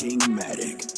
Kingmatic.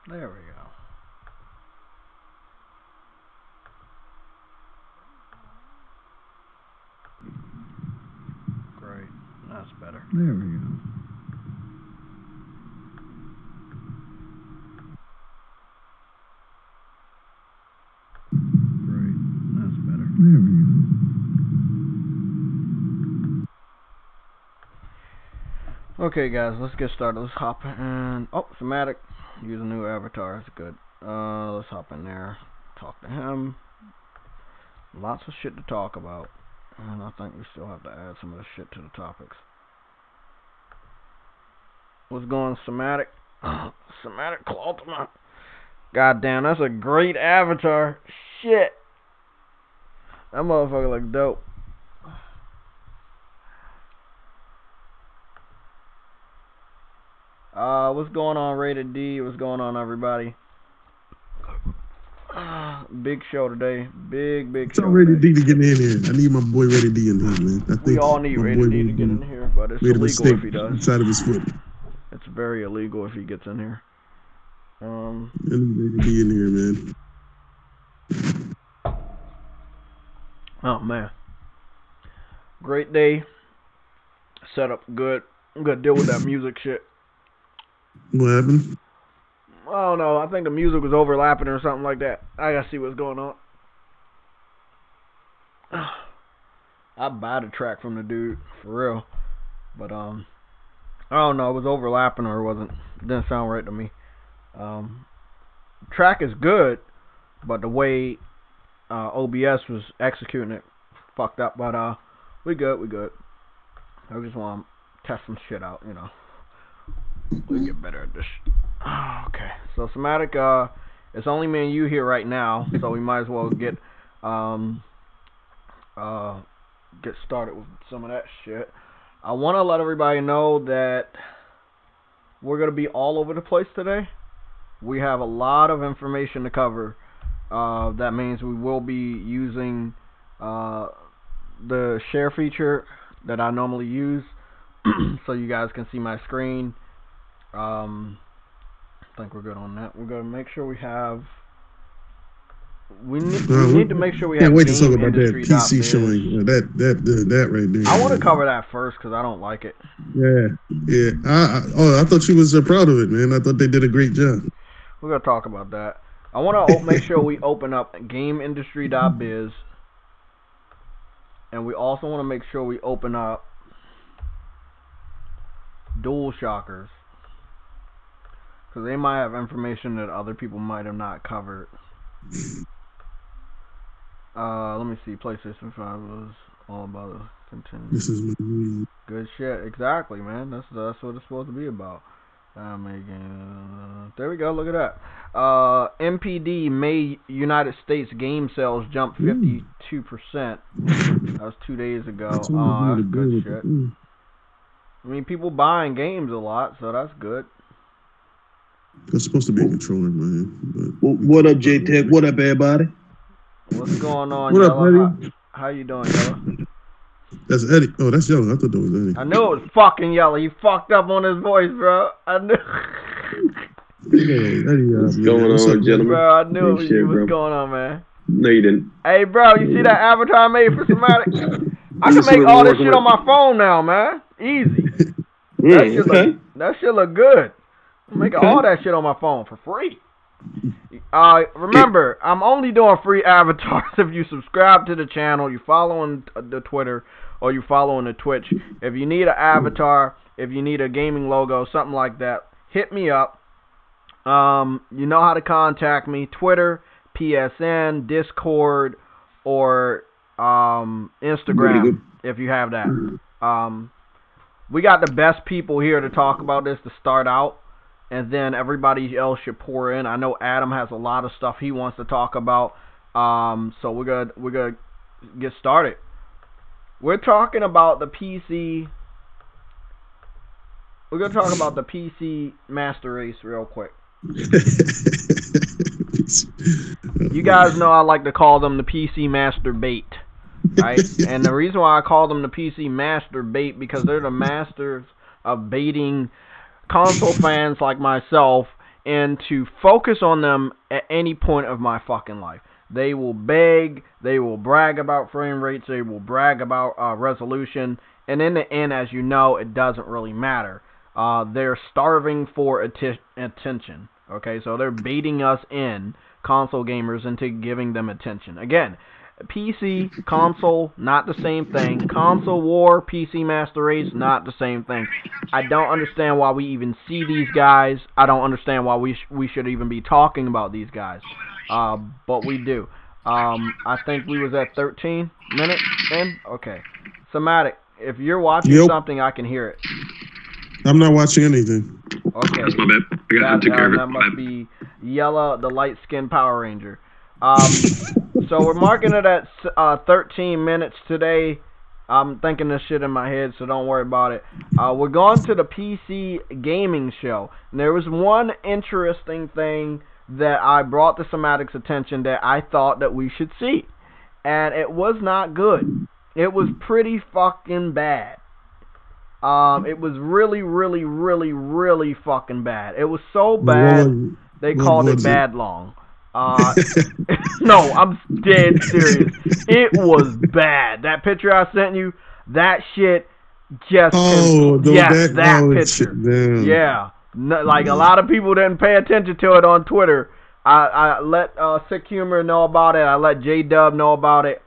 There we go. Great. That's better. There we go. Great. That's better. There we go. Okay, guys, let's get started. Let's hop in. Oh, thematic. Use a new avatar. That's good. Let's hop in there. Talk to him. Lots of shit to talk about. And I think we still have to add some of the shit to the topics. What's going on, thematic? Thematic Ultimate. God damn, that's a great avatar. Shit. That motherfucker look dope. What's going on, Rated D? What's going on, everybody? Big show today. Big show. Tell Rated D to get in here. I need my boy Rated D in here, man. I think we all need Rated D to get in here, but it's illegal if he does. Inside of his foot. It's very illegal if he gets in here. I need Rated D in here, man. Oh man. Great day. Setup good. I'm gonna deal with that music shit. What happened? I don't know. I think the music was overlapping or something like that. I gotta see what's going on. I buy the track from the dude for real, but I don't know. It was overlapping or it wasn't. It didn't sound right to me. Track is good, but the way OBS was executing it fucked up. But we good. I just want to test some shit out, you know. We get better at this. Okay, so thematic. It's only me and you here right now, so we might as well get started with some of that shit. I want to let everybody know that we're gonna be all over the place today. We have a lot of information to cover. That means we will be using the share feature that I normally use, so you guys can see my screen. I think we're good on that. We're gonna make sure we have. We need to make sure we have. Can't wait to talk about that PC Biz. showing. That right there. I want to cover that first because I don't like it. Yeah. I thought you was proud of it, man. I thought they did a great job. We're gonna talk about that. I want to make sure we open up GameIndustry.biz, and we also want to make sure we open up DualShockers, because they might have information that other people might have not covered. Let me see. PlayStation 5 was all about to continue. This is good shit. Exactly, man. That's what it's supposed to be about. There we go. Look at that. MPD May United States game sales jumped 52%. That was 2 days ago. That's good shit. I mean, people buying games a lot, so that's good. That's supposed to be a controller, man. What up, JTech? What up, everybody? What's going on, what Yellow? up, Eddie? How you doing, Yellow? That's Eddie. Oh, that's Yellow. I thought that was Eddie. I knew it was fucking Yellow. He fucked up on his voice, bro. I knew. Eddie, what's going on, gentlemen? Bro, I knew it was you. What's going on, man? No, you didn't. Hey, bro, you see that avatar I made for somebody? I can make all this shit on my phone now, man. Easy. That shit look good. I'm making all that shit on my phone for free. Remember, I'm only doing free avatars if you subscribe to the channel, you following the Twitter, or you following the Twitch. If you need an avatar, if you need a gaming logo, something like that, hit me up. You know how to contact me: Twitter, PSN, Discord, or Instagram if you have that. We got the best people here to talk about this to start out, and then everybody else should pour in. I know Adam has a lot of stuff he wants to talk about, so we're gonna get started. We're talking about the PC. We're gonna talk about the PC Master Race real quick. You guys know I like to call them the PC Master Bait, right? And the reason why I call them the PC Master Bait, because they're the masters of baiting console fans like myself and to focus on them at any point of my fucking life. They will beg, they will brag about frame rates, they will brag about resolution, and in the end, as you know, it doesn't really matter. They're starving for attention, okay? So they're baiting us in, console gamers, into giving them attention. Again, PC, console, not the same thing. Console war, PC master race, not the same thing. I don't understand why we even see these guys. I don't understand why we should even be talking about these guys. But we do. I think we was at 13 minutes in. Okay. Somatic, if you're watching something, I can hear it. I'm not watching anything. Okay. That's my bad. I took care of it. That must be Yella, the light-skinned Power Ranger. So we're marking it at 13 minutes today. I'm thinking this shit in my head, so don't worry about it. We're going to the PC gaming show. And there was one interesting thing that I brought to Somatic's attention that I thought that we should see. And it was not good. It was pretty fucking bad. It was really, really, really, really fucking bad. It was so bad, they called it Bad Long. No, I'm dead serious. It was bad. That picture I sent you, that shit just... that picture. Yeah. No, like, a lot of people didn't pay attention to it on Twitter. I let Sick Humor know about it. I let J-Dub know about it.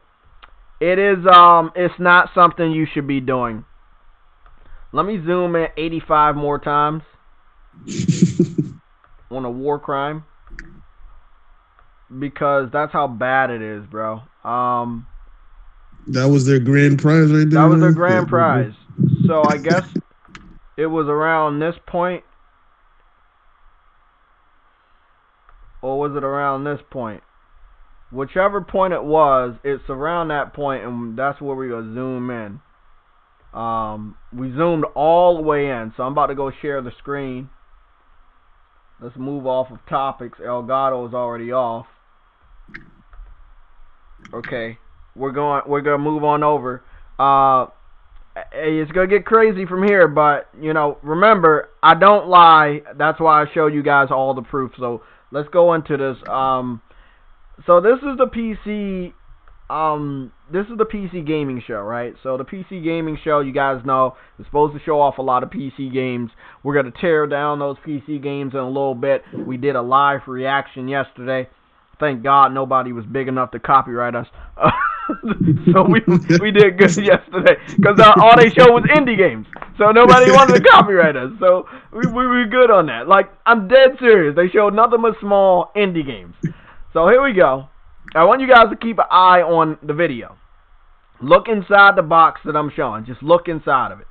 It is, it's not something you should be doing. Let me zoom in 85 more times on a war crime, because that's how bad it is, bro. That was their grand prize right there? That was their grand prize. So I guess it was around this point. Or was it around this point? Whichever point it was, it's around that point, and that's where we're going to zoom in. We zoomed all the way in, so I'm about to go share the screen. Let's move off of topics. Elgato is already off. Okay, we're gonna move on over. It's gonna get crazy from here, but you know, remember, I don't lie. That's why I show you guys all the proof. So let's go into this. So this is the PC. This is the PC gaming show, right? So the PC gaming show, you guys know, is supposed to show off a lot of PC games. We're going to tear down those PC games in a little bit. We did a live reaction yesterday. Thank God nobody was big enough to copyright us. So we did good yesterday. Because all they showed was indie games. So nobody wanted to copyright us. So we were good on that. Like, I'm dead serious. They showed nothing but small indie games. So here we go. I want you guys to keep an eye on the video. Look inside the box that I'm showing. Just look inside of it.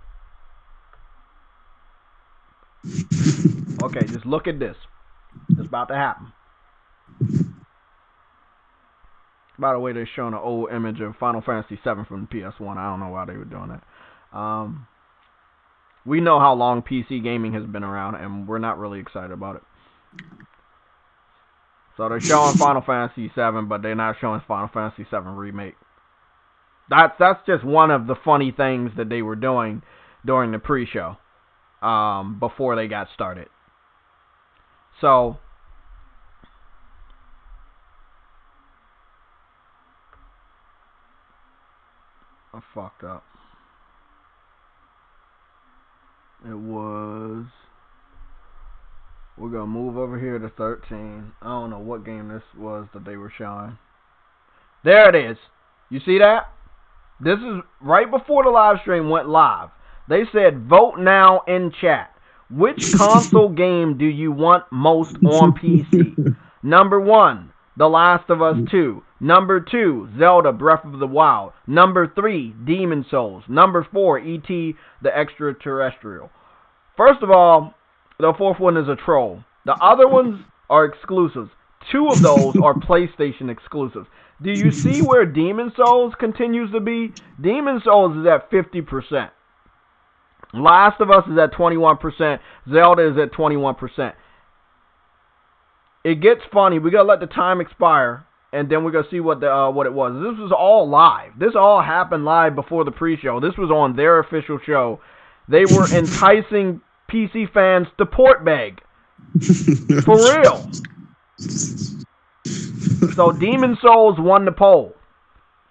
Okay, just look at this. It's about to happen. By the way, they're showing an old image of Final Fantasy VII from the PS1. I don't know why they were doing that. We know how long PC gaming has been around, and we're not really excited about it. So they're showing Final Fantasy VII, but they're not showing Final Fantasy VII Remake. That's just one of the funny things that they were doing during the pre-show, before they got started. So I fucked up. It was... We're going to move over here to 13. I don't know what game this was that they were showing. There it is. You see that? This is right before the live stream went live. They said, vote now in chat. Which console game do you want most on PC? Number 1, The Last of Us 2. Number 2, Zelda Breath of the Wild. Number 3, Demon Souls. Number 4, E.T. the Extraterrestrial. First of all, the fourth one is a troll. The other ones are exclusives. 2 of those are PlayStation exclusives. Do you see where Demon Souls continues to be? Demon Souls is at 50%. Last of Us is at 21%. Zelda is at 21%. It gets funny. We gotta let the time expire, and then we're gonna see what it was. This was all live. This all happened live before the pre-show. This was on their official show. They were enticing PC fans to port bag. For real. So Demon Souls won the poll.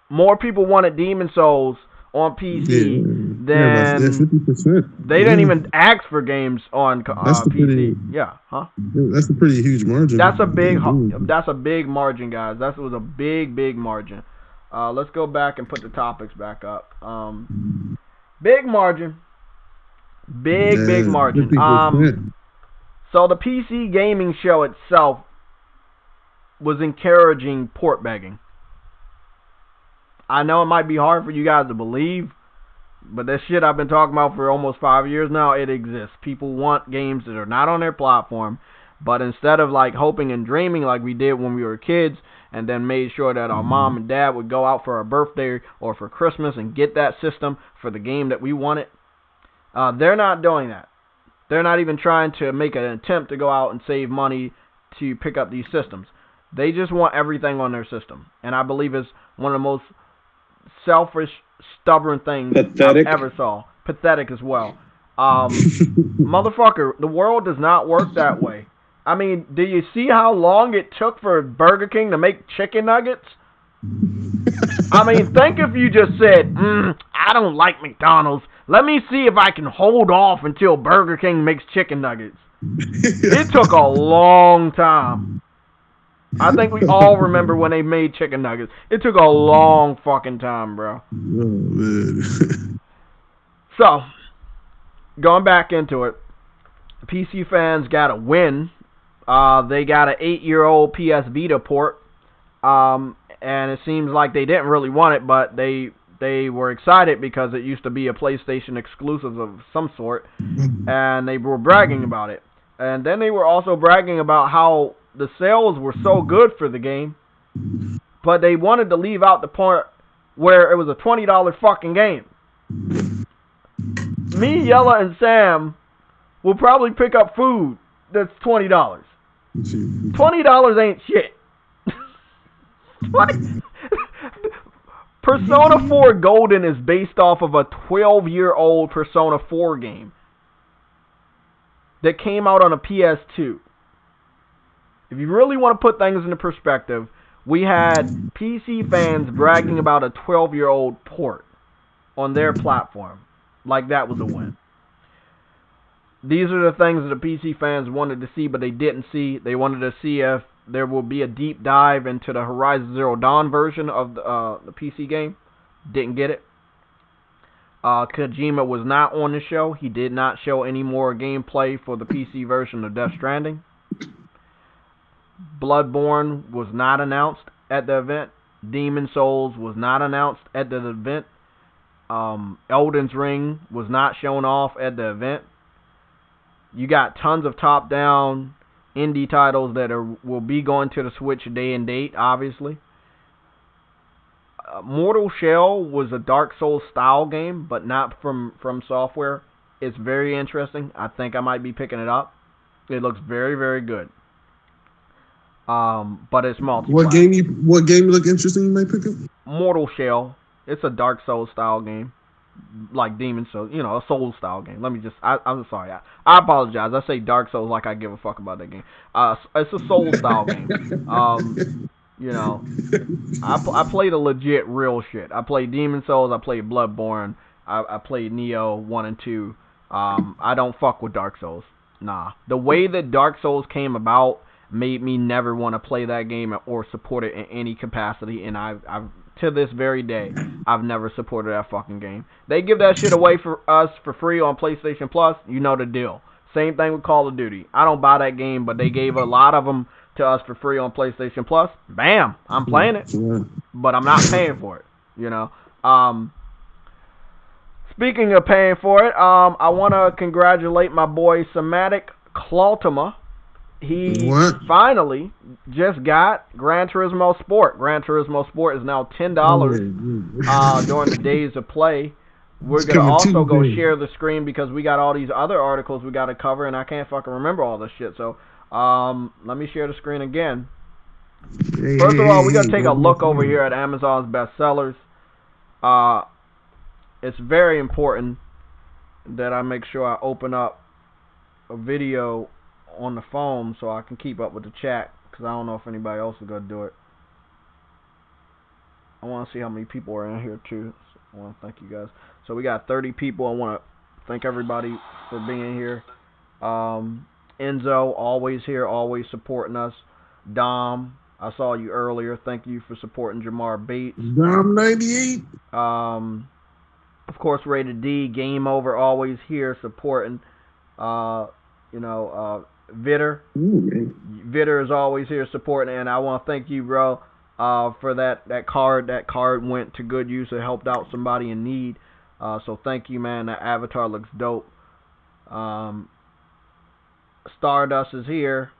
More people wanted Demon Souls on PC than 50%. they didn't even ask for games on PC. That's a pretty huge margin. That's a big margin, guys. That was a big margin. Let's go back and put the topics back up. Big margin. Big margin. 50%. So the PC gaming show itself was encouraging port begging. I know it might be hard for you guys to believe, but that shit I've been talking about for almost 5 years now, it exists. People want games that are not on their platform, but instead of like hoping and dreaming like we did when we were kids, and then made sure that our mom and dad would go out for our birthday or for Christmas and get that system for the game that we wanted, they're not doing that. They're not even trying to make an attempt to go out and save money to pick up these systems. They just want everything on their system. And I believe it's one of the most selfish, stubborn things I ever saw. Pathetic as well. Motherfucker, the world does not work that way. I mean, do you see how long it took for Burger King to make chicken nuggets? I mean, think if you just said, I don't like McDonald's. Let me see if I can hold off until Burger King makes chicken nuggets. It took a long time. I think we all remember when they made chicken nuggets. It took a long fucking time, bro. Oh, man. So, going back into it, PC fans got a win. They got an 8-year-old PS Vita port. And it seems like they didn't really want it, but they were excited because it used to be a PlayStation exclusive of some sort, and they were bragging about it. And then they were also bragging about how the sales were so good for the game, but they wanted to leave out the part where it was a $20 fucking game. Me, Yella, and Sam will probably pick up food that's $20. $20 ain't shit. 20. Persona 4 Golden is based off of a 12-year-old Persona 4 game that came out on a PS2. If you really want to put things into perspective, we had PC fans bragging about a 12-year-old port on their platform. Like that was a win. These are the things that the PC fans wanted to see, but they didn't see. They wanted to see if there will be a deep dive into the Horizon Zero Dawn version of the PC game. Didn't get it. Kojima was not on the show. He did not show any more gameplay for the PC version of Death Stranding. Bloodborne was not announced at the event. Demon Souls was not announced at the event. Elden's Ring was not shown off at the event. You got tons of top-down indie titles that will be going to the Switch day and date, obviously. Mortal Shell was a Dark Souls style game, but not from Software. It's very interesting. I think I might be picking it up. It looks very, very good. But it's multiplayer. What game look interesting you might pick up? Mortal Shell. It's a Dark Souls style game. Like Demon Souls, a Soul style game. I'm sorry. I apologize. I say Dark Souls like I give a fuck about that game. It's a Soul style game. I played a legit real shit. I played Demon Souls. I played Bloodborne. I played Neo 1 and 2. I don't fuck with Dark Souls. Nah. The way that Dark Souls came about made me never want to play that game or support it in any capacity, and I've to this very day, I've never supported that fucking game. They give that shit away for us for free on PlayStation Plus. You know the deal. Same thing with Call of Duty. I don't buy that game, but they gave a lot of them to us for free on PlayStation Plus. Bam, I'm playing it, but I'm not paying for it. Speaking of paying for it, I want to congratulate my boy Somatic Clautama. He finally just got Gran Turismo Sport. Gran Turismo Sport is now $10 during the days of play. We're going to also go share the screen because we got all these other articles we got to cover, and I can't fucking remember all this shit. So let me share the screen again. First of all, we're going to take a look over here at Amazon's bestsellers. It's very important that I make sure I open up a video on the phone so I can keep up with the chat, because I don't know if anybody else is going to do it. I want to see how many people are in here, too. So I want to thank you guys. So we got 30 people. I want to thank everybody for being here. Enzo, always here, always supporting us. Dom, I saw you earlier. Thank you for supporting Jamar Bates. Dom 98. Of course, Rated D, Game Over, always here supporting. Vitter. Vitter is always here supporting, and I want to thank you, bro, for that card. That card went to good use. It helped out somebody in need. So thank you, man. That avatar looks dope. Stardust is here.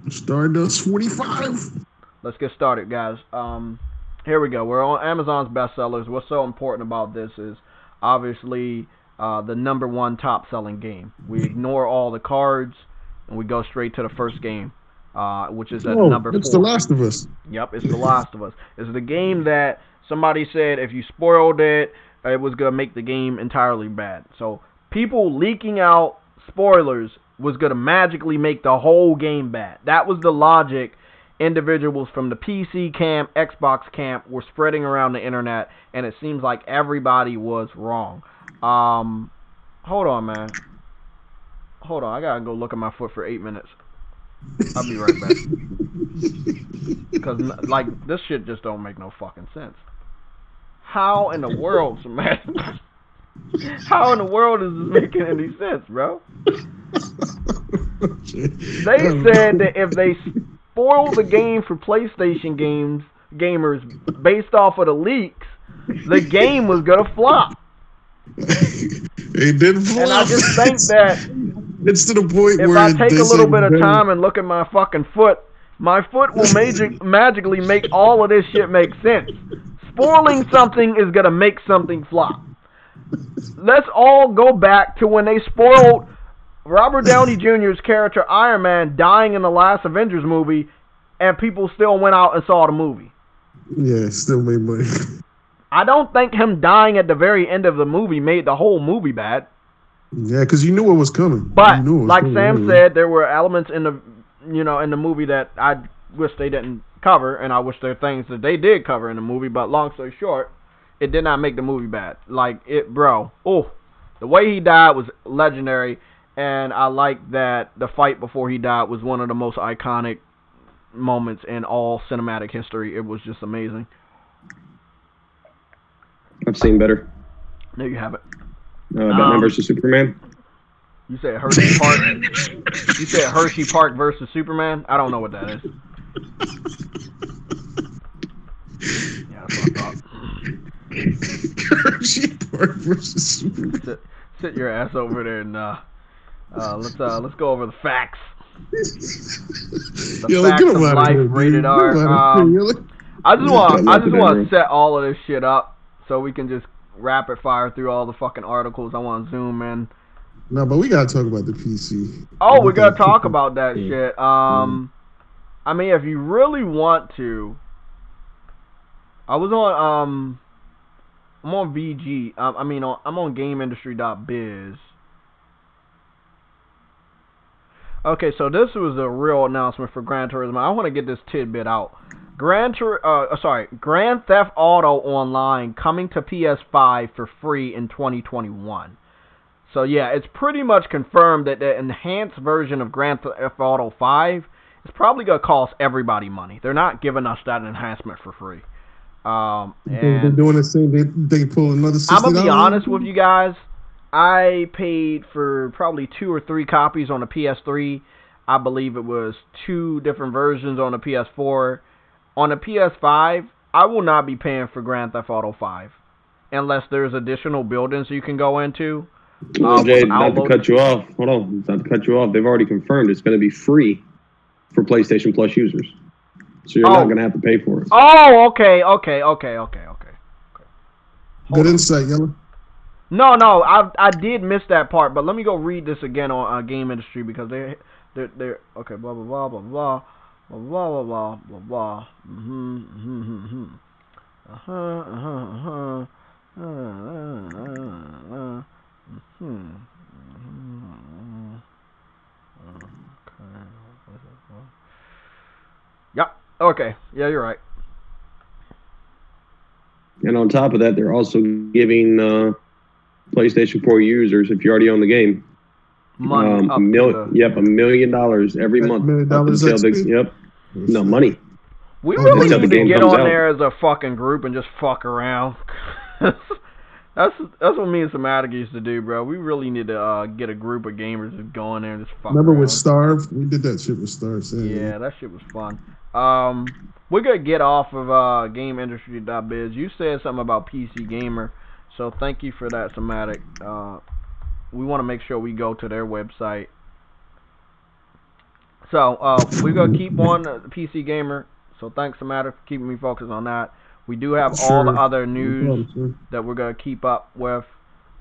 Stardust 45. Let's get started, guys. Here we go. We're on Amazon's bestsellers. What's so important about this is obviously the #1 top-selling game. We ignore all the cards and we go straight to the first game, which is at number 4. It's The Last of Us. Yep, it's The Last of Us. It's the game that somebody said if you spoiled it, it was going to make the game entirely bad. So people leaking out spoilers was going to magically make the whole game bad. That was the logic individuals from the PC camp, Xbox camp were spreading around the internet, and it seems like everybody was wrong. Hold on, man. Hold on, I gotta go look at my foot for 8 minutes. I'll be right back. Because, like, this shit just don't make no fucking sense. How in the world, man? How in the world is this making any sense, bro? They said that if they spoil the game for PlayStation gamers based off of the leaks, the game was gonna flop. It didn't flop. And I just think that it's to the point if where I take a little bit of time and look at my fucking foot, my foot will magically make all of this shit make sense. Spoiling something is gonna make something flop. Let's all go back to when they spoiled Robert Downey Jr.'s character Iron Man dying in the last Avengers movie, and people still went out and saw the movie. Yeah, it still made money. I don't think him dying at the very end of the movie made the whole movie bad. Yeah, because you knew what was coming. But like Sam said, there were elements in the in the movie that I wish they didn't cover, and I wish there are things that they did cover in the movie. But long story short, it did not make the movie bad. Like it, bro. Oh, the way he died was legendary. And I like that the fight before he died was one of the most iconic moments in all cinematic history. It was just amazing. I've seen better. There you have it. Batman versus Superman. You said Hershey Park. You said Hershey Park versus Superman. I don't know what that is. Yeah, that's what I thought. Hershey Park versus Superman. Sit your ass over there and let's go over the facts. The facts of life, rated R. I just want to set all of this shit up so we can just rapid fire through all the fucking articles. I want to zoom in. No, but we gotta talk about the PC. Oh, we gotta talk about that shit. I mean, if you really want to, I'm on VG. I'm on GameIndustry.biz. Okay, so this was a real announcement for Gran Turismo. I want to get this tidbit out. Grand Theft Auto Online coming to PS5 for free in 2021. So yeah, it's pretty much confirmed that the enhanced version of Grand Theft Auto 5 is probably going to cost everybody money. They're not giving us that enhancement for free. They're doing the same. They pull another $60. I'm going to be honest with you guys. I paid for probably 2 or 3 copies on the PS3. I believe it was 2 different versions on the PS4. On the PS5, I will not be paying for Grand Theft Auto 5 unless there's additional buildings you can go into. Jay, not to cut you off. Hold on, not to cut you off. They've already confirmed it's going to be free for PlayStation Plus users, so you're not going to have to pay for it. Oh, okay. Good insight, Yellow. No, I did miss that part, but let me go read this again on Game Industry because they're okay. Blah blah blah blah blah blah blah blah blah. Yep. Okay. Yeah, you're right. And on top of that, they're also giving PlayStation 4 users, if you already own the game, Money up to $1 million every month $1 million up until XP? no money. We Oh, really until the need to game get comes on out. there as a fucking group and just fuck around. That's what me and Somatic used to do, bro. We really need to get a group of gamers just go in there and just fuck Remember around. with Starve? We did that shit with Starve. Yeah, that shit was fun. We're gonna get off of GameIndustry.biz. You said something about PC Gamer, so thank you for that, Somatic. We want to make sure we go to their website. So we're gonna keep on PC Gamer. So thanks, Somatic, for keeping me focused on that. We do have all the other news that we're gonna keep up with.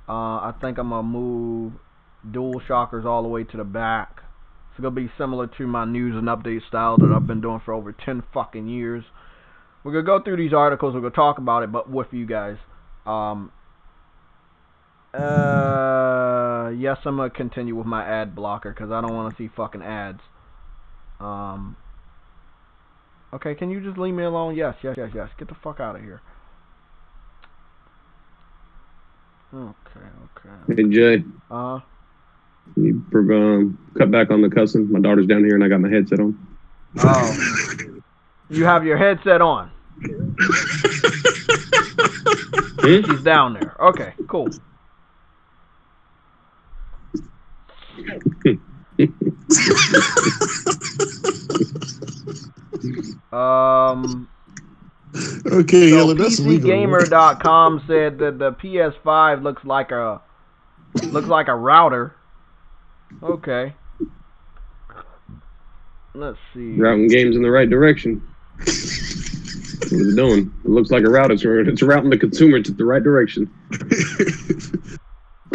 I think I'm gonna move Dual Shockers all the way to the back. It's gonna be similar to my news and update style that I've been doing for over 10 fucking years. We're gonna go through these articles. We're gonna talk about it, but with you guys. Yes, I'm gonna continue with my ad blocker because I don't want to see fucking ads. Okay, can you just leave me alone? Yes. Get the fuck out of here. Okay. Hey, Jay. You cut back on the cussing. My daughter's down here and I got my headset on. Oh. You have your headset on. She's down there. Okay, cool. Okay, so that's legal. PCGamer.com said that the PS5 looks like a router. Okay. Let's see. Routing games in the right direction. What is it doing? It looks like a router. It's routing the consumer to the right direction.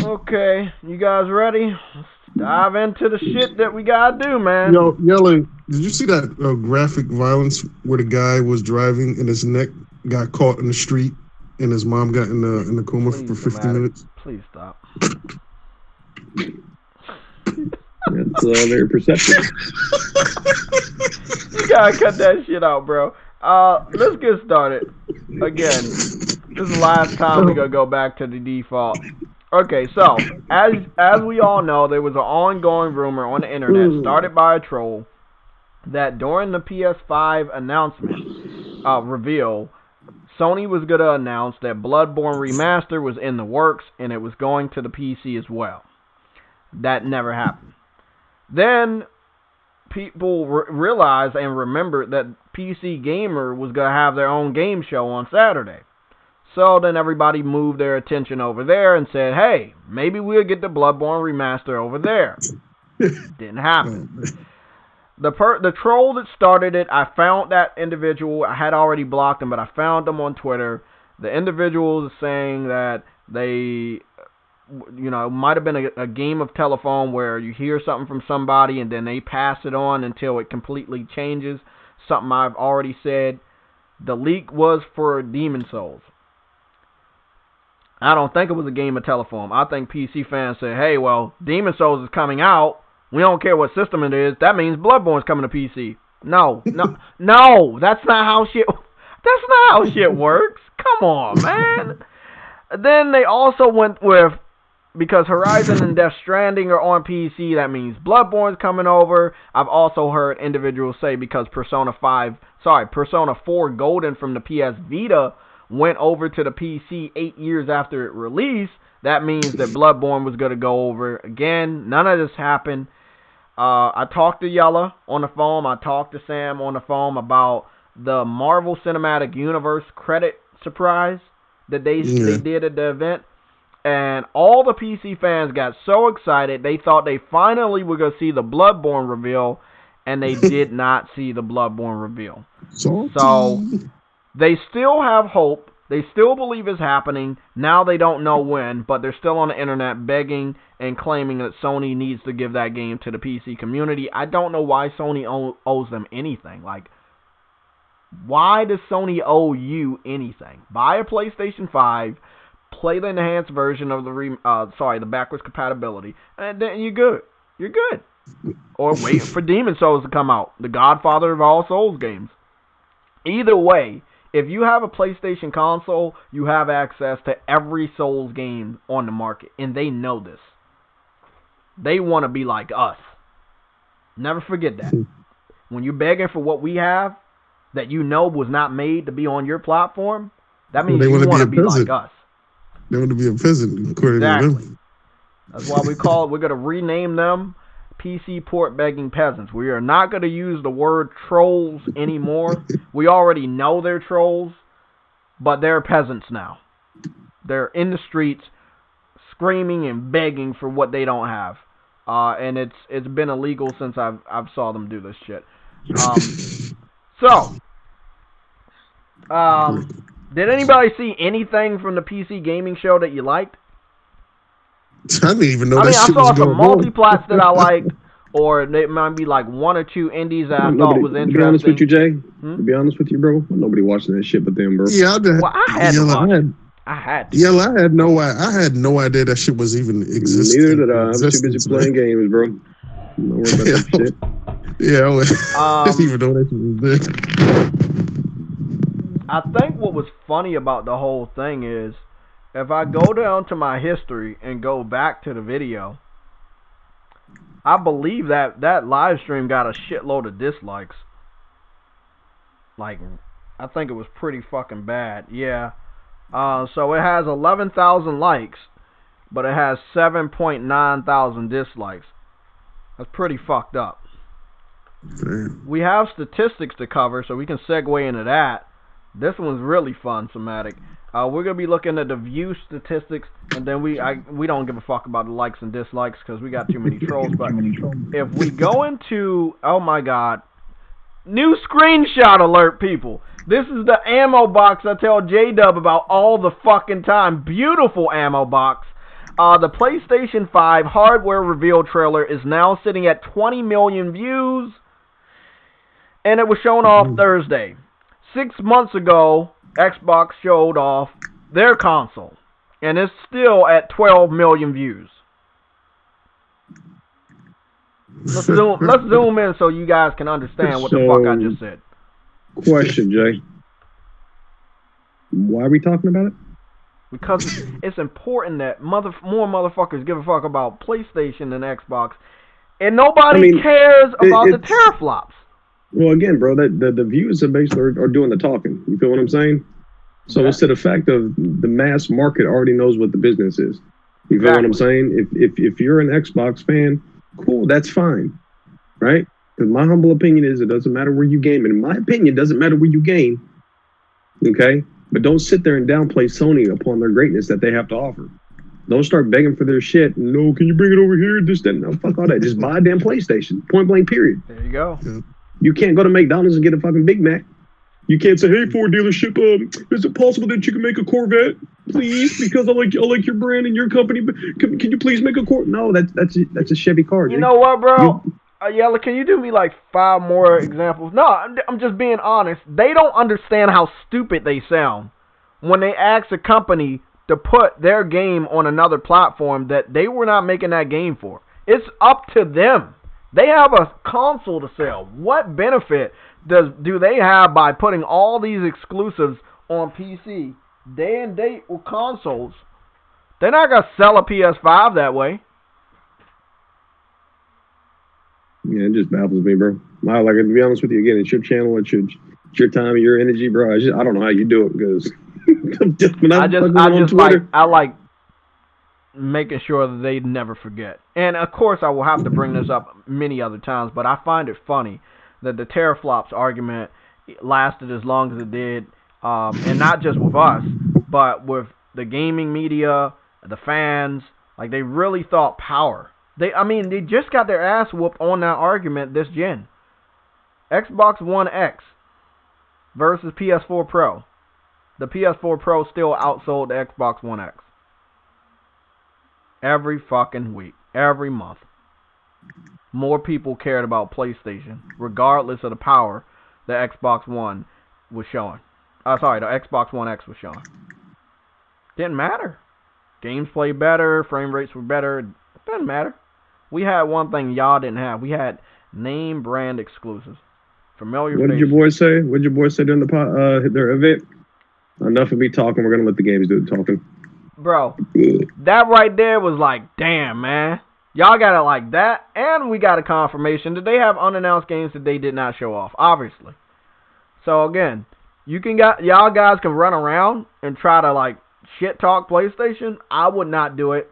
Okay, you guys ready? Let's dive into the shit that we gotta do, man. Yo, Yelling, did you see that graphic violence where the guy was driving and his neck got caught in the street and his mom got in the coma for 50 minutes? Please stop. That's very perceptive. You gotta cut that shit out, bro. Let's get started. Again, this is the last time we're gonna go back to the default. Okay, so as we all know, there was an ongoing rumor on the internet started by a troll that during the PS5 announcement reveal, Sony was gonna announce that Bloodborne Remaster was in the works and it was going to the PC as well. That never happened. Then people realized and remembered that PC Gamer was going to have their own game show on Saturday. So then everybody moved their attention over there and said, hey, maybe we'll get the Bloodborne Remaster over there. Didn't happen. The troll that started it, I found that individual. I had already blocked him, but I found him on Twitter. The individual is saying that they... it might have been a game of telephone where you hear something from somebody and then they pass it on until it completely changes. Something I've already said. The leak was for Demon Souls. I don't think it was a game of telephone. I think PC fans said, hey, well, Demon Souls is coming out. We don't care what system it is. That means Bloodborne's coming to PC. No. That's not how shit works. Come on, man. Then they also went with, because Horizon and Death Stranding are on PC, that means Bloodborne's coming over. I've also heard individuals say because Persona 4 Golden from the PS Vita went over to the PC 8 years after it released, that means that Bloodborne was going to go over again. None of this happened. I talked to Yella on the phone. I talked to Sam on the phone about the Marvel Cinematic Universe credit surprise that they did at the event. And all the PC fans got so excited, they thought they finally were going to see the Bloodborne reveal, and they did not see the Bloodborne reveal. So they still have hope. They still believe it's happening. Now they don't know when, but they're still on the internet begging and claiming that Sony needs to give that game to the PC community. I don't know why Sony owes them anything. Like, why does Sony owe you anything? Buy a PlayStation 5, play the enhanced version of the backwards compatibility, and then you're good. You're good. or waiting for Demon Souls to come out, the godfather of all Souls games. Either way, if you have a PlayStation console, you have access to every Souls game on the market, and they know this. They want to be like us. Never forget that. When you're begging for what we have, that you know was not made to be on your platform, that means you want to be like us. They want to be a peasant, according to them. That's why we're going to rename them PC port begging peasants. We are not going to use the word trolls anymore. We already know they're trolls, but they're peasants now. They're in the streets screaming and begging for what they don't have. And it's been illegal since I've saw them do this shit. Did anybody see anything from the PC gaming show that you liked? I didn't even know that shit was going on. I saw some multiplats that I liked, or it might be like one or two indies that I thought was interesting. To be honest with you, Jay, to be honest with you, bro, nobody watching that shit but them, bro. Yeah, I had to watch it. I had to. Yeah, I had no idea that shit was even existing. Neither did I. I was too busy playing games, bro. Don't worry about that shit. Yeah, I didn't even know that shit was there. I think what was funny about the whole thing is, if I go down to my history and go back to the video, I believe that live stream got a shitload of dislikes. Like, I think it was pretty fucking bad. Yeah. So it has 11,000 likes, but it has 7.9 thousand dislikes. That's pretty fucked up. Damn. We have statistics to cover, so we can segue into that. This one's really fun, Somatic. We're gonna be looking at the view statistics, and then we don't give a fuck about the likes and dislikes because we got too many trolls. But if we go into, oh my god, new screenshot alert, people. This is the ammo box I tell J-Dub about all the fucking time. Beautiful ammo box. The PlayStation 5 hardware reveal trailer is now sitting at 20 million views, and it was shown off Thursday. 6 months ago, Xbox showed off their console, and it's still at 12 million views. Let's zoom in so you guys can understand what the fuck I just said. Question, Jay. Why are we talking about it? Because it's important that more motherfuckers give a fuck about PlayStation than Xbox, and nobody cares about the teraflops. Well, again, bro, the views are basically are doing the talking. You feel what I'm saying? So it's to the fact of the mass market already knows what the business is. You feel what I'm saying? If you're an Xbox fan, cool, that's fine, right? Because my humble opinion is it doesn't matter where you game. And in my opinion, it doesn't matter where you game. Okay? But don't sit there and downplay Sony upon their greatness that they have to offer. Don't start begging for their shit. No, can you bring it over here? This, that. No, fuck all that. Just buy a damn PlayStation. Point blank, period. There you go. Yeah. You can't go to McDonald's and get a fucking Big Mac. You can't say, hey, Ford dealership, is it possible that you can make a Corvette, please? Because I like your brand and your company. But can you please make a Corvette? No, that's a Chevy car. You know what, bro? Yella, can you do me like 5 more examples? No, I'm just being honest. They don't understand how stupid they sound when they ask a company to put their game on another platform that they were not making that game for. It's up to them. They have a console to sell. What benefit do they have by putting all these exclusives on PC day and date with consoles? They're not going to sell a PS5 that way. Yeah, it just baffles me, bro. Like, to be honest with you, again, it's your channel, it's your time, your energy, bro. I don't know how you do it because I like making sure that they never forget. And of course, I will have to bring this up many other times, but I find it funny that the teraflops argument lasted as long as it did, and not just with us, but with the gaming media, the fans. Like, they really thought power. They just got their ass whooped on that argument this gen. Xbox One X versus PS4 Pro. The PS4 Pro still outsold the Xbox One X. Every fucking week. Every month. More people cared about PlayStation, regardless of the power the Xbox One was showing. The Xbox One X was showing. Didn't matter. Games played better. Frame rates were better. It doesn't matter. We had one thing y'all didn't have. We had name brand exclusives. Familiar What did your faces. boys say? What did your boys say during their event? Enough of me talking. We're gonna let the games do the talking. Bro, that right there was like, damn, man. Y'all got it like that, and we got a confirmation that they have unannounced games that they did not show off, obviously. So again, y'all guys can run around and try to like shit talk PlayStation. I would not do it.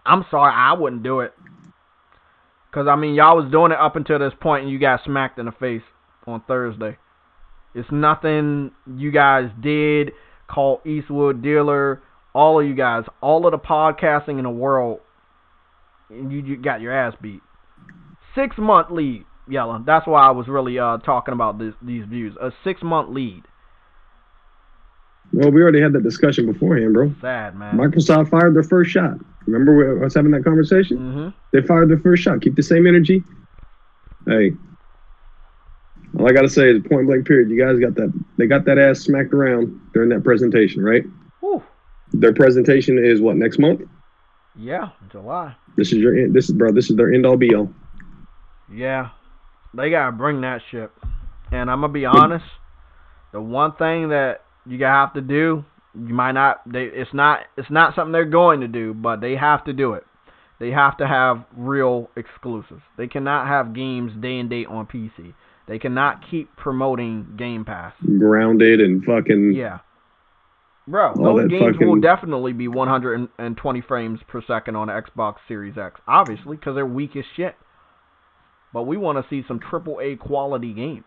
I'm sorry, I wouldn't do it. Because, I mean, y'all was doing it up until this point, and you got smacked in the face on Thursday. It's nothing you guys did, call Eastwood Dealer, all of you guys, all of the podcasting in the world, and you got your ass beat. 6-month lead, Yella. That's why I was really talking about these views. A 6-month lead. Well, we already had that discussion beforehand, bro. Sad, man. Microsoft fired their first shot. Remember us having that conversation? Mm-hmm. They fired their first shot. Keep the same energy. Hey, all I gotta say is point blank period. You guys got that. They got that ass smacked around during that presentation, right? Whew. Their presentation is what, next month? Yeah, July. This is their end all be all. Yeah, they gotta bring that shit. And I'm gonna be honest. The one thing that you have to do, you might not. It's not something they're going to do, but they have to do it. They have to have real exclusives. They cannot have games day and date on PC. They cannot keep promoting Game Pass. Grounded and fucking. Yeah. Bro, those games will definitely be 120 frames per second on the Xbox Series X. Obviously, because they're weak as shit. But we want to see some AAA quality games.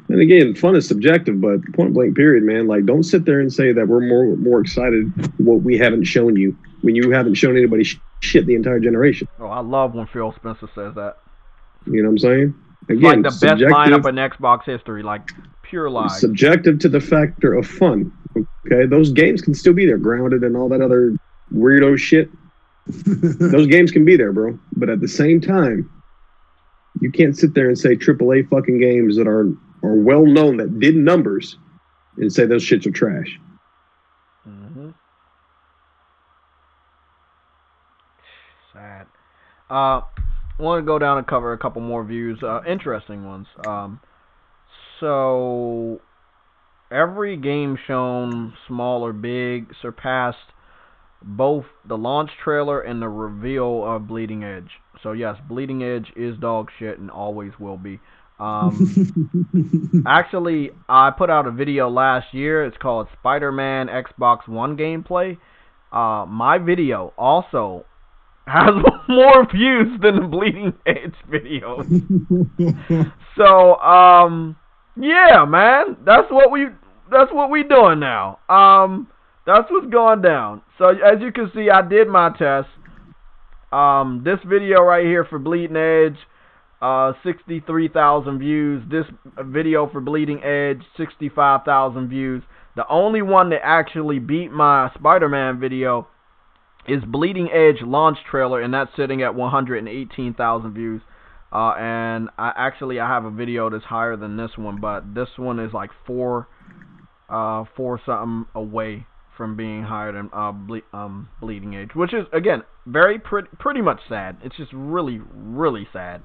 And again, fun is subjective, but point blank period, man. Like, don't sit there and say that we're more excited what we haven't shown you when you haven't shown anybody shit the entire generation. Oh, I love when Phil Spencer says that. You know what I'm saying? Again, Again, it's like the best lineup in Xbox history, like pure lies. Subjective to the factor of fun. Okay, those games can still be there, grounded and all that other weirdo shit. Those games can be there, bro. But at the same time, you can't sit there and say AAA fucking games that are well known that did numbers and say those shits are trash. Mm-hmm. Sad. I want to go down and cover a couple more views, interesting ones. So every game shown, small or big, surpassed both the launch trailer and the reveal of Bleeding Edge. So yes, Bleeding Edge is dog shit and always will be. Actually, I put out a video last year. It's called Spider-Man Xbox One gameplay. My video also has more views than the Bleeding Edge video. So, yeah, man, that's what we doing now. That's what's going down. So as you can see, I did my test. This video right here for Bleeding Edge, 63,000 views. This video for Bleeding Edge, 65,000 views. The only one that actually beat my Spider-Man video is Bleeding Edge launch trailer, and that's sitting at 118,000 views. And I have a video that's higher than this one, but this one is like four something away from being higher than Bleeding Edge, which is again pretty much sad. It's just really, really sad.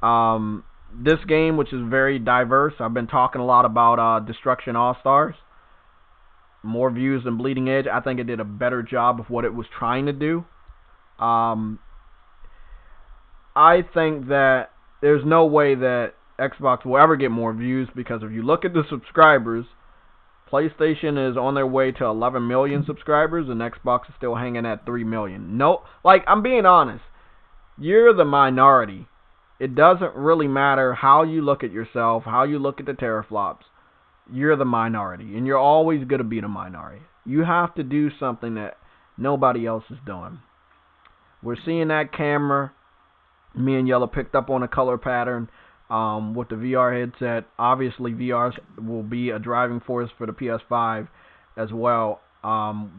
This game, which is very diverse, I've been talking a lot about Destruction All-Stars. More views than Bleeding Edge. I think it did a better job of what it was trying to do. I think that there's no way that Xbox will ever get more views, because if you look at the subscribers, PlayStation is on their way to 11 million subscribers, and Xbox is still hanging at 3 million. No, like, I'm being honest. You're the minority. It doesn't really matter how you look at yourself, how you look at the teraflops. You're the minority, and you're always going to be the minority. You have to do something that nobody else is doing. We're seeing that camera. Me and Yellow picked up on a color pattern with the VR headset. Obviously, VR will be a driving force for the PS5 as well.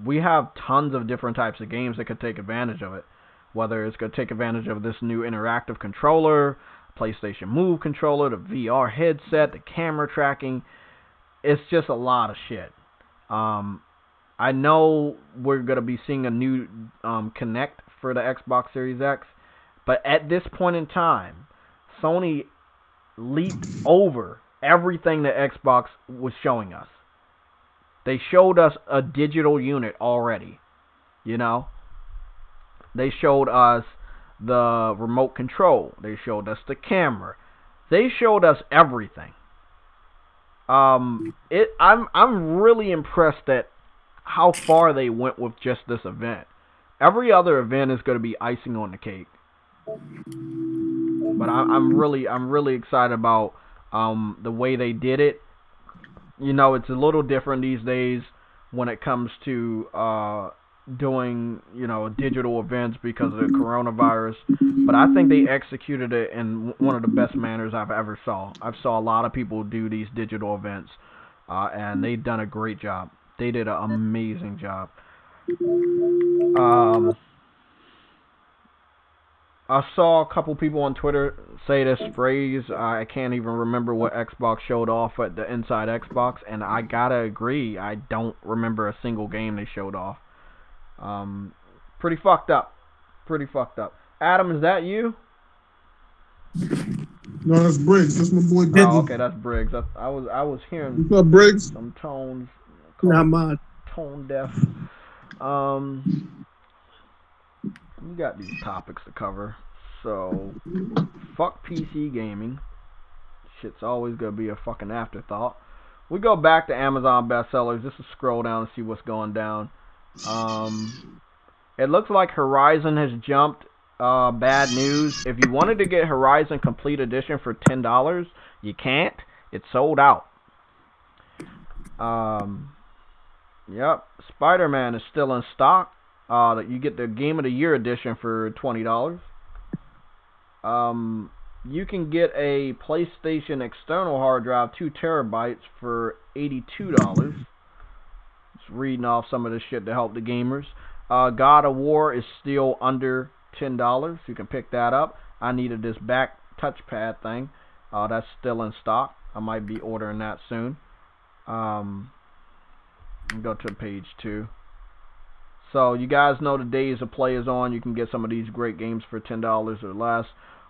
We have tons of different types of games that could take advantage of it. Whether it's going to take advantage of this new interactive controller, PlayStation Move controller, the VR headset, the camera tracking. It's just a lot of shit. I know we're going to be seeing a new Kinect for the Xbox Series X, But at this point in time, Sony leaped over everything that Xbox was showing us. They showed us a digital unit already, you know. They showed us the remote control. They showed us the camera. They showed us everything. I'm really impressed at how far they went with just this event. Every other event is going to be icing on the cake. But I'm really excited about the way they did it. You know, it's a little different these days when it comes to doing, you know, digital events because of the coronavirus. But I think they executed it in one of the best manners I've ever saw. I've saw a lot of people do these digital events, and they've done a great job. They did an amazing job. I saw a couple people on Twitter say this phrase. I can't even remember what Xbox showed off at the Inside Xbox, and I gotta agree. I don't remember a single game they showed off. Pretty fucked up. Pretty fucked up. Adam, is that you? No, that's Briggs. That's my boy Briggs. Oh, okay, that's Briggs. I was hearing What's up, Briggs? some tones. Not much. Tone deaf. We got these topics to cover. So, fuck PC gaming. Shit's always gonna be a fucking afterthought. We go back to Amazon bestsellers. Just to scroll down and see what's going down. It looks like Horizon has jumped. Bad news. If you wanted to get Horizon Complete Edition for $10, you can't. It's sold out. Yep. Spider-Man is still in stock. You get the Game of the Year edition for $20. You can get a PlayStation external hard drive, 2 terabytes, for $82. Just reading off some of this shit to help the gamers. God of War is still under $10. You can pick that up. I needed this back touchpad thing. That's still in stock. I might be ordering that soon. Go to page 2. So you guys know the days of play is on. You can get some of these great games for $10 or less,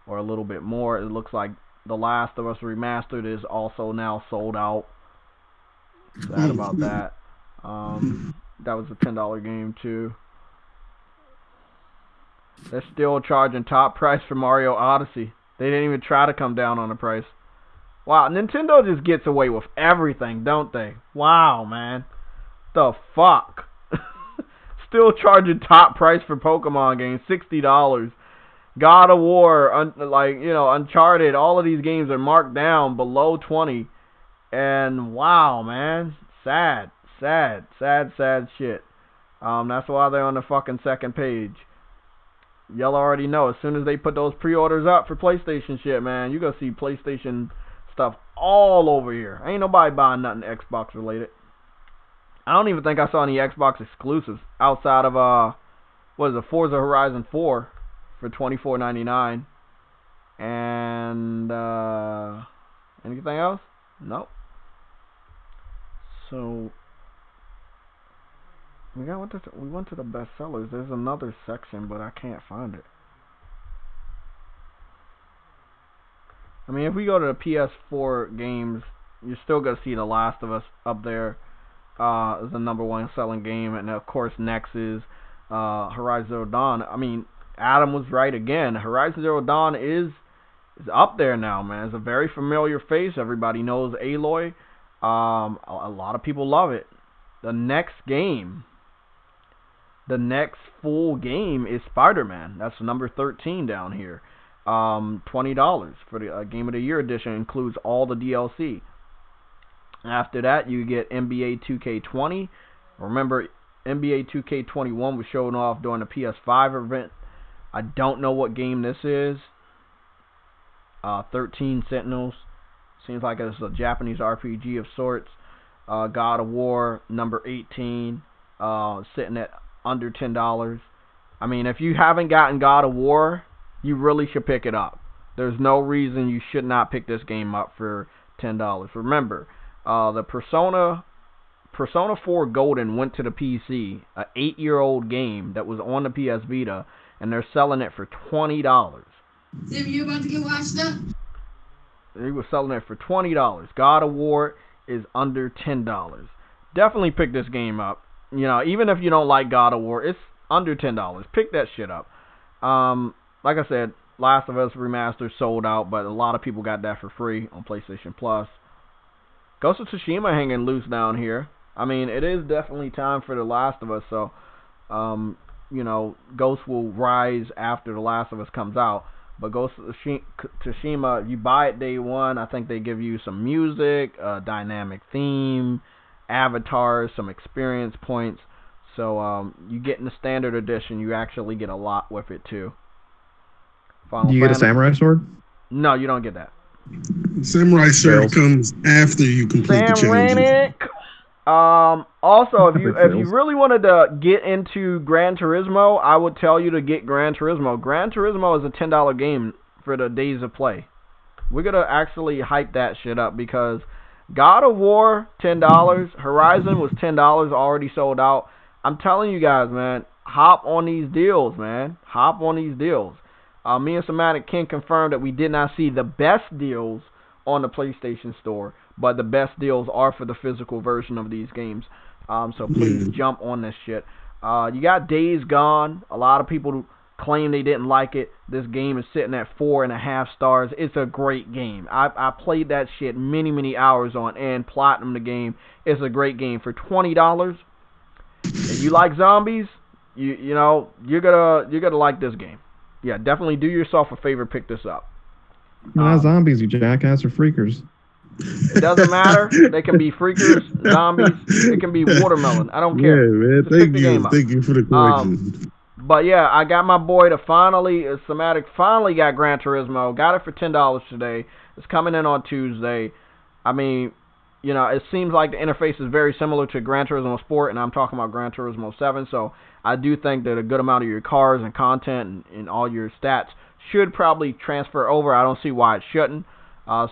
or a little bit more. It looks like The Last of Us Remastered is also now sold out. Sad about that. That was a $10 game too. They're still charging top price for Mario Odyssey. They didn't even try to come down on the price. Wow, Nintendo just gets away with everything, don't they? Wow, man. The fuck? Still charging top price for Pokemon games, $60. God of War, Uncharted, all of these games are marked down below $20. And wow, man. Sad shit. That's why they're on the fucking second page. Y'all already know, as soon as they put those pre-orders up for PlayStation shit, man, you're gonna see PlayStation stuff all over here. Ain't nobody buying nothing Xbox related. I don't even think I saw any Xbox exclusives outside of Forza Horizon 4 for $24.99. And anything else? Nope. So we went to the bestsellers. There's another section, but I can't find it. I mean, if we go to the PS4 games, you're still gonna see The Last of Us up there. Is the #1 selling game, and of course next is Horizon Zero Dawn. I mean, Adam was right again. Horizon Zero Dawn is up there now, man. It's a very familiar face. Everybody knows Aloy. A lot of people love it. The next full game is Spider-Man. That's number 13 down here. $20 for the Game of the Year edition. Includes all the DLC. After that, you get NBA 2K20. Remember, NBA 2K21 was shown off during the PS5 event. I don't know what game this is. 13 Sentinels. Seems like it's a Japanese RPG of sorts. God of War, number 18. Sitting at under $10. I mean, if you haven't gotten God of War, you really should pick it up. There's no reason you should not pick this game up for $10. Remember, the Persona 4 Golden went to the PC, an 8-year-old game that was on the PS Vita, and they're selling it for $20. Tim, you about to get washed up? They were selling it for $20. God of War is under $10. Definitely pick this game up. You know, even if you don't like God of War, it's under $10. Pick that shit up. Like I said, Last of Us Remastered sold out, but a lot of people got that for free on PlayStation Plus. Ghost of Tsushima hanging loose down here. I mean, it is definitely time for The Last of Us, so, you know, Ghost will rise after The Last of Us comes out. But Ghost of Tsushima, you buy it day one, I think they give you some music, a dynamic theme, avatars, some experience points. So you get in the standard edition, you actually get a lot with it too. Do you get a samurai sword? No, you don't get that. Samurai sword comes after you complete the challenges. Also, if you really wanted to get into Gran Turismo, I would tell you to get Gran Turismo. Gran Turismo is a $10 game for the days of play. We're gonna actually hype that shit up because God of War $10, Horizon was $10, already sold out. I'm telling you guys, man, hop on these deals, man. Hop on these deals. Me and Somatic King confirmed that we did not see the best deals on the PlayStation Store, but the best deals are for the physical version of these games. So please jump on this shit. You got Days Gone. A lot of people claim they didn't like it. This game is sitting at 4.5 stars. It's a great game. I played that shit many hours on and platinum the game. It's a great game for $20. If you like zombies, you know you're gonna like this game. Yeah, definitely do yourself a favor, pick this up. Not zombies, you jackass, or freakers. It doesn't matter. They can be freakers, zombies. It can be watermelon. I don't care. Yeah, man. Thank you for the correction. But yeah, I got my boy to finally, Somatic finally got Gran Turismo. Got it for $10 today. It's coming in on Tuesday. I mean, you know, it seems like the interface is very similar to Gran Turismo Sport, and I'm talking about Gran Turismo 7. So I do think that a good amount of your cars and content and all your stats should probably transfer over. I don't see why it shouldn't.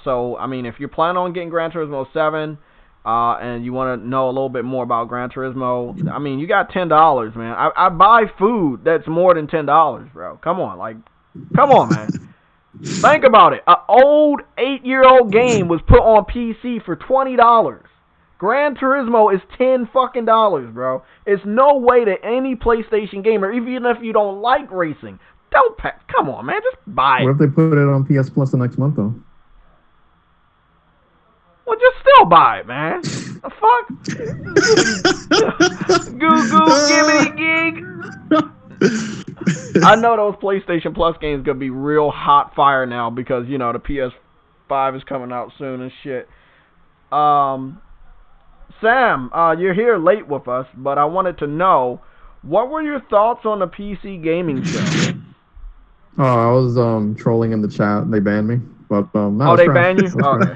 So, I mean, if you're planning on getting Gran Turismo 7 and you want to know a little bit more about Gran Turismo, I mean, you got $10, man. I buy food that's more than $10, bro. Come on, man. Think about it. An old 8-year-old game was put on PC for $20. Gran Turismo is $10 fucking dollars, bro. It's no way that any PlayStation gamer, even if you don't like racing, come on, man, just buy it. What if they put it on PS Plus the next month, though? Well, just still buy it, man. The fuck? Gig. I know those PlayStation Plus games gonna be real hot fire now because, you know, the PS5 is coming out soon and shit. Sam, you're here late with us, but I wanted to know, what were your thoughts on the PC gaming show? Oh, I was trolling in the chat. They banned me. But, they banned you? Okay.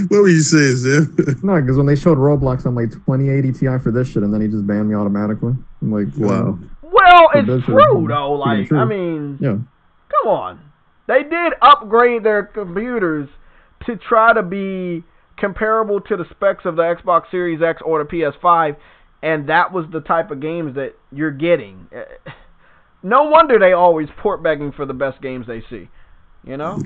What were you saying, Sam? No, because when they showed Roblox, I'm like 2080 Ti for this shit, and then he just banned me automatically. I'm like, wow. Well, it's true, though. Like, I mean, yeah. Come on. They did upgrade their computers to try to be comparable to the specs of the Xbox Series X or the PS5, and that was the type of games that you're getting. No wonder they always port begging for the best games they see. You know?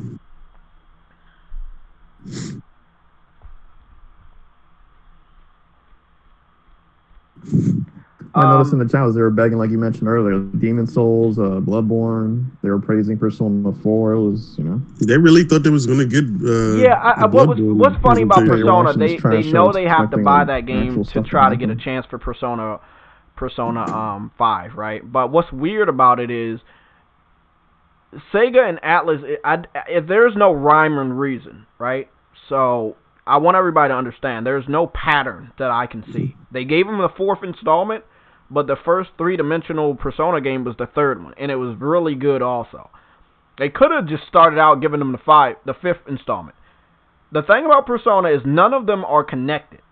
I noticed in the chat they were begging, like you mentioned earlier, Demon Souls, Bloodborne. They were praising Persona 4. It was, you know. They really thought they was going to get. What's funny about Persona? They know they have to buy that game to try to get a chance for Persona 5, right? But what's weird about it is Sega and Atlas. If there's no rhyme and reason, right? So I want everybody to understand there's no pattern that I can see. They gave them the 4th installment, but the first 3-dimensional Persona game was the 3rd one, and it was really good also. They could have just started out giving them the 5th installment. The thing about Persona is none of them are connected.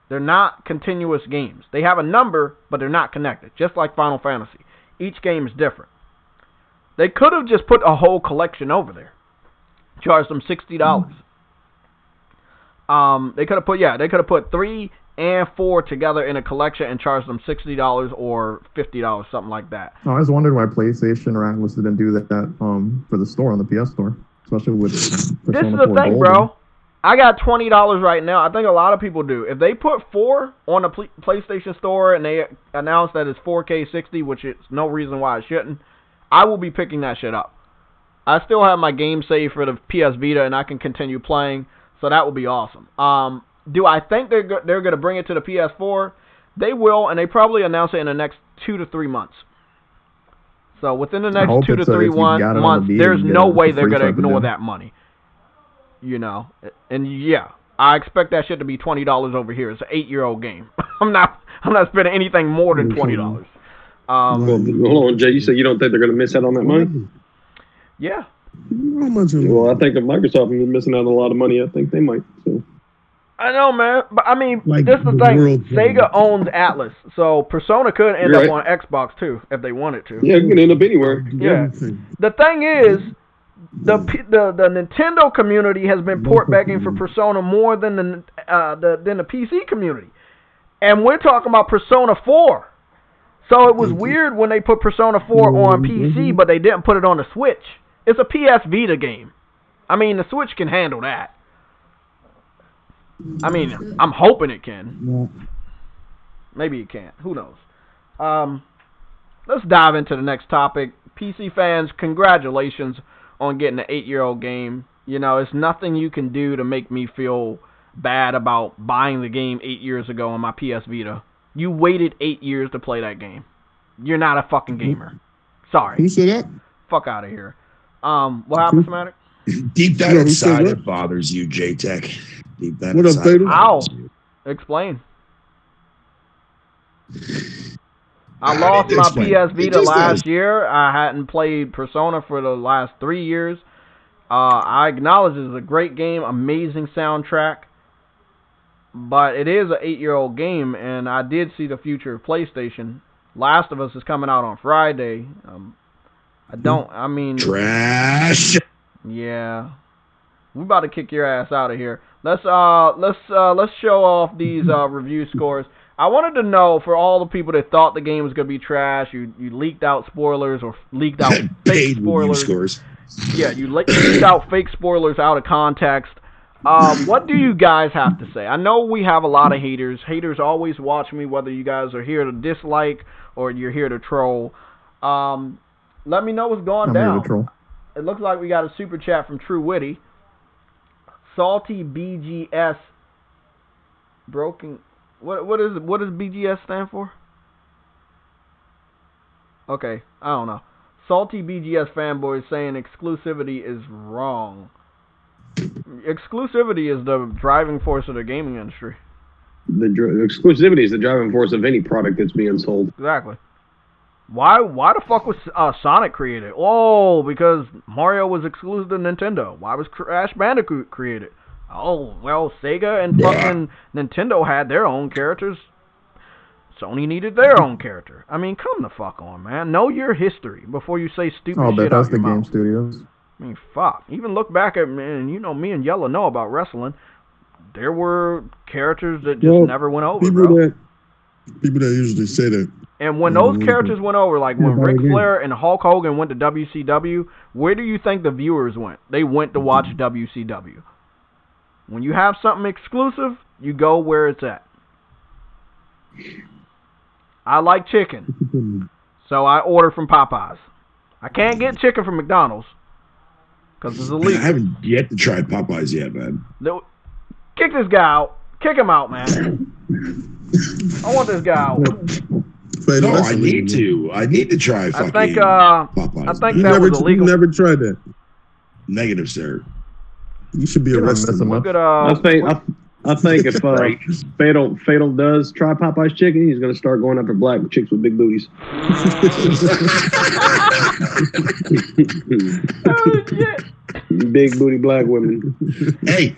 They're not continuous games. They have a number, but they're not connected, just like Final Fantasy. Each game is different. They could have just put a whole collection over there. Charged them $60. They could have put 3 and 4 together in a collection and charge them $60 or $50, something like that. Oh, I was wondering why PlayStation or Atlas didn't do that for the store on the PS Store, especially with This is the thing, bro. I got $20 right now. I think a lot of people do. If they put 4 on the PlayStation Store and they announce that it's 4K 60, which is no reason why it shouldn't, I will be picking that shit up. I still have my game saved for the PS Vita, and I can continue playing, so that will be awesome. Do I think they're going to bring it to the PS4? They will, and they probably announce it in the next 2 to 3 months. So within the next 2 to 3 months, there's no way they're going to ignore that money. You know, and yeah, I expect that shit to be $20 over here. It's an 8-year-old game. I'm not spending anything more than $20. Well, hold on, Jay. You said you don't think they're going to miss out on that money? Yeah. Well, I think if Microsoft is missing out on a lot of money, I think they might. So. I know, man, but I mean, this is the thing. Sega owns Atlas, so Persona could end up on Xbox too if they wanted to. Yeah, it can end up anywhere. Yeah. The thing is, the Nintendo community has been port begging for Persona more than the PC community, and we're talking about Persona 4. So it was weird when they put Persona 4 on PC, but they didn't put it on the Switch. It's a PS Vita game. I mean, the Switch can handle that. I mean, I'm hoping it can. Maybe it can't. Who knows? Let's dive into the next topic. PC fans, congratulations on getting an 8-year-old game. You know, it's nothing you can do to make me feel bad about buying the game 8 years ago on my PS Vita. You waited 8 years to play that game. You're not a fucking gamer. Sorry. Who said that? Fuck out of here. What happened, Smatic? Deep down inside, it bothers you, J-Tech. Deep down What up, inside. Tatum? Ow. Explain. I lost my PS Vita last year. I hadn't played Persona for the last 3 years. I acknowledge it's a great game, amazing soundtrack, but it is an 8-year-old game, and I did see the future of PlayStation. Last of Us is coming out on Friday. Trash. Yeah, we about to kick your ass out of here. Let's show off these review scores. I wanted to know, for all the people that thought the game was going to be trash, you leaked out spoilers or leaked out fake spoilers. Scores. Yeah, you leaked out fake spoilers out of context. What do you guys have to say? I know we have a lot of haters. Haters always watch me, whether you guys are here to dislike or you're here to troll. Let me know what's going down. It looks like we got a super chat from True Witty. Salty BGS. Broken. What does BGS stand for? Okay, I don't know. Salty BGS fanboy is saying exclusivity is wrong. Exclusivity is the driving force of the gaming industry. Exclusivity is the driving force of any product that's being sold. Exactly. Why the fuck was Sonic created? Oh, because Mario was exclusive to Nintendo. Why was Crash Bandicoot created? Oh, well, Sega and fucking Nintendo had their own characters. Sony needed their own character. I mean, come the fuck on, man. Know your history before you say stupid shit out your mouth. Game Studios. I mean, fuck. Even look back at, man, you know, me and Yellow know about wrestling. There were characters that just never went over, People that usually say that. And when those characters went over, like when Ric Flair and Hulk Hogan went to WCW, where do you think the viewers went? They went to watch WCW. When you have something exclusive, you go where it's at. I like chicken, so I order from Popeyes. I can't get chicken from McDonald's because it's illegal. I haven't yet to try Popeyes yet, man. Kick this guy out. Kick him out, man. I want this guy out. No, I need to. I need to try fucking Popeyes. I think that was illegal. You never tried that. Negative, sir. You should be arrested. I think if Fatal does try Popeye's chicken, he's going to start going after black chicks with big booties. Oh, shit. Big booty black women. Hey.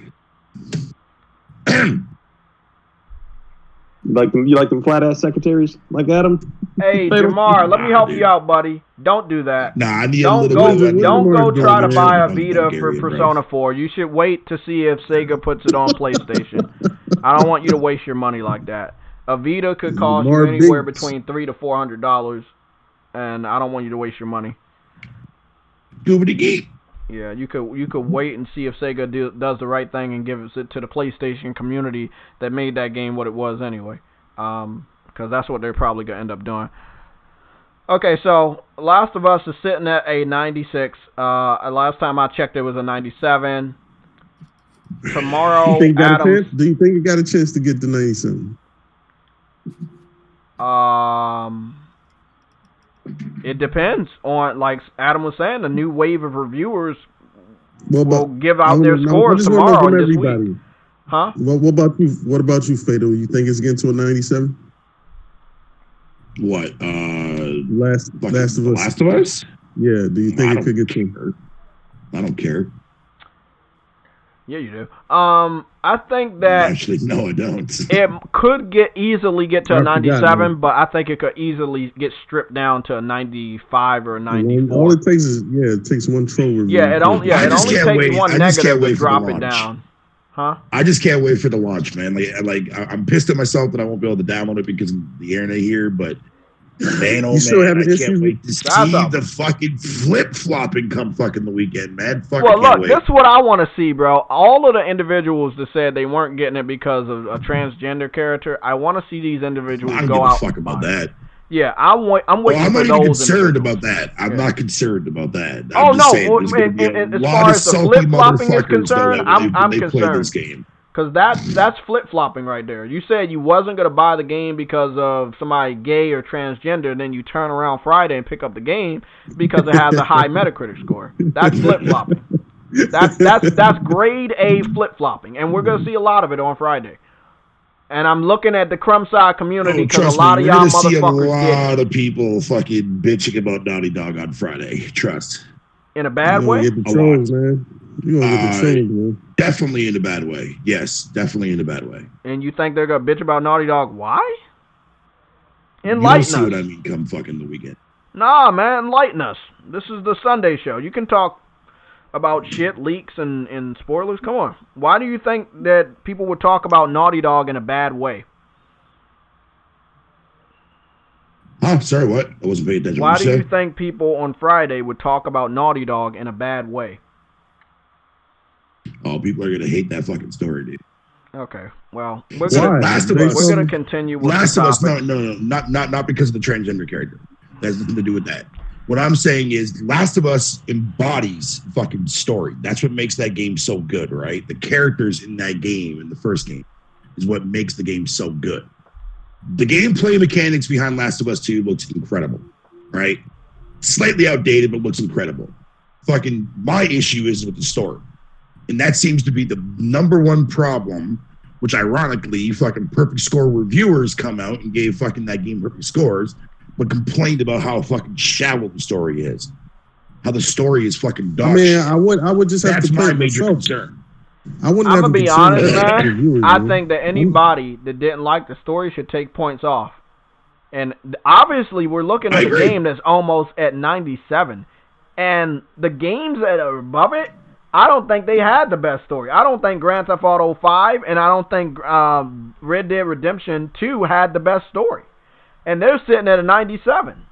You like them flat ass secretaries like Adam? Hey, Jamar, let me help you out, buddy. Don't do that. Nah, I need don't go try to buy a Vita for Persona 4. You should wait to see if Sega puts it on PlayStation. I don't want you to waste your money like that. A Vita could cost you More anywhere bigs. between $300 to $400, and I don't want you to waste your money. Goobity geek. Yeah, you could wait and see if Sega does the right thing and gives it to the PlayStation community that made that game what it was anyway. Because that's what they're probably going to end up doing. Okay, so Last of Us is sitting at a 96. Last time I checked, it was a 97. Tomorrow, Do you Adams... think it got a chance to get to 97? It depends on, like Adam was saying, the new wave of reviewers Well, will give out their scores tomorrow and this week. Huh? What about you? What about you, Fatal? You think it's getting to a 97? What? Last of Us. Last of Us? Yeah. Do you think it could get to? I don't care. Yeah, you do. I think that Actually, no, I don't. it could easily get to a 97, but I think it could easily get stripped down to a 95 or a 94. All it takes is it takes one troll review. Yeah, it only takes one negative to drop it down. Huh? I just can't wait for the launch, man. I'm pissed at myself that I won't be able to download it because of the internet here, but man, oh man, I can't wait to see the fucking flip-flopping come fucking the weekend, man. Well, look, that's what I want to see, bro. All of the individuals that said they weren't getting it because of a transgender character, I want to see these individuals go out. I don't give a fuck about that. Yeah, I'm waiting for those. I'm not even concerned about that. I'm not concerned about that. Oh, no. As far as the flip-flopping is concerned, I'm concerned. Because that's flip-flopping right there. You said you wasn't going to buy the game because of somebody gay or transgender, and then you turn around Friday and pick up the game because it has a high Metacritic score. That's flip-flopping. That's grade A flip-flopping, and we're going to see a lot of it on Friday. And I'm looking at the crumb side community because a lot of y'all motherfuckers see a lot of people fucking bitching about Naughty Dog on Friday. Trust. In a bad way? Get the trolls, man. You gonna get the trolls, man. Definitely in a bad way. Yes, definitely in a bad way. And you think they're gonna bitch about Naughty Dog? Why? Enlighten us. You see what I mean? Come fucking the weekend. Nah, man, enlighten us. This is the Sunday show. You can talk about shit, leaks, and spoilers. Come on. Why do you think that people would talk about Naughty Dog in a bad way? Huh? Sorry, what? I wasn't paying attention. Why do you think people on Friday would talk about Naughty Dog in a bad way? Oh, people are going to hate that fucking story, dude. Okay, well, we're gonna continue with Last the of Us. topic. No, not because of the transgender character. That has nothing to do with that. What I'm saying is Last of Us embodies fucking story. That's what makes that game so good, right? The characters in that game, in the first game, is what makes the game so good. The gameplay mechanics behind Last of Us 2 looks incredible, right? Slightly outdated, but looks incredible. Fucking my issue is with the story. And that seems to be the number one problem, which ironically, fucking perfect score reviewers come out and gave fucking that game perfect scores, but complained about how fucking shallow the story is. How the story is fucking dog shit. I would just have to play my major concern. I'm gonna be honest, man. I think that anybody that didn't like the story should take points off. And obviously, we're looking at a game that's almost at 97. And the games that are above it, I don't think they had the best story. I don't think Grand Theft Auto 5 and I don't think Red Dead Redemption 2 had the best story. And they're sitting at a 97.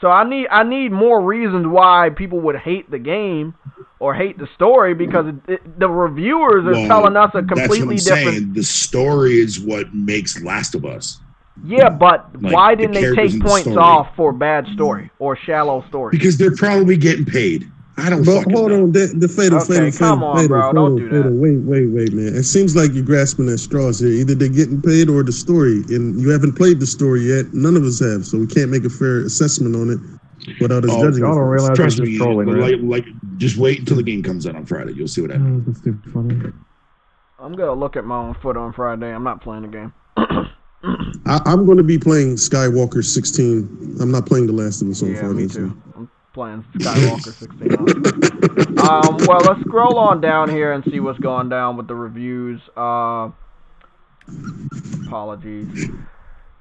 So I need more reasons why people would hate the game or hate the story, because the reviewers are telling us a completely different. Saying. The story is what makes Last of Us. Yeah, but why didn't they take points off for bad story or shallow story? Because they're probably getting paid. I don't fucking know. Hold on, the fatal. Come on, bro. Don't do that. Wait, man. It seems like you're grasping at straws here. Either they're getting paid or the story. And you haven't played the story yet. None of us have, so we can't make a fair assessment on it without us judging. I don't realize Trust me, trolling, just wait until the game comes out on Friday. You'll see what happens. That's too funny. I'm gonna look at my own foot on Friday. I'm not playing the game. I'm going to be playing Skywalker 16. I'm not playing The Last of Us on Friday. Me too. I'm playing Skywalker 16. Well, let's scroll on down here and see what's going down with the reviews. Apologies.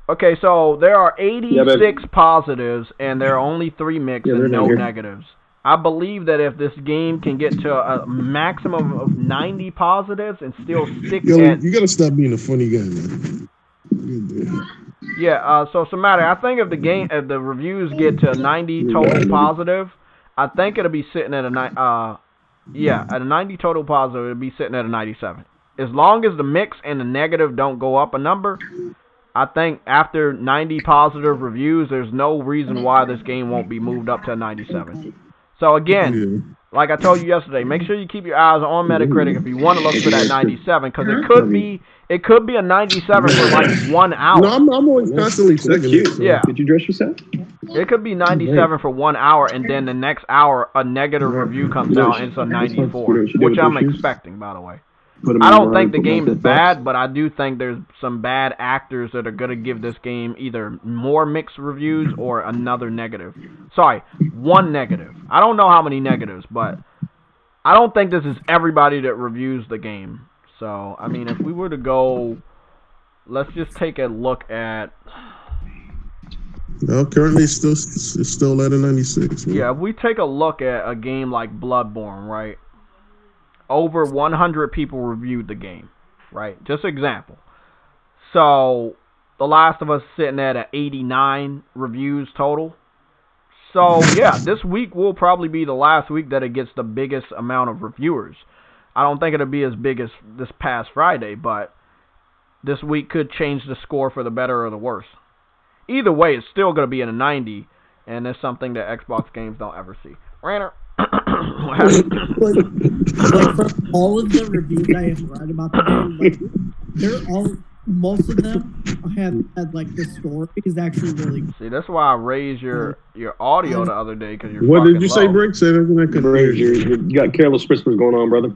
Okay, so there are 86 positives and there are only 3 mixed and no negatives. I believe that if this game can get to a maximum of 90 positives and still stick at... You gotta stop being a funny guy, man. Yeah, so Samadi, I think if the reviews get to 90 total positive, I think it'll be sitting at at a 90 total positive, it'll be sitting at a 97. As long as the mix and the negative don't go up a number, I think after 90 positive reviews, there's no reason why this game won't be moved up to a 97. So again, like I told you yesterday, make sure you keep your eyes on Metacritic if you want to look for that 97, because it could be a 97 for like 1 hour. No, I'm always constantly checking it. So. Yeah. Did you dress yourself? It could be 97 for 1 hour, and then the next hour a negative review comes out and it's a 94, which I'm expecting, by the way. I don't think the game is bad, but I do think there's some bad actors that are going to give this game either more mixed reviews or another negative. Sorry, one negative. I don't know how many negatives, but I don't think this is everybody that reviews the game. So, I mean, if we were to go, let's just take a look at... No, currently it's still at a 96. Man. Yeah, if we take a look at a game like Bloodborne, right? Over 100 people reviewed the game, right? Just example. So, The Last of Us sitting at 89 reviews total. So, yeah, this week will probably be the last week that it gets the biggest amount of reviewers. I don't think it'll be as big as this past Friday, but this week could change the score for the better or the worse. Either way, it's still going to be in a 90, and it's something that Xbox games don't ever see. Ranner. like from all of the reviews I have read about the game, most of them have had like the story is actually really good. See, that's why I raised your audio the other day, because you're What fucking did you low. say, Brick? Say that again. You got careless whispers going on, brother.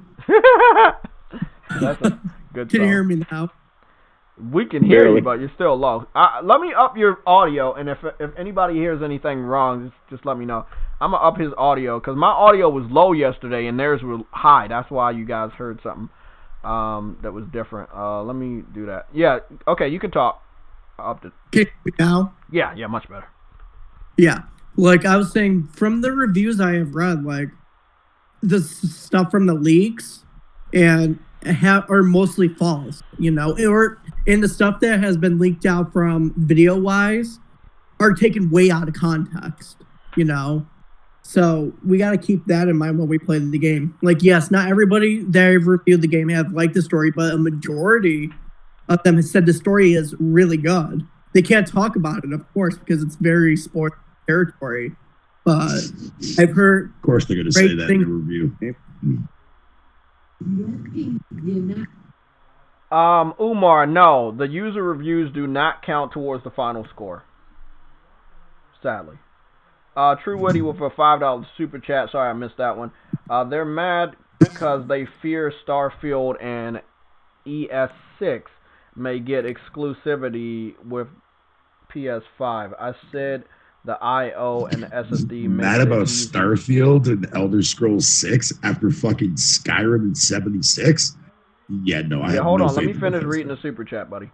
That's a good Can you song. hear me now? We can hear Barely. you, but you're still low. Let me up your audio, and if anybody hears anything wrong, just let me know. I'm going to up his audio, because my audio was low yesterday, and theirs were high. That's why you guys heard something that was different. Let me do that. Yeah, okay, you can talk. I upped it. Can you hear me now? Yeah, much better. Yeah. Like I was saying, from the reviews I have read, like the stuff from the leaks and are mostly false, and the stuff that has been leaked out from video-wise are taken way out of context, So we got to keep that in mind when we play the game. Like, yes, not everybody that have reviewed the game have liked the story, but a majority of them has said the story is really good. They can't talk about it, of course, because it's very sport territory. But I've heard... Of course they're going to say that in the review. Umar, no, the user reviews do not count towards the final score. Sadly. True Witty with a $5 super chat. Sorry, I missed that one. They're mad because they fear Starfield and ES6 may get exclusivity with PS5. I said the I/O and the SSD. Mad about Starfield and Elder Scrolls 6 after fucking Skyrim in 76? Yeah, no, I have hold no on, let me faith in finish that reading stuff. the super chat, buddy.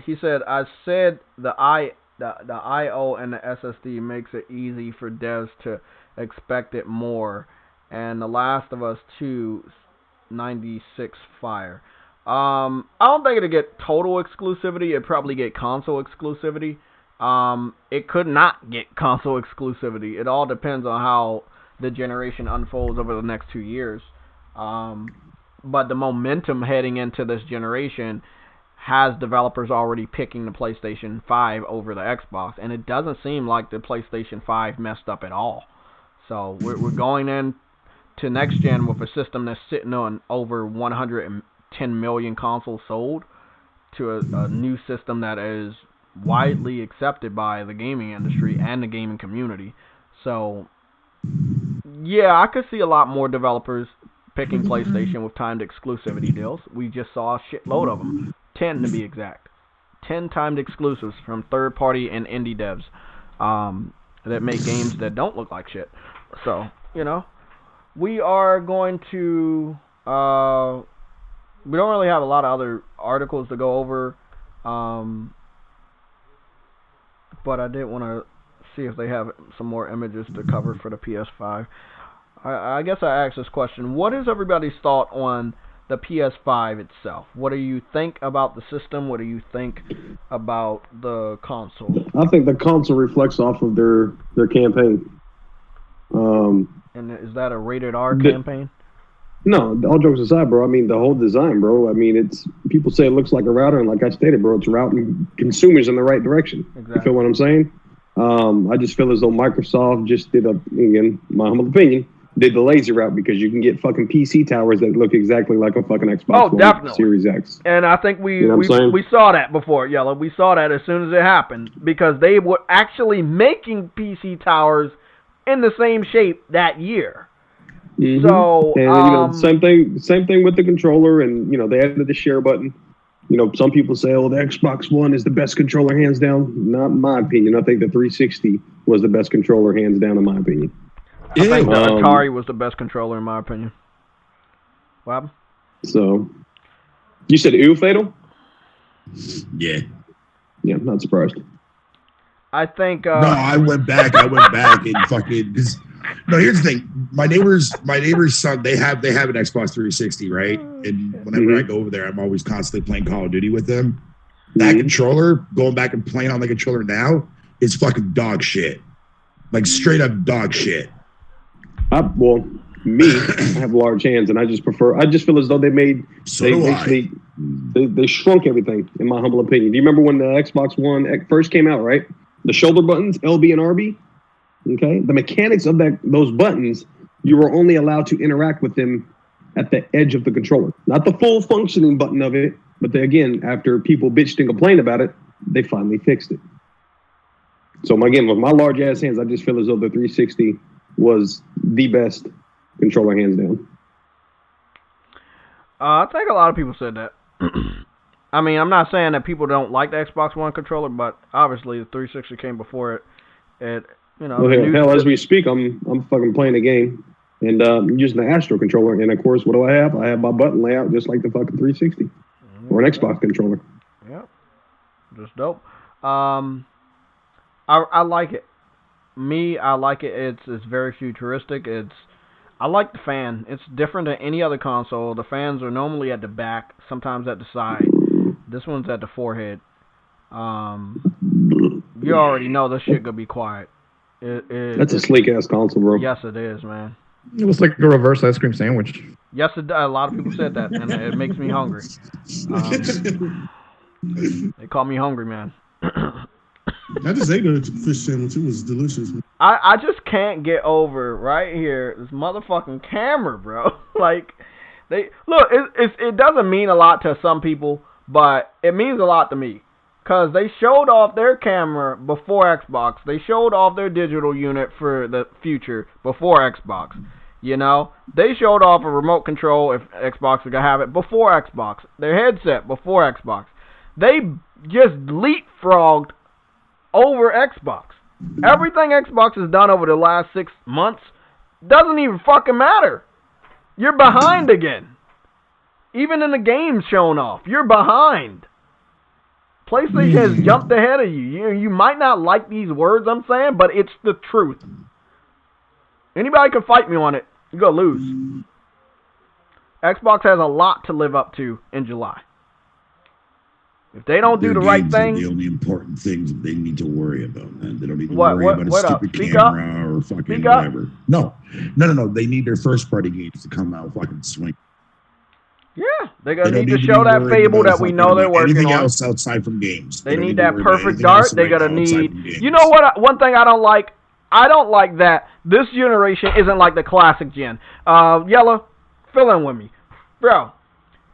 He said, I said the I/O and the SSD makes it easy for devs to expect it more, and The Last of Us 2 96 fire. I don't think it'll get total exclusivity. It'd probably get console exclusivity. It could not get console exclusivity. It all depends on how the generation unfolds over the next 2 years. But the momentum heading into this generation has developers already picking the PlayStation 5 over the Xbox, and it doesn't seem like the PlayStation 5 messed up at all. So we're going in to next gen with a system that's sitting on over 110 million consoles sold, to a new system that is widely accepted by the gaming industry and the gaming community. So yeah, I could see a lot more developers picking PlayStation with timed exclusivity deals. We just saw a shitload of them. 10 to be exact. 10 timed exclusives from third party and indie devs that make games that don't look like shit. So, we are going to... we don't really have a lot of other articles to go over. But I did want to see if they have some more images to cover for the PS5. I guess I asked this question. What is everybody's thought on the PS5 itself? What do you think about the system? What do you think about the console? I think the console reflects off of their campaign. And is that a rated R campaign? No, all jokes aside, bro. I mean, the whole design, bro. I mean, it's people say it looks like a router, and like I stated, bro, it's routing consumers in the right direction. Exactly. You feel what I'm saying? I just feel as though Microsoft just did again, my humble opinion, did the lazy route because you can get fucking PC towers that look exactly like a fucking Xbox One Series X. And I think we saw that before, Yellow. We saw that as soon as it happened because they were actually making PC towers in the same shape that year. Mm-hmm. So and same thing with the controller, and they added the share button. Some people say, "Oh, the Xbox One is the best controller, hands down." Not in my opinion. I think the 360 was the best controller, hands down, in my opinion. I think the Atari was the best controller, in my opinion. What happened? So, you said ew, Fatal? Yeah. Yeah, I'm not surprised. I think. No, I went back and fucking. No, here's the thing. My neighbor's son, they have an Xbox 360, right? And whenever I go over there, I'm always constantly playing Call of Duty with them. That controller, going back and playing on the controller now, is fucking dog shit. Like straight up dog shit. I have large hands, and I just feel as though they shrunk everything, in my humble opinion. Do you remember when the Xbox One first came out, right? The shoulder buttons, LB and RB. Okay, the mechanics of those buttons, you were only allowed to interact with them at the edge of the controller, not the full functioning button of it. But again, after people bitched and complained about it, they finally fixed it. So again, with my large ass hands, I just feel as though the 360 was the best controller, hands down. I think a lot of people said that. I mean, I'm not saying that people don't like the Xbox One controller, but obviously the 360 came before it. Hell, as we speak, I'm fucking playing a game and using the Astro controller. And of course, what do I have? I have my button layout just like the fucking 360 or an Xbox controller. Yeah, just dope. I like it. I like it. It's very futuristic. I like the fan. It's different than any other console. The fans are normally at the back, sometimes at the side. This one's at the forehead. You already know this shit gonna be quiet. That's a sleek ass console, bro. Yes, it is, man. It looks like a reverse ice cream sandwich. Yes, it does. A lot of people said that, and it makes me hungry. They call me hungry, man. I just ate a fish sandwich. It was delicious. I just can't get over right here this motherfucking camera, bro. Like, it doesn't mean a lot to some people, but it means a lot to me. Because they showed off their camera before Xbox. They showed off their digital unit for the future before Xbox. They showed off a remote control if Xbox was going to have it before Xbox. Their headset before Xbox. They just leapfrogged over Xbox. Everything Xbox has done over the last 6 months doesn't even fucking matter. You're behind again. Even in the games shown off, you're behind. PlayStation has jumped ahead of you. You might not like these words I'm saying, but it's the truth. Anybody can fight me on it. You're going to lose. Xbox has a lot to live up to in July. If they don't do the right thing... The only important things that they need to worry about, man. They don't need to worry about a stupid camera or fucking whatever. No. They need their first-party games to come out fucking swing. Yeah, they're going to need to show that Fable that we know they're working on. Anything else outside from games. They need that perfect dart. They're going to need... You know what? One thing I don't like? I don't like that this generation isn't like the classic gen. Yellow, fill in with me. Bro,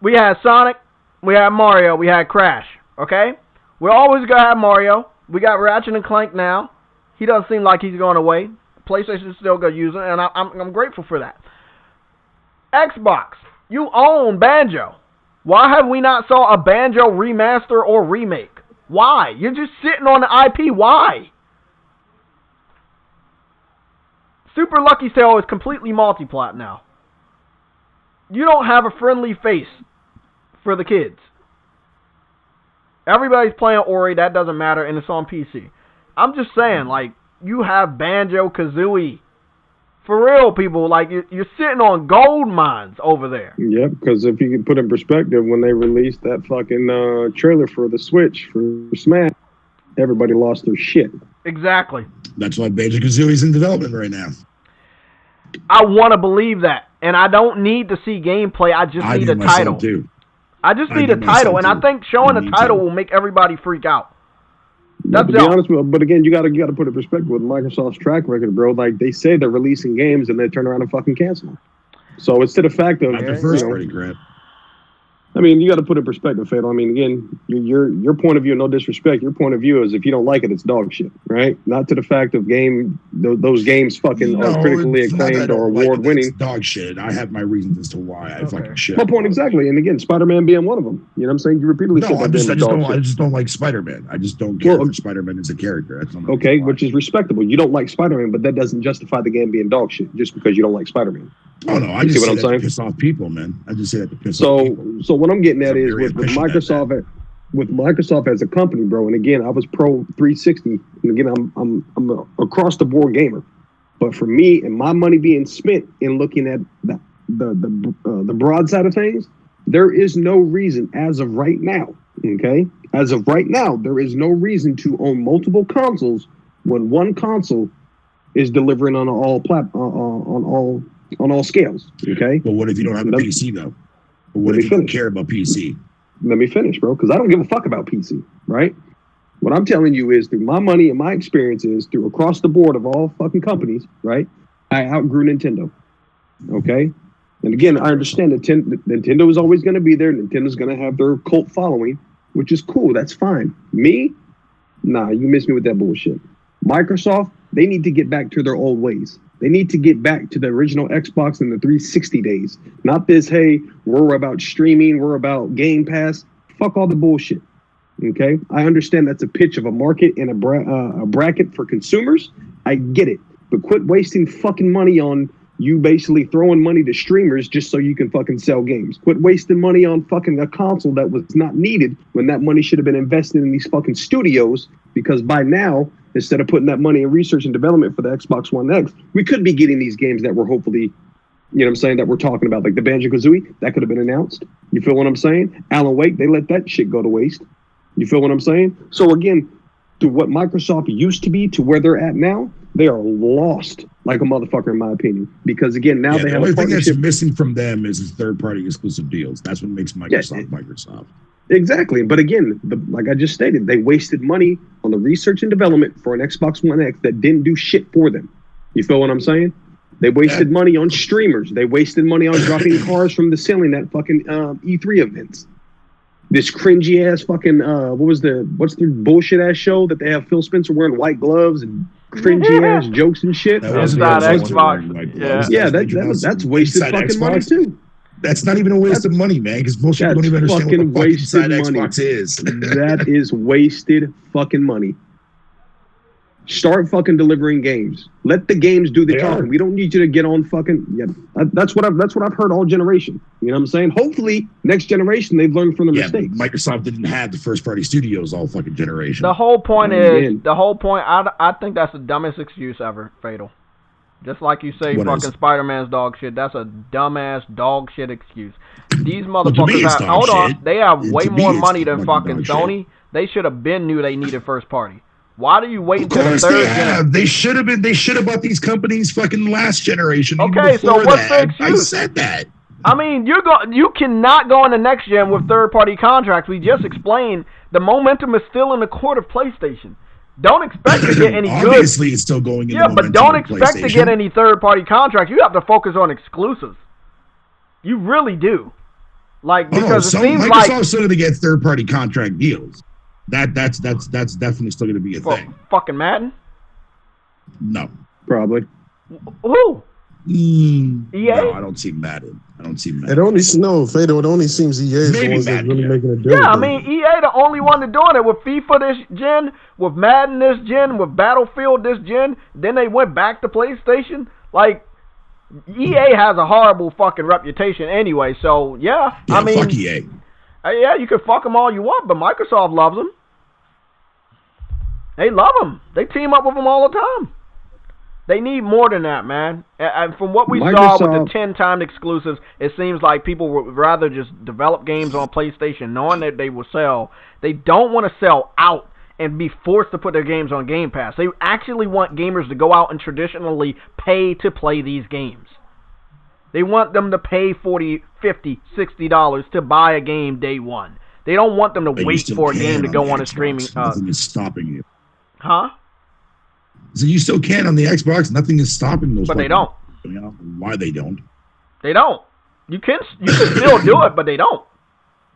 we had Sonic, we had Mario, we had Crash, okay? We're always going to have Mario. We got Ratchet and Clank now. He doesn't seem like he's going away. PlayStation's still going to use it, and I'm grateful for that. Xbox. You own Banjo. Why have we not saw a Banjo remaster or remake? Why? You're just sitting on the IP. Why? Super Lucky Tail is completely multi-plat now. You don't have a friendly face for the kids. Everybody's playing Ori. That doesn't matter, and it's on PC. I'm just saying, like, you have Banjo-Kazooie. For real, people, like, you're sitting on gold mines over there. Yep, because if you can put in perspective, when they released that fucking trailer for the Switch, for Smash, everybody lost their shit. Exactly. That's why Banjo-Kazooie's in development right now. I want to believe that, and I don't need to see gameplay. I just need a title. Too. I just need a title, and I think showing a title will make everybody freak out. That's to be honest with you, but again, you gotta put it in perspective with Microsoft's track record, bro. Like, they say they're releasing games and they turn around and fucking cancel them. So it's to the fact of the first party grant. I mean, you got to put it in perspective, Fatal. I mean, again, your point of view, no disrespect, your point of view is if you don't like it, it's dog shit, right? Not to the fact of those games fucking are critically acclaimed or award winning. Dog shit. I have my reasons as to why I fucking shit. My point exactly, and again, Spider-Man being one of them. You know what I'm saying? You repeatedly said that. I just don't like Spider-Man. I just don't care for Spider-Man as a character. That's okay, which is respectable. You don't like Spider-Man, but that doesn't justify the game being dog shit just because you don't like Spider-Man. Oh no, I just say that to piss off people, man. I just say that to piss off people. So what I'm getting at is with Microsoft as a company, bro. And again, I was pro 360, and again, I'm a across the board gamer. But for me and my money being spent in looking at the broad side of things, there is no reason as of right now. Okay, as of right now, there is no reason to own multiple consoles when one console is delivering on all scales. Okay. But what if you don't have a PC though? But what if you don't care about PC? Let me finish, bro, because I don't give a fuck about PC, right? What I'm telling you is through my money and my experiences, through across the board of all fucking companies, right? I outgrew Nintendo. Okay. And again, I understand that Nintendo is always going to be there. Nintendo's going to have their cult following, which is cool. That's fine. Me? Nah, you miss me with that bullshit. Microsoft, they need to get back to their old ways. They need to get back to the original Xbox in the 360 days. Not this, hey, we're about streaming, we're about Game Pass. Fuck all the bullshit. Okay? I understand that's a pitch of a market and a bracket for consumers. I get it. But quit wasting fucking money on you basically throwing money to streamers just so you can fucking sell games. Quit wasting money on fucking a console that was not needed when that money should have been invested in these fucking studios, because by now, instead of putting that money in research and development for the Xbox One X, we could be getting these games that we're hopefully, you know what I'm saying, that we're talking about, like the Banjo-Kazooie, that could have been announced. You feel what I'm saying? Alan Wake, they let that shit go to waste. You feel what I'm saying? So again, to what Microsoft used to be to where they're at now, they are lost like a motherfucker, in my opinion. Because again, now they have the only a thing partnership. that's missing from them is third-party exclusive deals. That's what makes Microsoft Microsoft. Exactly. But again, like I just stated, they wasted money on the research and development for an Xbox One X that didn't do shit for them. You feel what I'm saying? They wasted money on streamers. They wasted money on dropping cars from the ceiling at fucking E3 events. This cringy ass fucking what's the bullshit ass show that they have Phil Spencer wearing white gloves and cringy ass jokes and shit? That's not Xbox. Yeah, that's wasted fucking money too. That's not even a waste of money, man, because most people don't even understand what the fuck inside Xbox is. That is wasted fucking money. Start fucking delivering games. Let the games do the talking. We don't need you to get on fucking. Yeah, that's what I've heard all generation. You know what I'm saying? Hopefully, next generation they've learned from their mistakes. Microsoft didn't have the first party studios all fucking generation. The whole point is I think that's the dumbest excuse ever, Fatal. Just like you say, fucking Spider-Man's dog shit. That's a dumbass dog shit excuse. These motherfuckers they have way more money than fucking Sony. They should have been knew they needed first party. Why do you wait until the third generation? They should have been. They should have bought these companies fucking last generation. Okay, so what's the excuse? I said that. I mean, you cannot go in the next gen with third party contracts. We just explained the momentum is still in the court of PlayStation. Don't expect to get any good. Obviously, it's still going in. Yeah, but don't expect to get any third party contracts. You have to focus on exclusives. You really do. Like, because it seems like Microsoft's still going to get third party contract deals. That's definitely still going to be a thing. Fucking Madden? No. Probably. Who? EA? No, I don't see Madden. It only seems EA is the ones that's really making a difference. Yeah, I mean, EA the only one that's doing it with FIFA this gen, with Madden this gen, with Battlefield this gen. Then they went back to PlayStation. Like, EA has a horrible fucking reputation anyway. So yeah, I mean, fuck EA. Yeah, you can fuck them all you want, but Microsoft loves them. They love him. They team up with him all the time. They need more than that, man. And from what we saw with the 10-time exclusives, it seems like people would rather just develop games on PlayStation knowing that they will sell. They don't want to sell out and be forced to put their games on Game Pass. They actually want gamers to go out and traditionally pay to play these games. They want them to pay $40, $50, $60 to buy a game day one. They don't want them to wait for a game to go on a streaming. Nothing is stopping you. Huh? So you still can on the Xbox. Nothing is stopping those. But they don't. Why they don't? They don't. You can still do it, but they don't.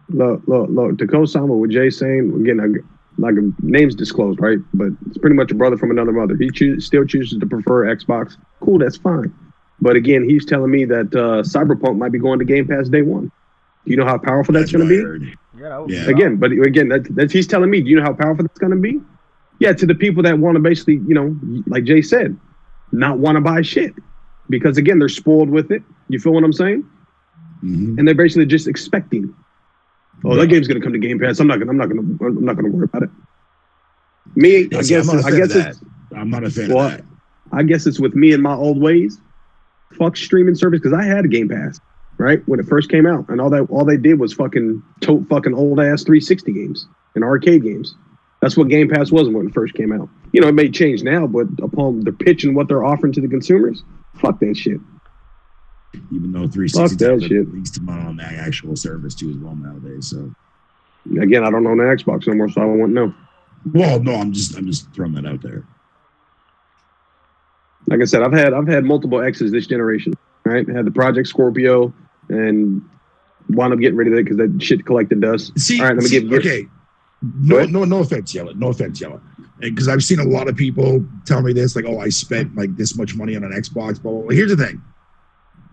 Look. To co-sign what Jay's saying, again, like name's disclosed, right? But it's pretty much a brother from another mother. He still chooses to prefer Xbox. Cool, that's fine. But again, he's telling me that Cyberpunk might be going to Game Pass day one. Do you know how powerful that's going to be? Yeah. Again, that's he's telling me. Do you know how powerful that's going to be? Yeah, to the people that want to basically, like Jay said, not want to buy shit because again they're spoiled with it. You feel what I'm saying? Mm-hmm. And they're basically just expecting. Oh, that game's going to come to Game Pass. I'm not going to worry about it. Me, I guess I'm not a fan of that. I guess it's with me and my old ways. Fuck streaming service because I had a Game Pass, right? When it first came out. And all they did was fucking old ass 360 games and arcade games. That's what Game Pass was when it first came out. It may change now, but upon the pitch and what they're offering to the consumers, fuck that shit. Even though 360 leads to on that actual service too as well nowadays. So again, I don't own an Xbox no more, so I won't know. Well, no, I'm just throwing that out there. Like I said, I've had multiple X's this generation. Right, I had the Project Scorpio and wound up getting rid of it because that shit collected dust. All right, let me give. Okay, no offense, Yella. No offense, Yella. Because I've seen a lot of people tell me this, like, "Oh, I spent like this much money on an Xbox." Blah, blah, blah. Here's the thing: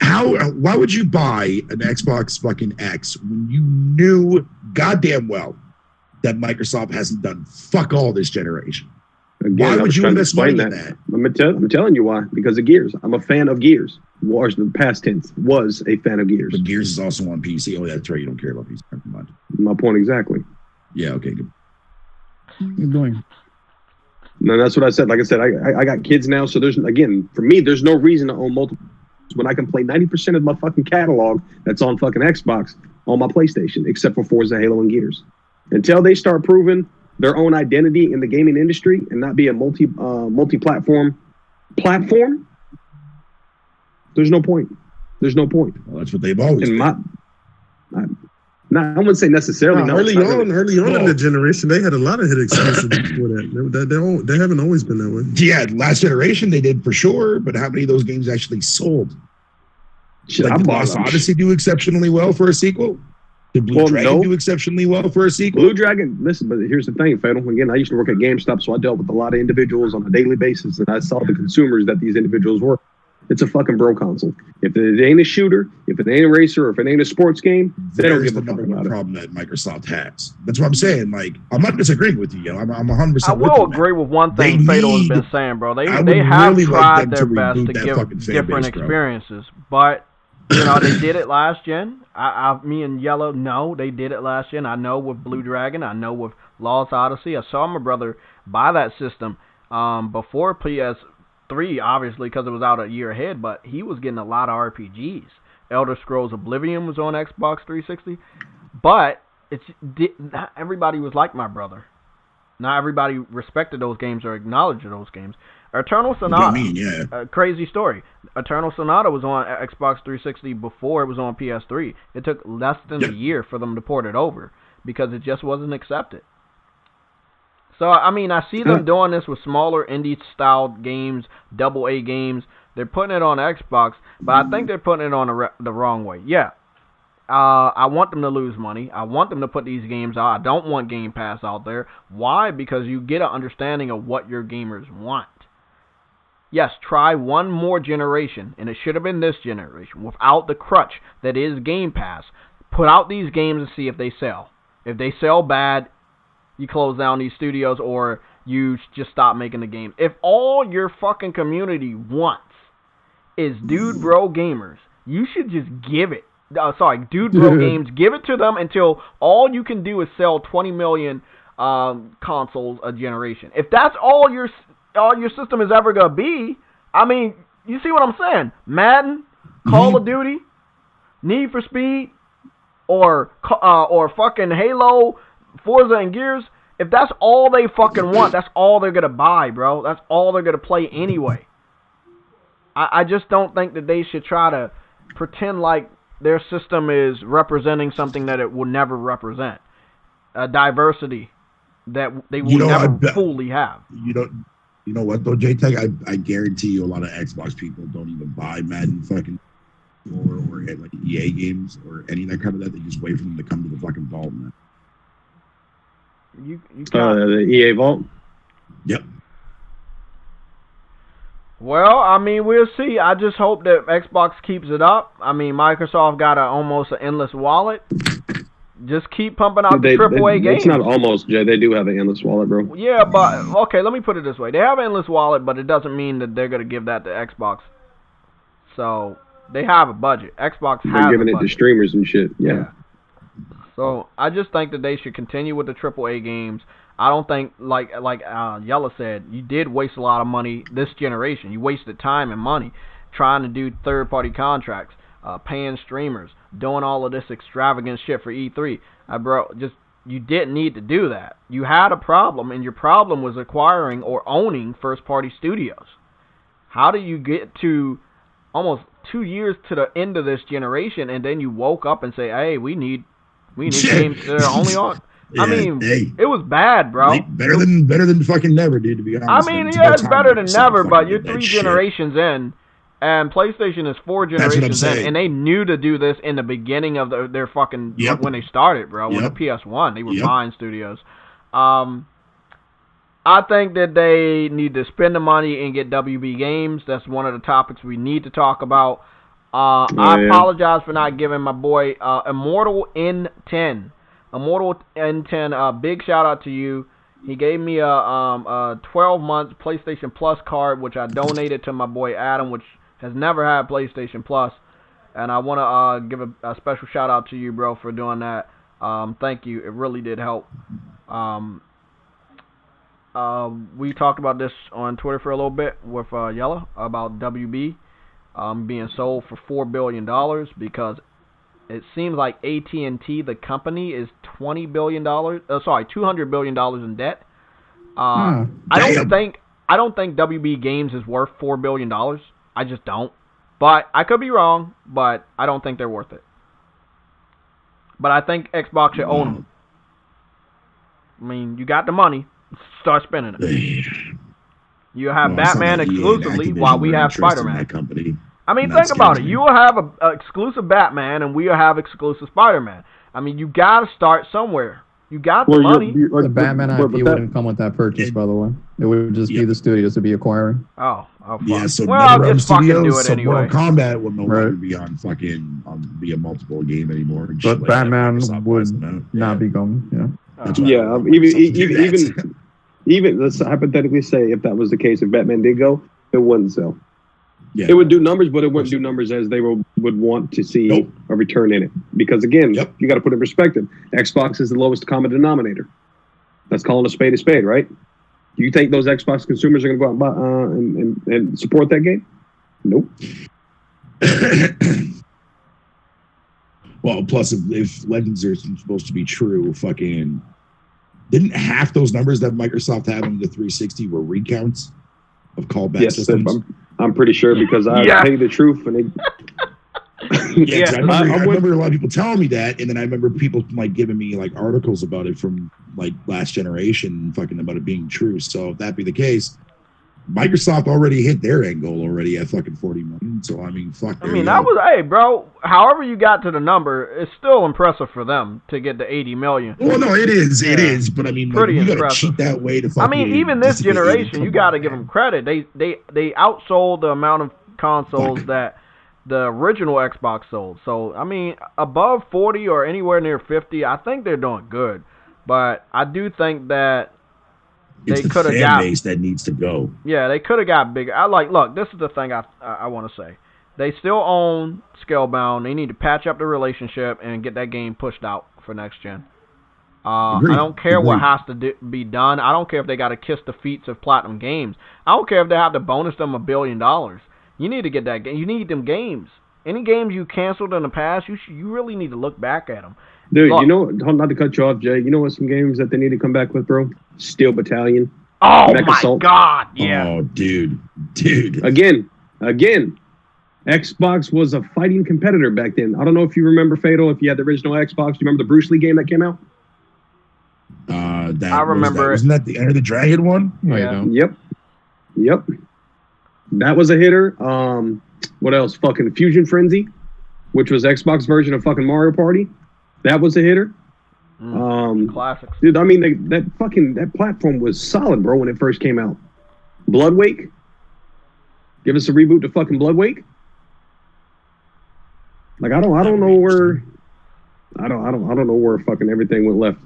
why would you buy an Xbox fucking X when you knew goddamn well that Microsoft hasn't done fuck all this generation? Again, why would you invest money in that? I'm telling you why. Because of Gears. I'm a fan of Gears. Was the past tense was a fan of Gears. But Gears is also on PC. Oh, that's right. You don't care about PC. Never mind. My point exactly. Yeah. Okay. Good. You're doing. No, that's what I said. Like I said, I got kids now, so for me, there's no reason to own multiple. When I can play 90% of my fucking catalog that's on fucking Xbox on my PlayStation, except for Forza, Halo, and Gears. Until they start proving their own identity in the gaming industry and not be a multi-platform platform, there's no point. There's no point. Well, that's what they've always been. I wouldn't say necessarily. Early on in the generation, they had a lot of hit exclusives before that. They haven't always been that way. Yeah, last generation they did for sure, but how many of those games actually sold? Did Lost Odyssey do exceptionally well for a sequel? Did Blue Dragon do exceptionally well for a sequel? Blue Dragon, listen, but here's the thing, Fatal. Again, I used to work at GameStop, so I dealt with a lot of individuals on a daily basis, and I saw the consumers that these individuals were. It's a fucking bro console. If it ain't a shooter, if it ain't a racer, or if it ain't a sports game, they don't give a fuck about it. Problem that Microsoft has. That's what I'm saying. Like, I'm not disagreeing with you. I'm 100%. I will agree with one thing Fatal has been saying, bro. They have really tried their best to give different experiences, but they did it last gen. Me and Yellow know they did it last gen. I know with Blue Dragon. I know with Lost Odyssey. I saw my brother buy that system before PS3, obviously, because it was out a year ahead, but he was getting a lot of RPGs. Elder Scrolls Oblivion was on Xbox 360, but not everybody was like my brother. Not everybody respected those games or acknowledged those games. Eternal Sonata, crazy story. Eternal Sonata was on Xbox 360 before it was on PS3. It took less than a year for them to port it over because it just wasn't accepted. So, I mean, I see them doing this with smaller indie-style games, AA games. They're putting it on Xbox, but I think they're putting it on the wrong way. Yeah, I want them to lose money. I want them to put these games out. I don't want Game Pass out there. Why? Because you get an understanding of what your gamers want. Yes, try one more generation, and it should have been this generation, without the crutch that is Game Pass. Put out these games and see if they sell. If they sell bad, you close down these studios or you just stop making the games. If all your fucking community wants is Dude Bro Gamers, you should just give it. Dude Bro Games, give it to them until all you can do is sell 20 million consoles a generation. If that's all your system is ever gonna be, I mean, you see what I'm saying? Madden, Call of Duty, Need for Speed, or fucking Halo, Forza, and Gears. If that's all they fucking want, that's all they're gonna buy, bro. That's all they're gonna play anyway. I just don't think that they should try to pretend like their system is representing something that it will never represent. A diversity that they will never fully have. You know what though, JTech? I guarantee you a lot of Xbox people don't even buy Madden fucking or like EA games or any of that kind of that. They just wait for them to come to the fucking vault, man. The EA vault? Yep. Well, I mean, we'll see. I just hope that Xbox keeps it up. I mean, Microsoft got almost an endless wallet. Just keep pumping out the AAA games. It's not almost, Jay. They do have an endless wallet, bro. Yeah, but, okay, let me put it this way. They have an endless wallet, but it doesn't mean that they're going to give that to Xbox. So, they have a budget. Xbox has a budget. They're giving it to streamers and shit. Yeah. So, I just think that they should continue with the AAA games. I don't think, like Yella said, you did waste a lot of money this generation. You wasted time and money trying to do third-party contracts, paying streamers, doing all of this extravagant shit for E3. You didn't need to do that. You had a problem, and your problem was acquiring or owning first-party studios. How do you get to almost 2 years to the end of this generation, and then you woke up and say, hey, we need games that are only on... Yeah, I mean, it was bad, bro. Better than fucking never, dude, to be honest. I mean, yeah, it's better than never, but you're 3 generations in, and PlayStation is 4 generations in, and they knew to do this in the beginning of their fucking, when they started, bro, with the PS1. They were buying studios. I think that they need to spend the money and get WB games. That's one of the topics we need to talk about. I apologize for not giving my boy Immortal N10. Immortal N10, big shout out to you. He gave me a 12 month PlayStation Plus card, which I donated to my boy Adam, which has never had PlayStation Plus. And I want to give a special shout out to you, bro, for doing that. Thank you. It really did help. We talked about this on Twitter for a little bit with Yella about WB being sold for $4 billion because it seems like AT&T, the company, is $200 billion in debt. I don't think WB Games is worth $4 billion. I just don't. But I could be wrong, but I don't think they're worth it. But I think Xbox should own them. I mean, you got the money. Start spending it. You have Batman exclusively while we have Spider-Man. I mean, think about it. You will have an exclusive Batman, and we'll have exclusive Spider-Man. I mean, you got to start somewhere. You got the money. The Batman IP wouldn't come with that purchase, by the way. It would just be the studios to be acquiring. Oh, fuck. Yeah, so I'll just fucking do it anyway. Mortal Kombat will no longer be on be a multiple game anymore. But Batman would not be going. Even let's hypothetically say if that was the case, if Batman did go, it wouldn't sell. Yeah. It would do numbers, but it wouldn't do numbers as they would want to see a return in it. Because again, you got to put it in perspective. Xbox is the lowest common denominator. That's calling a spade, right? Do you think those Xbox consumers are going to go out and buy, and support that game? Nope. Well, plus if Legends are supposed to be true, fucking didn't half those numbers that Microsoft had on the 360 were recounts of callback systems? I'm pretty sure because I tell you the truth, and I remember a lot of people telling me that, and then I remember people like giving me like articles about it from like last generation, fucking about it being true. So if that be the case, Microsoft already hit their end goal already at fucking 40 million. So I mean, fuck. I mean, that was bro. However you got to the number, it's still impressive for them to get to 80 million. Well, no, it is, but I mean, pretty you impressive. Gotta cheat that way to. I mean, even this generation, you got to give them credit. They outsold the amount of consoles that the original Xbox sold. So I mean, above 40 or anywhere near 50, I think they're doing good. But I do think that it's the fan base that needs to go. Yeah, they could have got bigger. Look, this is the thing I want to say. They still own Scalebound. They need to patch up the relationship and get that game pushed out for next gen. I don't care what has to be done. I don't care if they got to kiss the feet of Platinum Games. I don't care if they have to bonus them $1 billion. You need to get that game. You need them games. Any games you canceled in the past, you really need to look back at them. Dude, you know, not to cut you off, Jay. You know what? Some games that they need to come back with, bro. Steel Battalion. Oh my God! Yeah. Oh, dude. Again. Xbox was a fighting competitor back then. I don't know if you remember Fatal. If you had the original Xbox, you remember the Bruce Lee game that came out? I remember. Wasn't that the Enter the Dragon one? Yeah. Yep. That was a hitter. What else? Fucking Fusion Frenzy, which was Xbox version of fucking Mario Party. That was a hitter. Classics. Dude, I mean, that platform was solid, bro, when it first came out. Bloodwake. Give us a reboot to fucking Bloodwake. Like I don't know where fucking everything went left.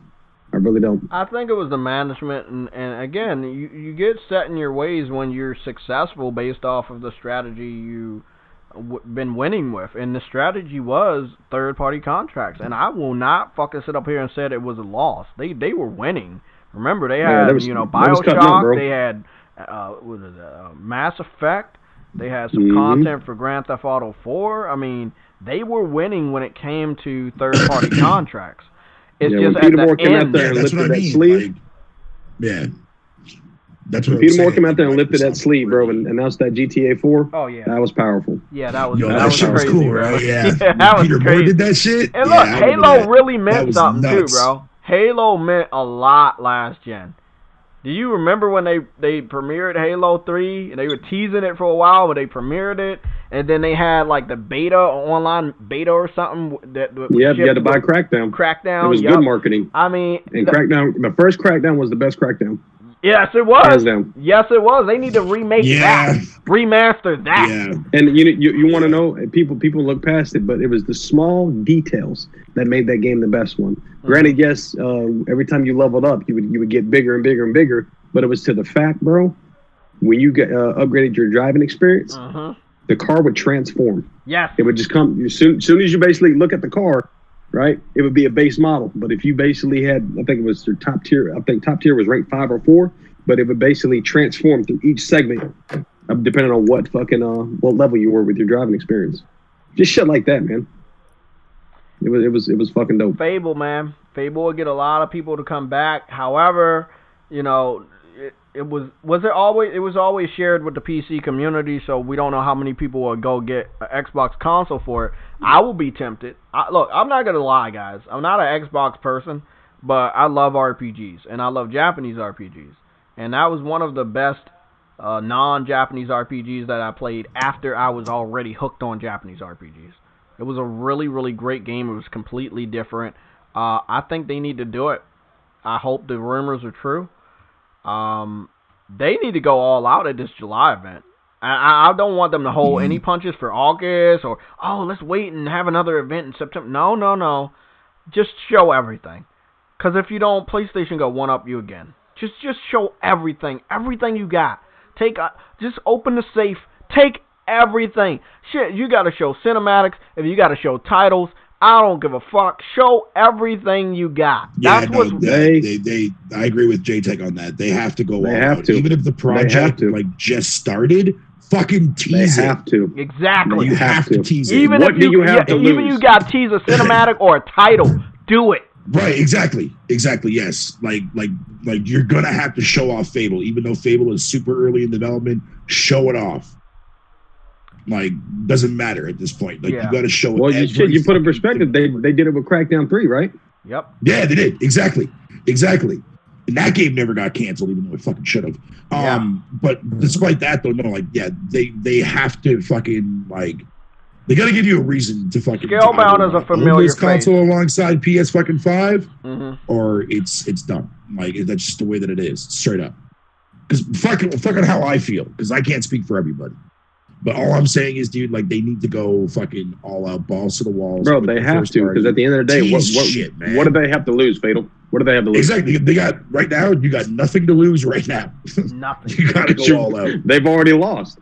I really don't. I think it was the management, and again, you get set in your ways when you're successful based off of the strategy you been winning with, and the strategy was third-party contracts. And I will not fucking sit up here and say it was a loss. They were winning. Remember, they had BioShock, they had Mass Effect, they had some content for Grand Theft Auto 4. I mean, they were winning when it came to third-party contracts. It's just at the end. That's what I mean. Sleeve. That's what Peter Moore came out there and lifted that sleeve, bro, and announced that GTA 4. Oh yeah, that was powerful. Yeah, that was that shit was crazy, cool, bro. right? Yeah, that was Peter crazy. Moore did that shit. And look, Halo really meant something too, bro. Halo meant a lot last gen. Do you remember when they premiered Halo 3 and they were teasing it for a while, but they premiered it and then they had like the beta, online beta or something you had to buy Crackdown. It was good marketing. I mean, Crackdown, the first Crackdown was the best Crackdown. Yes, it was. Yes, it was. They need to remake that, remaster that. Yeah. And you want to know? People look past it, but it was the small details that made that game the best one. Granted, yes, every time you leveled up, you would get bigger and bigger and bigger, but it was to the fact, bro. When you upgraded your driving experience, the car would transform. Yes. It would just come soon as you basically look at the car. Right, it would be a base model, but if you basically had, I think it was your top tier. I think top tier was ranked 5 or 4, but it would basically transform through each segment, depending on what fucking what level you were with your driving experience. Just shit like that, man. It was fucking dope. Fable, man. Fable would get a lot of people to come back. However, you know, it was always shared with the PC community, so we don't know how many people will go get an Xbox console for it. I will be tempted. Look, I'm not gonna lie, guys. I'm not an Xbox person, but I love RPGs and I love Japanese RPGs, and that was one of the best non-Japanese RPGs that I played after I was already hooked on Japanese RPGs. It was a really, really great game. It was completely different. I think they need to do it. I hope the rumors are true. They need to go all out at this July event. I don't want them to hold any punches for August or, let's wait and have another event in September. No. Just show everything. Because if you don't, PlayStation go one-up you again. Just show everything. Everything you got. Just open the safe. Take everything. Shit, you got to show cinematics. If you got to show titles, I don't give a fuck. Show everything you got. Yeah, I agree with JayTech on that. They have to go all out. Even if the project just started, fucking tease it. They have to. Exactly. You have to tease it. Even if you got to tease a cinematic or a title, do it. Right, exactly, yes. Like you're gonna have to show off Fable, even though Fable is super early in development. Show it off. Like, doesn't matter at this point. Like, you got to show it. Well, you put in perspective. They did it with Crackdown 3, right? Yep. Yeah, they did. Exactly. And that game never got canceled, even though it fucking should have. But despite that, though, they have to fucking they got to give you a reason to fucking Scalebound is a familiar this console alongside PS5, or it's done. Like, that's just the way that it is, straight up. Because fucking how I feel, because I can't speak for everybody. But all I'm saying is, dude, they need to go fucking all out, balls to the walls. Bro, they have to, because at the end of the day, what do they have to lose, Fatal? What do they have to lose? Exactly. They got, right now, you got nothing to lose right now. Nothing. You got to go all out. They've already lost.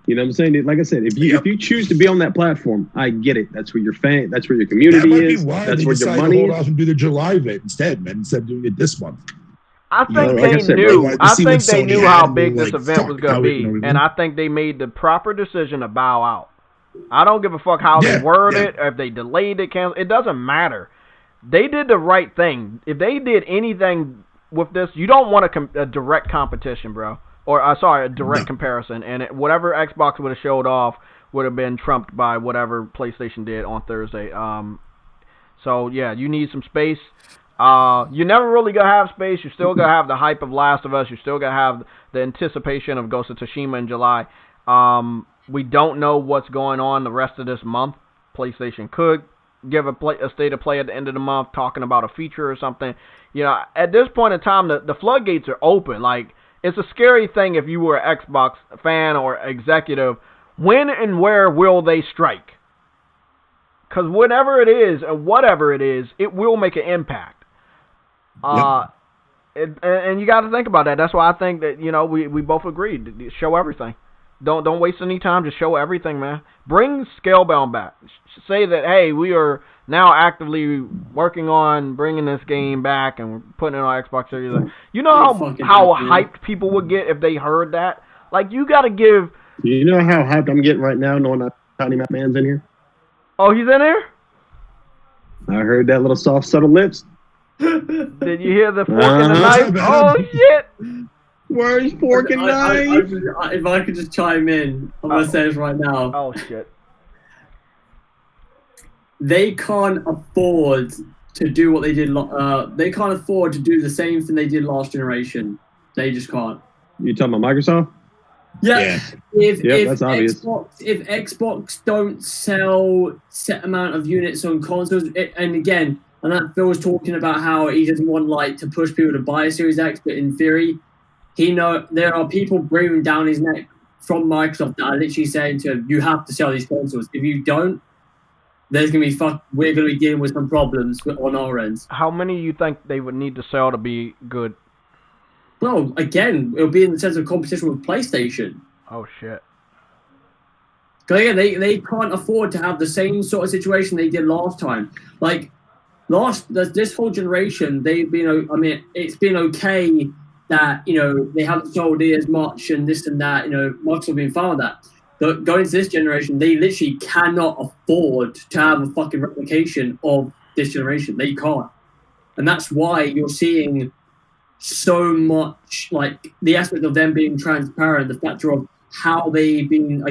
You know what I'm saying? Like I said, if you choose to be on that platform, I get it. That's where your that's where your community is. That's where your money hold is. off and do the July event instead, man, instead of doing it this month. I think like I they said, knew. bro, I think Sony they knew had, how and big they're this like, event was fuck, gonna how be, you know what I mean? and I think they made the proper decision to bow out. I don't give a fuck how they word it, or if they delayed it, canceled. It doesn't matter. They did the right thing. If they did anything with this, you don't want a direct competition, bro. Or a direct comparison. And whatever Xbox would have showed off would have been trumped by whatever PlayStation did on Thursday. So yeah, you need some space. You're never really gonna have space. You're still gonna have the hype of Last of Us. You're still gonna have the anticipation of Ghost of Tsushima in July. We don't know what's going on the rest of this month. PlayStation could give a state of play at the end of the month, talking about a feature or something. You know, at this point in time, the floodgates are open. Like, it's a scary thing if you were an Xbox fan or executive. When and where will they strike? Because whatever it is, it will make an impact. And you got to think about that. That's why I think that, you know, we both agreed to show everything. Don't waste any time. Just show everything, man. Bring Scalebound back. Say that, hey, we are now actively working on bringing this game back and we're putting it on Xbox Series. You know how hyped people would get if they heard that? Like, you got to give... You know how hyped I'm getting right now knowing that Tiny Matt Man's in here? Oh, he's in there? I heard that little soft, subtle lips. Did you hear the fork and the knife? Oh, shit! Where's fork and knife? If I could just chime in, I'm going to say this right now. Oh, shit. They can't afford to do what they did. They can't afford to do the same thing they did last generation. They just can't. You talking about Microsoft? Yeah. If that's obvious. If Xbox don't sell set amount of units on consoles, and again, and that Phil was talking about how he doesn't want to push people to buy a Series X, but in theory, there are people breathing down his neck from Microsoft that are literally saying to him, you have to sell these consoles. If you don't, we're gonna be dealing with some problems on our ends. How many you think they would need to sell to be good? Well, again, it'll be in the sense of competition with PlayStation. Oh shit. Because again, they can't afford to have the same sort of situation they did last time. Like this whole generation, they've been. I mean, it's been okay that they haven't sold as much and this and that. Microsoft have been fine with that. But going into this generation, they literally cannot afford to have a fucking replication of this generation. They can't, and that's why you're seeing so much the aspect of them being transparent, the factor of how they've been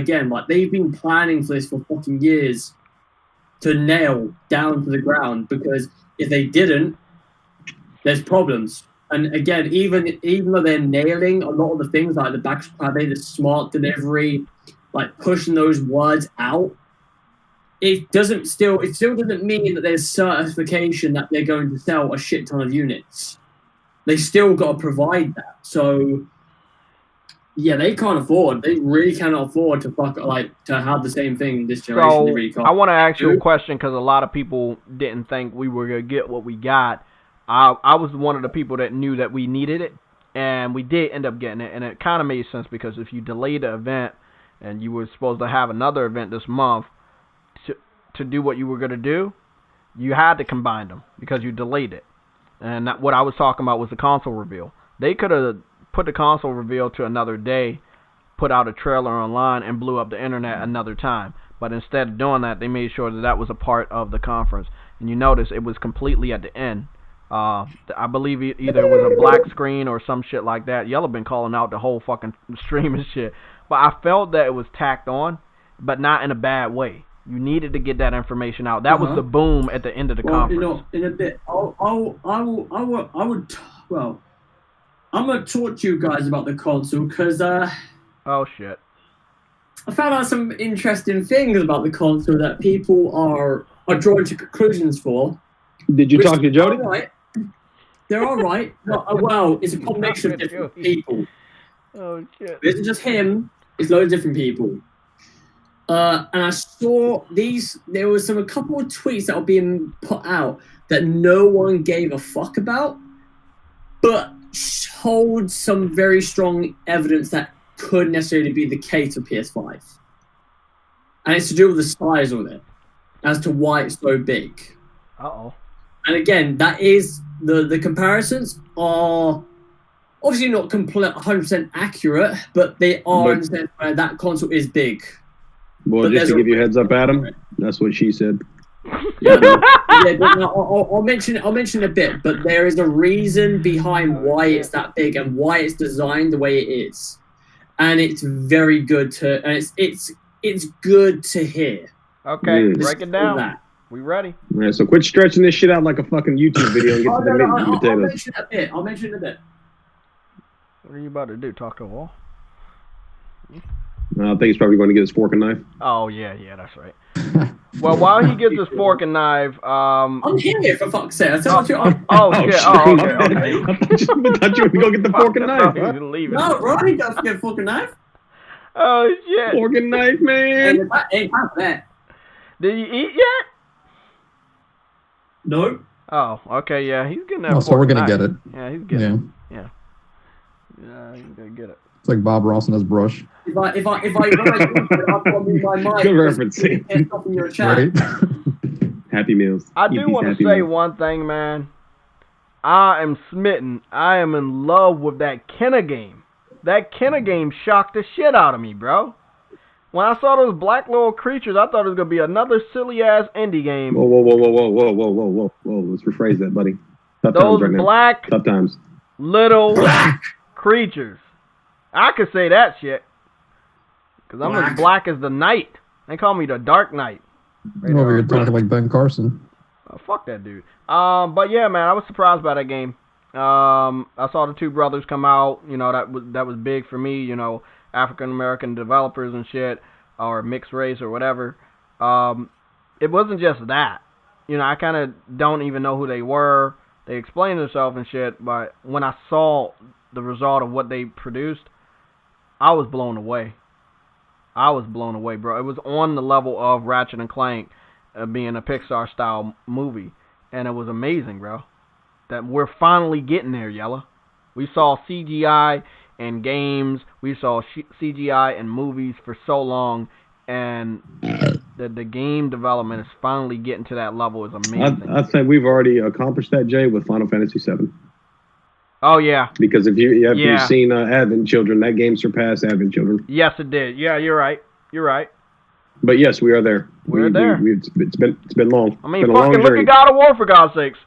they've been planning for this for fucking years to nail down to the ground, because if they didn't, there's problems. And again, even though they're nailing a lot of the things like the backspray, the smart delivery, pushing those words out, it still doesn't mean that there's certification that they're going to sell a shit ton of units. They still got to provide that. So, yeah, they can't afford. They really cannot afford to to have the same thing this generation. So, they really can't. I want to ask you a question, because a lot of people didn't think we were going to get what we got. I was one of the people that knew that we needed it, and we did end up getting it. And it kind of made sense, because if you delay the event and you were supposed to have another event this month to do what you were going to do, you had to combine them because you delayed it. And what I was talking about was the console reveal. They could have put the console reveal to another day, put out a trailer online, and blew up the internet another time. But instead of doing that, they made sure that was a part of the conference. And you notice it was completely at the end. I believe either it was a black screen or some shit like that. Y'all have been calling out the whole fucking stream and shit. But I felt that it was tacked on, but not in a bad way. You needed to get that information out. That was the boom at the end of the conference. In a bit, I'm gonna talk to you guys about the console, because oh shit, I found out some interesting things about the console that people are drawing to conclusions for. Did you talk to Jody? Right. They're all right. Well, it's a combination of different people. Oh shit! It isn't just him. It's loads of different people. And I saw there was a couple of tweets that were being put out that no one gave a fuck about, but hold some very strong evidence that could necessarily be the case of PS5. And it's to do with the size of it, as to why it's so big. Uh-oh. And again, that is the comparisons are obviously not 100% accurate, but they are in the sense where that console is big. Well, just to give you a heads up, Adam, that's what she said. Yeah, I'll mention a bit, but there is a reason behind why it's that big and why it's designed the way it is, and it's very good to, and it's good to hear. Okay, break it down. We ready? Yeah, so quit stretching this shit out like a fucking YouTube video and get to the meat and potatoes. I'll mention it a bit. What are you about to do? Talk to a wall? I think he's probably going to get his fork and knife. Oh, yeah, that's right. Well, while he gets his fork and knife, I'm here for fuck's sake. Shit. Okay. I thought you were going to go get the fork and knife. Huh? No, bro, he doesn't get fork and knife. Oh, shit. Fork and knife, man. Ain't time for that. Did you eat yet? No. Oh, okay, yeah, he's getting that. So we're gonna get it. Yeah, he's getting it. Yeah, he's gonna get it. It's like Bob Ross and his brush. If I I've got to move my mind. Good reference. Right? Happy meals. I do want to say one thing, man. I am smitten. I am in love with that Kenna game. That Kenna game shocked the shit out of me, bro. When I saw those black little creatures, I thought it was gonna be another silly ass indie game. Whoa! Let's rephrase that, buddy. Tough those times right black, now. Tough times. Little creatures. I could say that shit. Cause I'm as black as the night. They call me the Dark Knight. Right over here talking like Ben Carson. Oh, fuck that dude. But yeah, man, I was surprised by that game. I saw the two brothers come out. You know, that was big for me. You know, African American developers and shit, or mixed race or whatever. It wasn't just that. You know, I kind of don't even know who they were. They explained themselves and shit, but when I saw the result of what they produced, I was blown away. I was blown away, bro. It was on the level of Ratchet and Clank being a Pixar-style movie, and it was amazing, bro. That we're finally getting there, Yella. We saw CGI in games. We saw CGI in movies for so long, and the game development is finally getting to that level. Is amazing. I'd say we've already accomplished that, Jay, with Final Fantasy VII. Oh, yeah. Because if you've seen Advent Children, that game surpassed Advent Children. Yes, it did. Yeah, you're right. You're right. But yes, we are there. We're there. It's been long. I mean, fucking look at God of War, for God's sakes.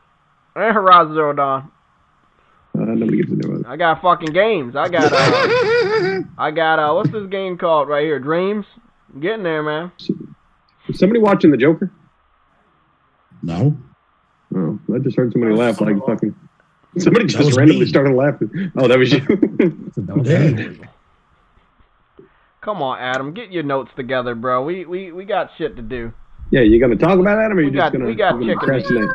And Horizon Zero Dawn. Nobody gets to know it. I got fucking games. I got what's this game called right here? Dreams. I'm getting there, man. Is somebody watching The Joker? No. Oh, I just heard somebody laugh like fucking. Somebody just randomly started laughing. Oh, that was you. Come on, Adam, get your notes together, bro. We got shit to do. Yeah, you gonna talk about Adam, or you just we got chicken crash tonight?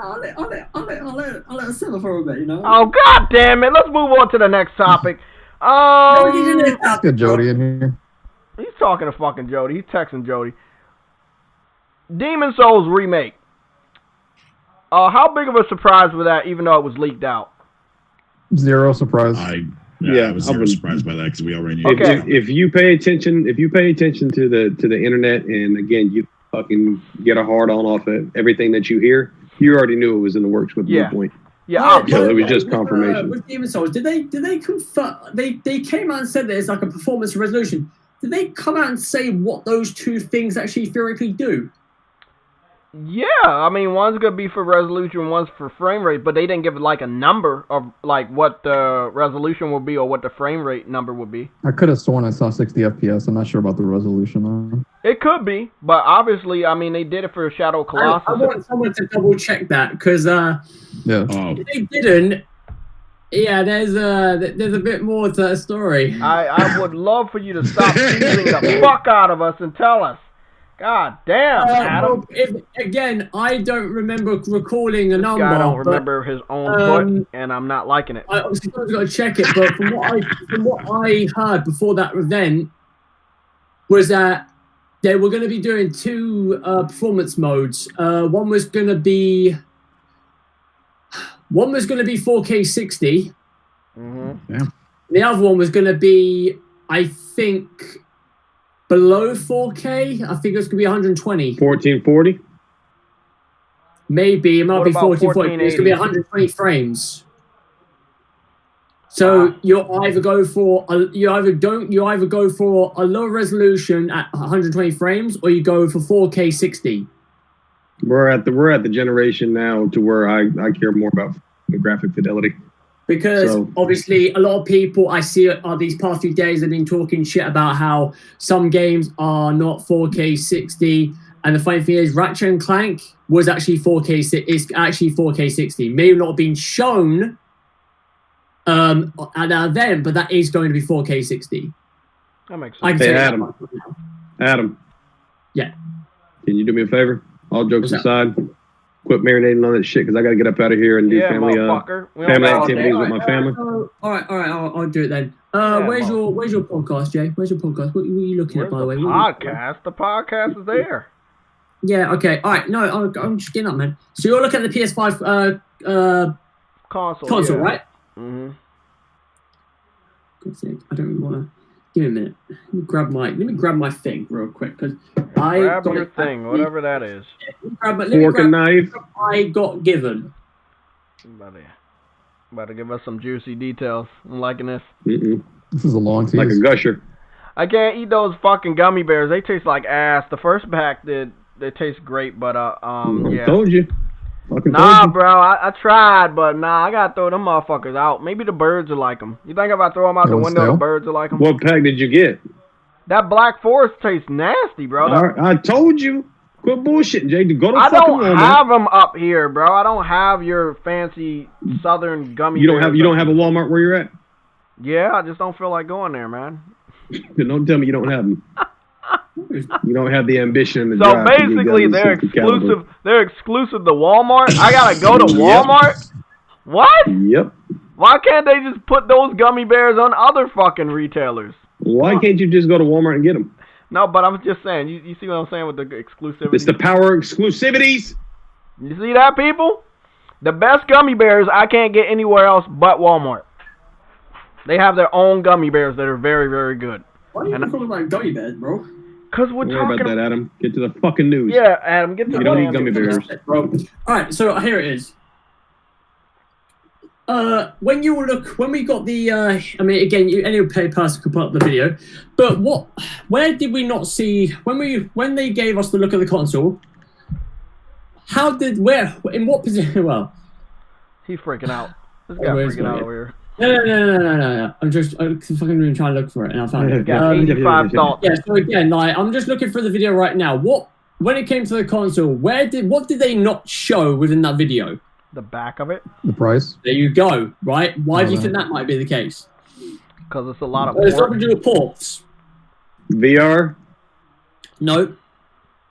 I'll let it settle for a bit, you know. Oh, god damn it! Let's move on to the next topic. Let's get Jody in here. He's talking to fucking Jody. He's texting Jody. Demon Souls remake. How big of a surprise was that, even though it was leaked out? Zero surprise. I was zero surprised by that because we already knew. Okay. If you pay attention to the internet, and again, you fucking get a hard on off of everything that you hear, you already knew it was in the works with no point. Yeah, so it was just confirmation. With Demon Souls, did they confirm? They came out and said that it's like a performance resolution. Did they come out and say what those two things actually theoretically do? Yeah, I mean, one's gonna be for resolution, one's for frame rate, but they didn't give like a number of like what the resolution will be or what the frame rate number would be. I could have sworn I saw 60 FPS. I'm not sure about the resolution. It could be, but obviously, I mean, they did it for Shadow Colossus. I want someone to double check that because if they didn't, there's a bit more to that story. I would love for you to stop teasing the fuck out of us and tell us. God damn, Adam. Again, I don't remember recalling a number. I don't remember his own foot, and I'm not liking it. I obviously got to check it, but from what I heard before that event was that they were going to be doing two performance modes. One was going to be 4K 60, The other one was going to be, I think, below 4K. I think it was going to be 120. 1440. Maybe it might What be about 1440. It's going to be 120 frames. So you either go for a lower resolution at 120 frames, or you go for 4K 60. We're at the generation now to where I care more about the graphic fidelity. Because obviously a lot of people I see these past few days have been talking shit about how some games are not 4K 60. And the funny thing is, Ratchet and Clank was actually 4K. It's actually 4K 60. May not have been shown at that event, but that is going to be 4K 60. That makes sense. Hey, Adam. Yeah. Can you do me a favor? All jokes aside, quit marinating on that shit because I got to get up out of here and do family activities with my family. All right. I'll do it then. Where's your podcast, Jay? Where's your podcast? What are you looking at, by the way? The podcast is there. Yeah. Okay. All right. No, I'm just getting up, man. So you're looking at the PS5 console, right? Mm-hmm. God's sake, I don't really want to. Give me a minute. Let me grab my thing real quick because grab your thing, whatever that is. Fork and knife. I got given. About to give us some juicy details. I'm liking this. This is a long tease. Like a gusher. I can't eat those fucking gummy bears. They taste like ass. The first pack they taste great, but yeah. Told you. Bro, I tried, but I gotta throw them motherfuckers out. Maybe the birds will like them. You think if I throw them out the window, the birds will like them? What pack did you get? That Black Forest tastes nasty, bro. I told you. Quit bullshitting, Jay. Go to I fucking don't Walmart. have them up here, bro. I don't have your fancy southern gummy. You don't have a Walmart where you're at? Yeah, I just don't feel like going there, man. Don't tell me you don't have them. You don't have the ambition. And the so drive basically, they're exclusive. They're exclusive to Walmart. I gotta go to Walmart. Yep. What? Yep. Why can't they just put those gummy bears on other fucking retailers? Why can't you just go to Walmart and get them? No, but I'm just saying. You see what I'm saying with the exclusivity? It's the power of exclusivities. You see that, people? The best gummy bears I can't get anywhere else but Walmart. They have their own gummy bears that are very, very good. Why are you talking about gummy bears, bro? Because we're talking about that, Adam. Get to the fucking news. Yeah, Adam, get to the You don't need gummy bears. Bro. All right, so here it is. When we got the, I mean, again, any person could put up the video, but where did we not see, when they gave us the look of the console, in what position, well. He's freaking out. This guy's freaking out over here. No. I'm fucking trying to look for it, and I found it. Got 85 thoughts. Yeah, so again, I'm just looking for the video right now. When it came to the console, what did they not show within that video? The back of it. The price. There you go. Right? Why do you think that might be the case? Because it's a lot of. It's nothing to do with ports. VR. No.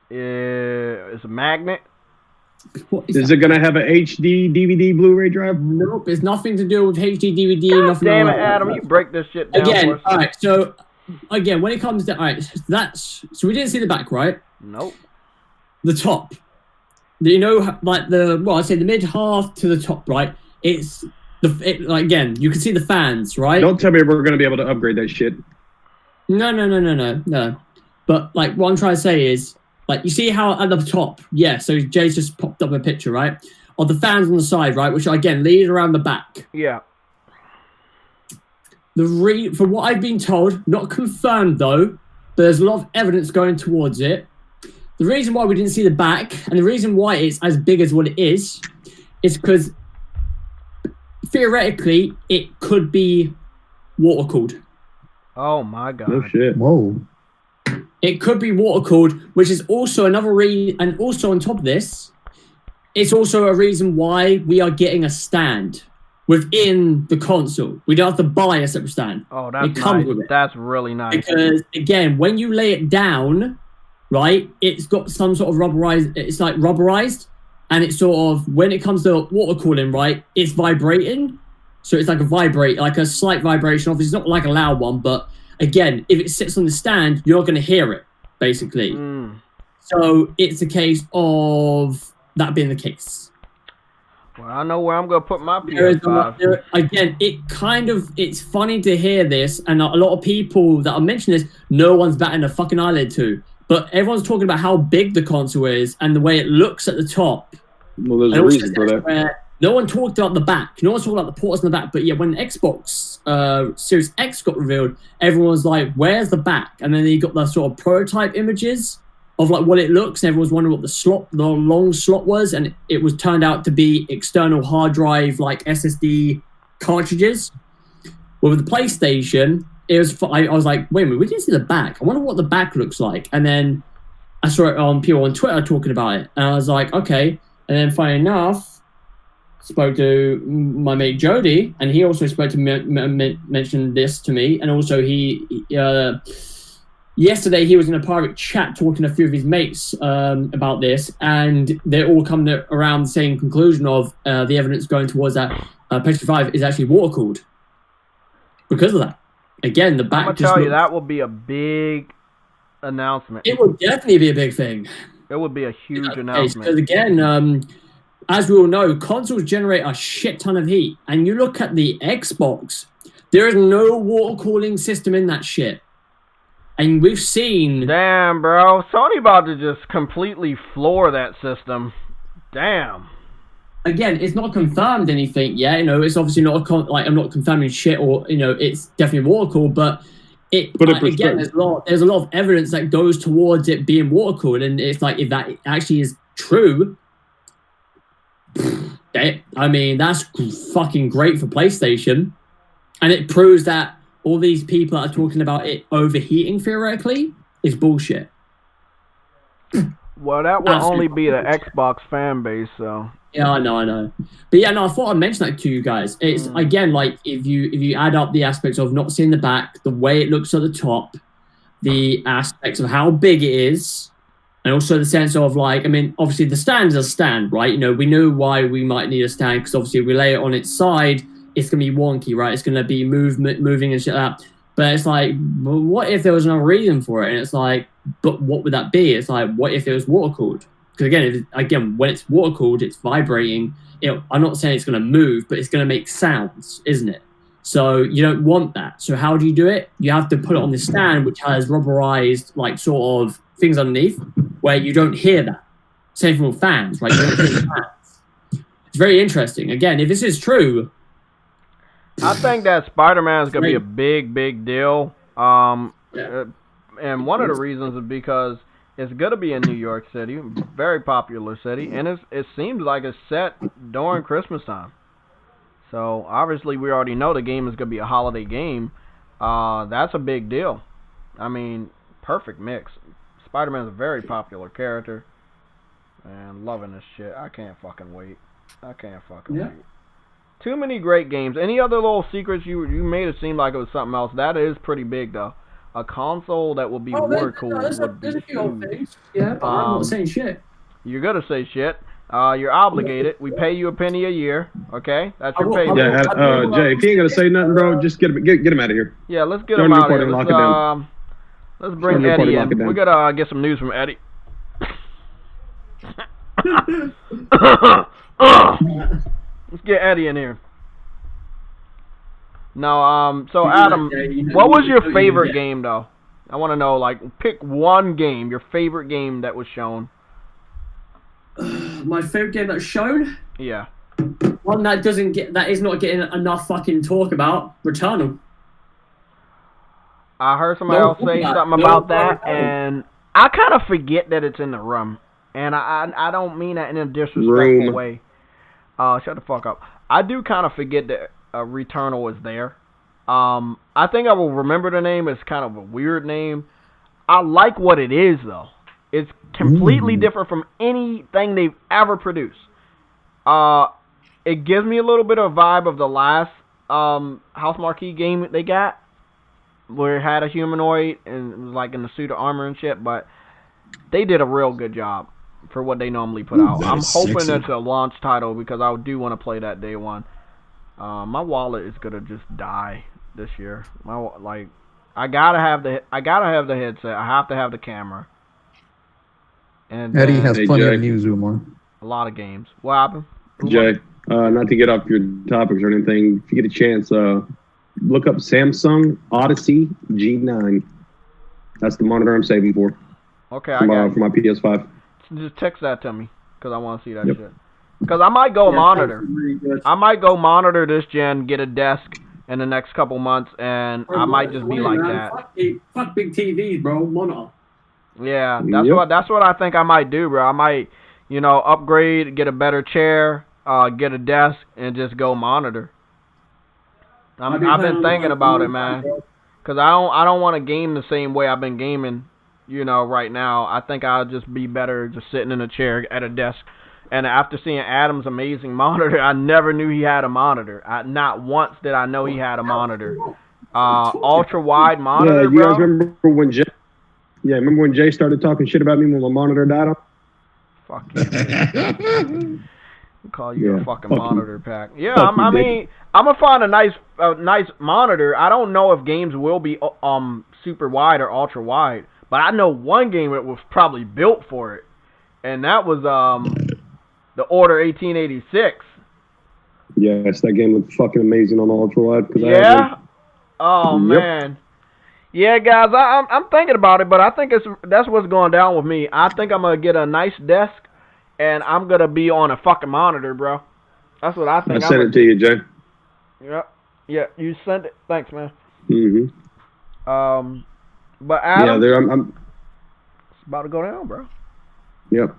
It's a magnet. Is it going to have an HD DVD Blu-ray drive? Nope, it's nothing to do with HD DVD. Nothing. Damn it, Adam! You break this shit down. Again, all right. So, again, when it comes to so we didn't see the back, right? Nope. The top. You know, like I'd say the mid half to the top, right? It's again, you can see the fans, right? Don't tell me we're going to be able to upgrade that shit. No. But like, what I'm trying to say is, like, you see how at the top, yeah. So Jay's just popped up a picture, right, of the fans on the side, right, which again lead around the back. Yeah. From what I've been told, not confirmed though, but there's a lot of evidence going towards it. The reason why we didn't see the back, and the reason why it's as big as what it is because theoretically it could be water cooled. Oh my god! Oh shit! Whoa! It could be water cooled, which is also another reason. And also on top of this, it's also a reason why we are getting a stand within the console. We don't have to buy a separate stand. Oh, that's it comes nice. with it. That's really nice. Because again, when you lay it down, right, it's got some sort of rubberized. It's like rubberized, and it's sort of when it comes to water cooling, right, it's vibrating. So it's like like a slight vibration. Obviously, it's not like a loud one, but again, if it sits on the stand, you're going to hear it, basically. So it's a case of that being the case. Well, I know where I'm gonna put my There is PS5. again, it's funny to hear this, and a lot of people that are mentioning this, no one's batting a fucking eyelid to. But everyone's talking about how big the console is and the way it looks at the top. Well, there's a reason for that. No one talked about the back. No one talked about the ports in the back. But yeah, when Xbox Series X got revealed, everyone was like, "Where's the back?" And then you got the sort of prototype images of like what it looks, and everyone was wondering what the long slot was, and it was turned out to be external hard drive like SSD cartridges. Well, with the PlayStation, it was. I was like, wait a minute, we didn't see the back. I wonder what the back looks like. And then I saw it on people on Twitter talking about it, and I was like, okay. And then, funny enough, spoke to my mate Jody, and he also spoke to mention this to me, and also yesterday he was in a private chat talking to a few of his mates about this, and they're all coming around the same conclusion of the evidence going towards that PS5 is actually water cooled because of that. Again, the back. I'm gonna tell you that will be a big announcement. It would definitely be a big thing. It would be a huge announcement. Because again, as we all know, consoles generate a shit ton of heat, and you look at the Xbox, there is no water cooling system in that shit. And we've seen... Damn, bro. Sony about to just completely floor that system. Damn. Again, it's not confirmed anything yet. You know, it's obviously not I'm not confirming shit, or it's definitely water cooled, but again, there's a lot of evidence that goes towards it being water cooled, and it's like if that actually is true, I mean that's fucking great for PlayStation, and it proves that all these people that are talking about it overheating theoretically is bullshit. Well, that will only be the Xbox fan base, so. Yeah, I know. But yeah, no, I thought I'd mention that to you guys. It's again like if you add up the aspects of not seeing the back, the way it looks at the top, the aspects of how big it is, and also the sense of like, I mean, obviously the stand is a stand, right? You know, we know why we might need a stand because obviously if we lay it on its side, it's gonna be wonky, right? It's gonna be moving and shit like that. But it's like, well, what if there was no reason for it? And it's like, but what would that be? It's like, what if it was water cooled? Because again, when it's water cooled, it's vibrating. I'm not saying it's going to move, but it's going to make sounds, isn't it? So you don't want that. So how do you do it? You have to put it on the stand, which has rubberized, like sort of things underneath, where you don't hear that. Same thing with fans, right? You don't hear the fans. It's very interesting. Again, if this is true, I think that Spider-Man is going to be a big, big deal. And one of the reasons is because it's going to be in New York City, very popular city, and it seems like it's set during Christmas time. So, obviously, we already know the game is going to be a holiday game. That's a big deal. I mean, perfect mix. Spider-Man's a very popular character. And loving this shit. I can't fucking wait. Wait. Too many great games. Any other little secrets you made it seem like it was something else? That is pretty big, though. A console that will be water cooled. There's a few old things. Yeah, but I'm not saying shit. You're gonna say shit. You're obligated. We pay you a penny a year. Okay, that's your pay. Yeah, Jay, if you ain't gonna say nothing, bro, just get him out of here. Yeah, let's get him out of here. Let's bring Eddie in. We gotta get some news from Eddie. Let's get Eddie in here. No, so Adam, what was your favorite game though? I want to know, like, pick one game, your favorite game that was shown. My favorite game that's shown? Yeah. One that is not getting enough fucking talk about. Returnal. I heard somebody else say something about that, and I kind of forget that it's in the room, and I don't mean that in a disrespectful way. Shut the fuck up. I do kind of forget that Returnal is there. I think I will remember the name. It's kind of a weird name. I like what it is, though. It's completely different from anything they've ever produced. It gives me a little bit of a vibe of the last House Marquee game they got, where it had a humanoid and it was like in the suit of armor and shit, but they did a real good job for what they normally put out. I'm hoping it's a launch title because I do want to play that day one. My wallet is gonna just die this year. I gotta have the headset. I have to have the camera. And Eddie has plenty of news, Umar. A lot of games. What happened? Jay, not to get off your topics or anything, if you get a chance, look up Samsung Odyssey G9. That's the monitor I'm saving for. Okay, I got for my PS5. Just text that to me because I want to see that shit. Because I might go monitor. I might go monitor this gen, get a desk in the next couple months, and I might just be like that. Fuck big TVs, bro. Monitor. Yeah, that's what I think I might do, bro. I might, upgrade, get a better chair, get a desk, and just go monitor. I've been thinking about it, man. Because I don't want to game the same way I've been gaming, right now. I think I'll just be better just sitting in a chair at a desk. And after seeing Adam's amazing monitor, I never knew he had a monitor. Not once did I know he had a monitor. Ultra wide monitor, you guys remember when Jay? Yeah, remember when Jay started talking shit about me when my monitor died off? Fuck you. Call you a fucking monitor pack. Yeah, I'm gonna find a nice monitor. I don't know if games will be super wide or ultra wide, but I know one game that was probably built for it, and that was the Order 1886. Yes, that game looked fucking amazing on the ultra wide. Yeah. Man. Yeah, guys, I'm thinking about it, but I think that's what's going down with me. I think I'm gonna get a nice desk, and I'm gonna be on a fucking monitor, bro. That's what I think. I sent it to you, Jay. Yep. Yeah, you sent it. Thanks, man. Mm-hmm. But Adam, I'm it's about to go down, bro. Yep.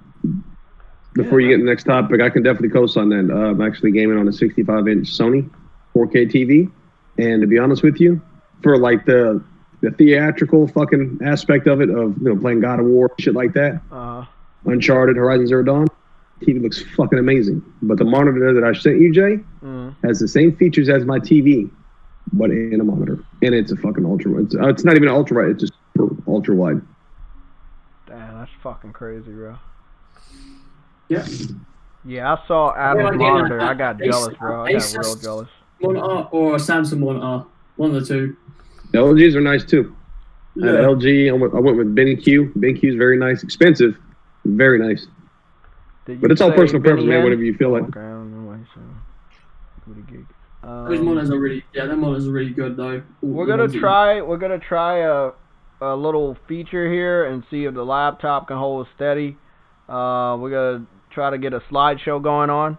Before you get to the next topic, I can definitely co-sign that. I'm actually gaming on a 65-inch Sony 4K TV, and to be honest with you, for like the theatrical fucking aspect of it, of playing God of War, shit like that, Uncharted, Horizon Zero Dawn, TV looks fucking amazing. But the monitor that I sent you, Jay, has the same features as my TV, but in a monitor, and it's a fucking ultra. It's not even ultra wide; it's just ultra wide. Damn, that's fucking crazy, bro. Yeah. Yeah, I saw Adam's monitor. I got jealous, bro. I got real jealous. Monitor or a Samsung monitor, one of the two. The LGs are nice too. Yeah. LG, I went with BenQ. BenQ is very nice, expensive, very nice. But it's all personal preference, man. Whatever you feel like. Okay, I don't know why you said. Those monitors are really, them monitors are really good though. We're gonna try a little feature here and see if the laptop can hold steady. We're gonna try to get a slideshow going on.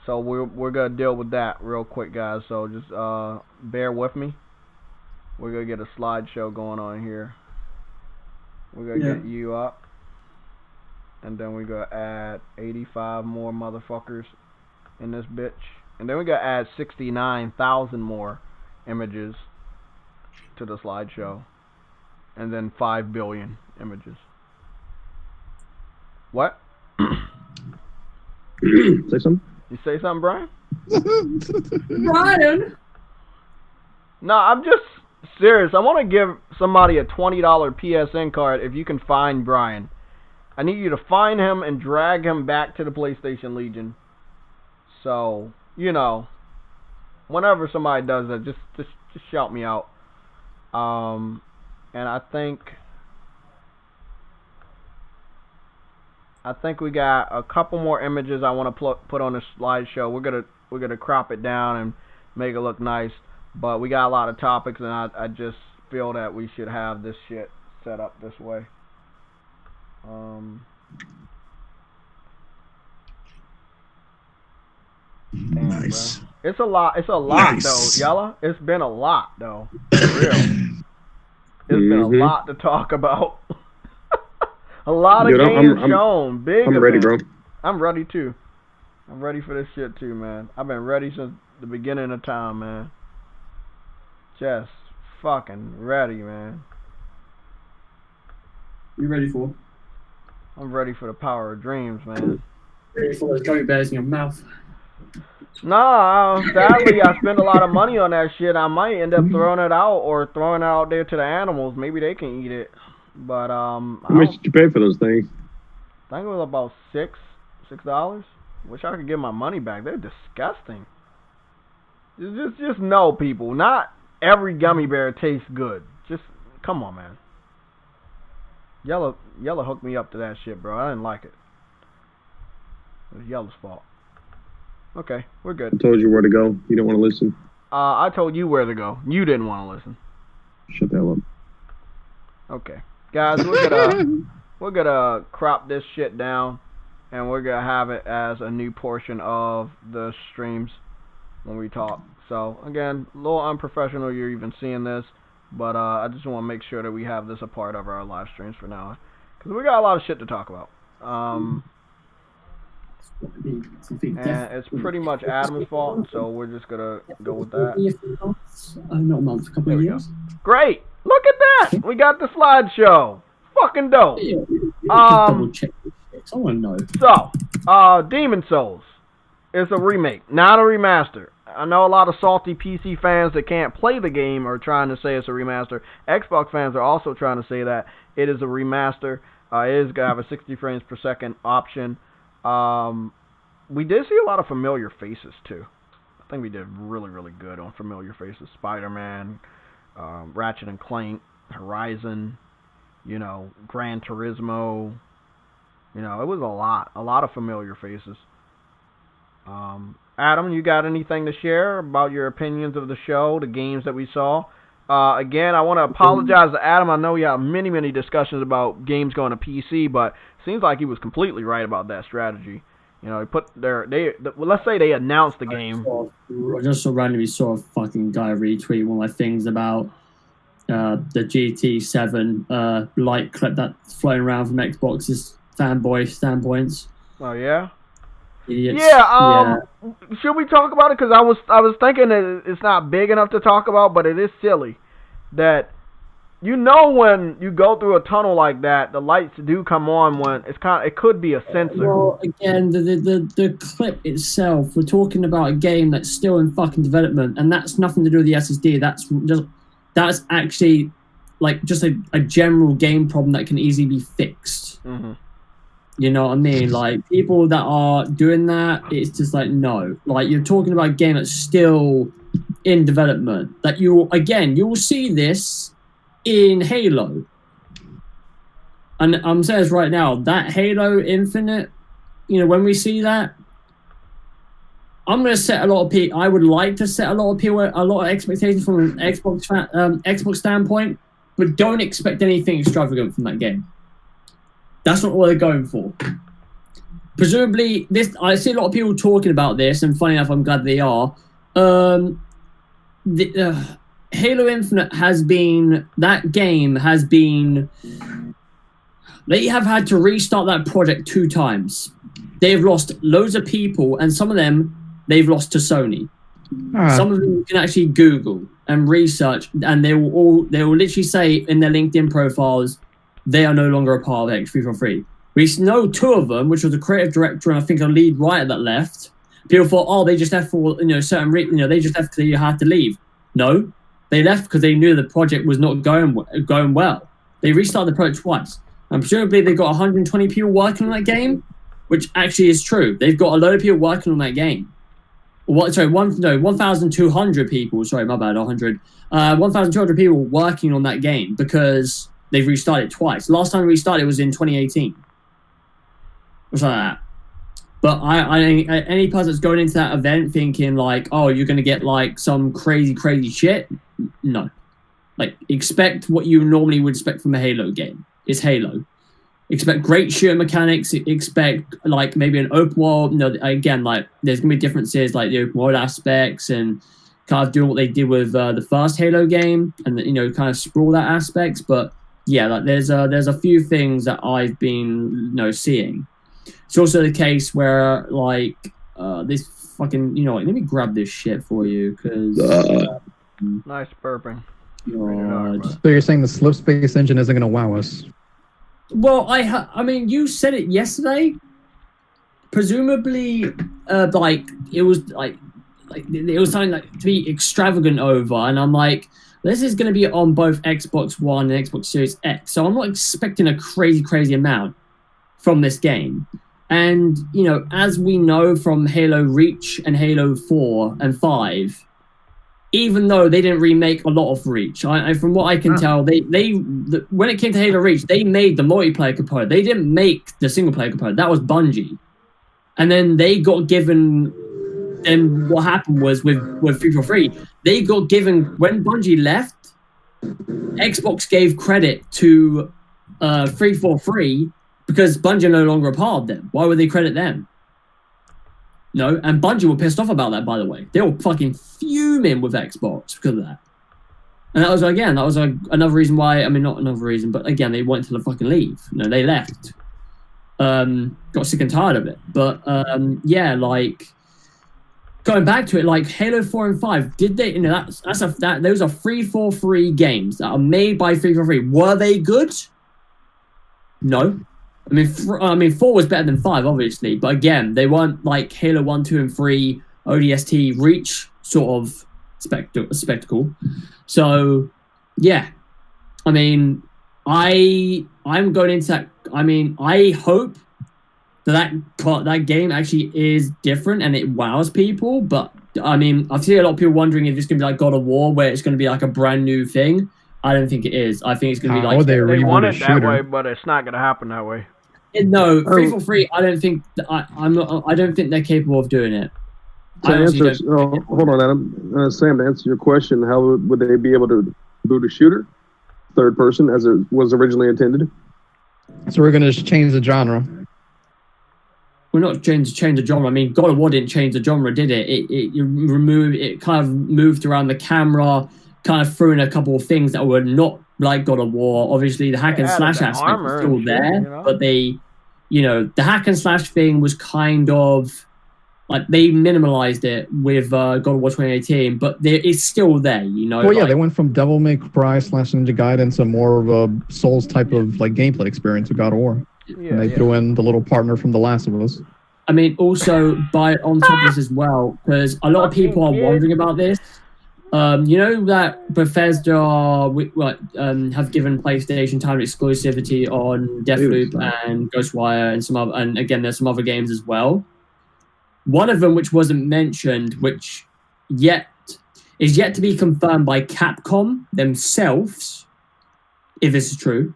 So we're gonna deal with that real quick, guys. So just bear with me. We're gonna get a slideshow going on here. We're gonna get you up, and then we're gonna add 85 more motherfuckers in this bitch, and then we're gonna add 69,000 more images to the slideshow, and then 5 billion images. What? Say something? You say something, Brian? Brian? No, I'm just serious. I want to give somebody a $20 PSN card if you can find Brian. I need you to find him and drag him back to the PlayStation Legion. So, whenever somebody does that, just shout me out. And I think we got a couple more images I want to put on the slideshow. We're gonna crop it down and make it look nice, but we got a lot of topics, and I just feel that we should have this shit set up this way. Damn, nice. Bro. It's a lot. It's a lot though, Yella. It's been a lot though. For real. It's been a lot to talk about. A lot of games shown. Big. I'm ready, bro. I'm ready too. I'm ready for this shit too, man. I've been ready since the beginning of time, man. Just fucking ready, man. You ready for? I'm ready for the power of dreams, man. Ready for those gummy bears in your mouth? Nah, sadly, I spend a lot of money on that shit. I might end up throwing it out or throwing it out there to the animals. Maybe they can eat it. But how much did you pay for those things? I think it was about $6. Wish I could get my money back. They're disgusting. Just know, people. Not every gummy bear tastes good. Just come on, man. Yellow hooked me up to that shit, bro. I didn't like it. It was Yellow's fault. Okay, we're I good. told you where to go. You don't want to listen. I told you where to go. You didn't want to listen. Shut the hell up. Okay, guys, we're gonna crop this shit down, and we're gonna have it as a new portion of the streams when we talk. So again, a little unprofessional. You're even seeing this, but I just want to make sure that we have this a part of our live streams for now, because we got a lot of shit to talk about. And it's pretty much Adam's fault, so we're just gonna go with that. Not a month, a couple of years. Great! Look at that! We got the slideshow. Fucking dope. Double check this shit. I want to know. So, Demon Souls is a remake, not a remaster. I know a lot of salty PC fans that can't play the game are trying to say it's a remaster. Xbox fans are also trying to say that it is a remaster. It is gonna have a 60 frames per second option. We did see a lot of familiar faces too. I think we did really, really good on familiar faces. Spider-Man, Ratchet and Clank, Horizon, Gran Turismo. It was a lot of familiar faces. Adam, you got anything to share about your opinions of the show, the games that we saw? Again, I want to apologize to Adam. I know we had many, many discussions about games going to PC, but it seems like he was completely right about that strategy. He put let's say they announced the game. I just randomly saw a fucking guy retweet one of my things about the GT7 light clip that's floating around from Xbox's fanboy standpoints. Oh yeah. Idiots. Yeah. Should we talk about it? Because I was thinking that it's not big enough to talk about, but it is silly that when you go through a tunnel like that, the lights do come on when it could be a sensor. Well, again, the clip itself, we're talking about a game that's still in fucking development, and that's nothing to do with the SSD. That's actually like just a general game problem that can easily be fixed. Mm-hmm. You know what I mean? Like, people that are doing that, it's just like, no. Like, you're talking about a game that's still in development. That you will see this in Halo. And I'm saying this right now, that Halo Infinite, when we see that, I'm going to set a lot of people, I would like to set a lot of expectations from an Xbox standpoint, but don't expect anything extravagant from that game. That's not what they're going for. Presumably, I see a lot of people talking about this, and funny enough, I'm glad they are. Halo Infinite they have had to restart that project 2 times. They've lost loads of people, and some of them they've lost to Sony. Some of them you can actually Google and research, and they will literally say in their LinkedIn profiles, they are no longer a part of X343. We know 2 of them, which was the creative director and I think a lead writer that left. People thought, they just left for certain they just left because they had to leave. No, they left because they knew the project was not going well. They restarted the project twice. And presumably they got 120 people working on that game, which actually is true. They've got a load of people working on that game. 1,200 people. Sorry, my bad. 1,200 people working on that game because they've restarted twice. Last time we restarted was in 2018. Or something like that. But any person that's going into that event thinking like, you're going to get like some crazy shit, no. Like, expect what you normally would expect from a Halo game. It's Halo. Expect great shooter mechanics. Expect like maybe an open world. Again, like there's going to be differences like the open world aspects and kind of doing what they did with the first Halo game and kind of sprawl that aspects. But yeah, like there's a few things that I've been seeing. It's also the case where like this fucking let me grab this shit for you because nice burping. So you're saying the slip space engine isn't going to wow us? Well, I mean, you said it yesterday. Presumably, like it was something like to be extravagant over, and I'm like, this is going to be on both Xbox One and Xbox Series X, so I'm not expecting a crazy amount from this game. And as we know from Halo Reach and Halo 4 and 5. Even though they didn't remake a lot of Reach, from what I can tell, when it came to Halo Reach, they made the multiplayer component. They didn't make the single player component. That was Bungie, and then they got given then what happened was with 343, they got given when Bungie left. Xbox gave credit to 343 because Bungie are no longer a part of them. Why would they credit them? No, and Bungie were pissed off about that. By the way, they were fucking fuming with Xbox because of that. And that was another reason why. I mean, not another reason, but again, they wanted to fucking leave. No, they left. Got sick and tired of it. But yeah, like going back to it, like Halo 4 and 5, did they? You know, those are 343 games that are made by 343. Were they good? No. I mean, 4 was better than 5, obviously, but again, they weren't like Halo 1, 2, and 3 ODST Reach sort of spectacle. So, yeah, I mean, I'm going into that. I mean, I hope that game actually is different and it wows people. But I mean, I've seen a lot of people wondering if it's going to be like God of War, where it's going to be like a brand new thing. I don't think it is. I think it's going to be like they want it that way, but it's not going to happen that way. No, 343. I don't think I don't think they're capable of doing it. Hold on, Adam. Sam, to answer your question, how would they be able to boot a shooter, third person, as it was originally intended? So we're going to change the genre. We're not change the genre. I mean, God of War didn't change the genre, did it? It kind of moved around the camera, kind of threw in a couple of things that were not like God of War. Obviously, the hack and slash aspect was still there, but they, the hack and slash thing was kind of like they minimalized it with God of War 2018, but it's still there, Well, yeah, they went from Devil May Cry / Ninja Gaiden to more of a Souls type of like gameplay experience with God of War. Yeah, and they threw in the little partner from The Last of Us. I mean, also on top of this as well, because a lot of people are wondering about this. You know that Bethesda have given PlayStation time exclusivity on Deathloop and Ghostwire and some other, and again, there's some other games as well. One of them, which wasn't mentioned, which is yet to be confirmed by Capcom themselves, if this is true.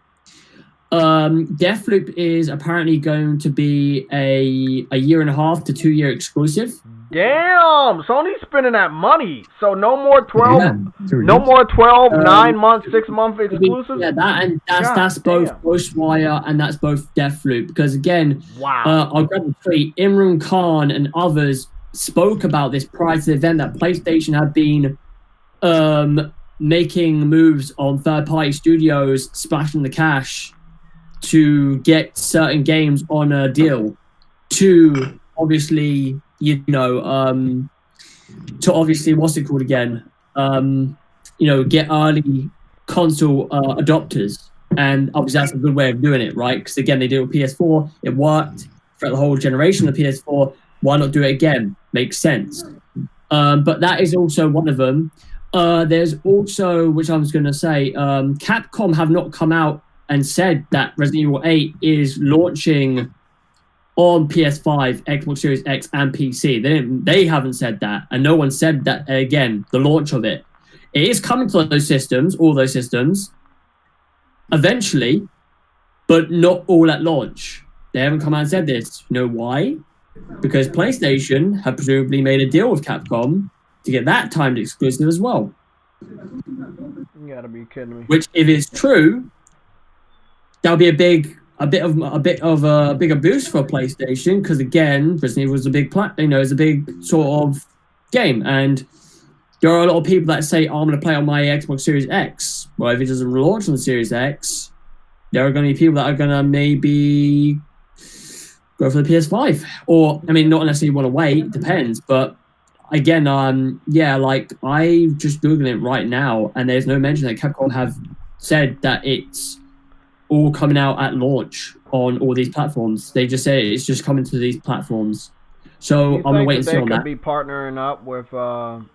Deathloop is apparently going to be a 1.5 to 2 year exclusive. Damn, Sony's spending that money. So no more 12, 9 months, 6 month exclusives. Yeah, that's both Ghostwire and that's both Deathloop. Because again, I'll grab the tweet. Imran Khan and others spoke about this prior to the event that PlayStation had been making moves on third party studios, splashing the cash to get certain games on a deal to obviously, what's it called again? Get early console adopters. And obviously that's a good way of doing it, right? Because again, they did it with PS4. It worked throughout the whole generation of PS4. Why not do it again? Makes sense. But that is also one of them. There's also, which I was going to say, Capcom have not come out and said that Resident Evil 8 is launching on PS5, Xbox Series X, and PC. They haven't said that, and no one said that again. The launch of it is coming to those systems, all those systems, eventually, but not all at launch. They haven't come out and said this. You know why? Because PlayStation have presumably made a deal with Capcom to get that timed exclusive as well. You gotta be kidding me. Which, if it's true, that'll be a bigger boost for PlayStation, because again, Resident Evil was a big is a big sort of game, and there are a lot of people that say, "Oh, I'm going to play on my Xbox Series X." Well, if it doesn't launch on the Series X, there are going to be people that are going to maybe go for the PS5, or I mean, not unless you want to wait. Depends, but again, I'm just googling it right now, and there's no mention that Capcom have said that it's all coming out at launch on all these platforms. They just say it's just coming to these platforms. So I'm gonna wait and see on that. They could be partnering up with, Namco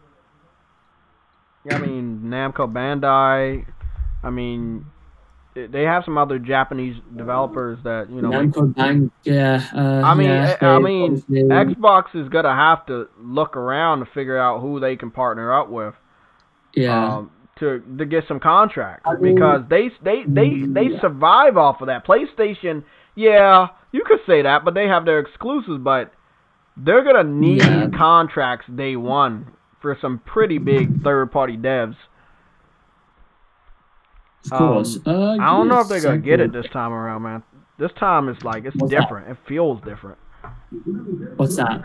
Bandai. I mean, they have some other Japanese developers that Namco Bandai, Xbox is gonna have to look around to figure out who they can partner up with. Yeah. To get some contracts, because they survive off of that. PlayStation, yeah, you could say that, but they have their exclusives. But they're gonna need contracts day one for some pretty big third-party devs. Of course. I don't know if they're gonna get it this time around, man. This time it's like it's different. It feels different. What's that?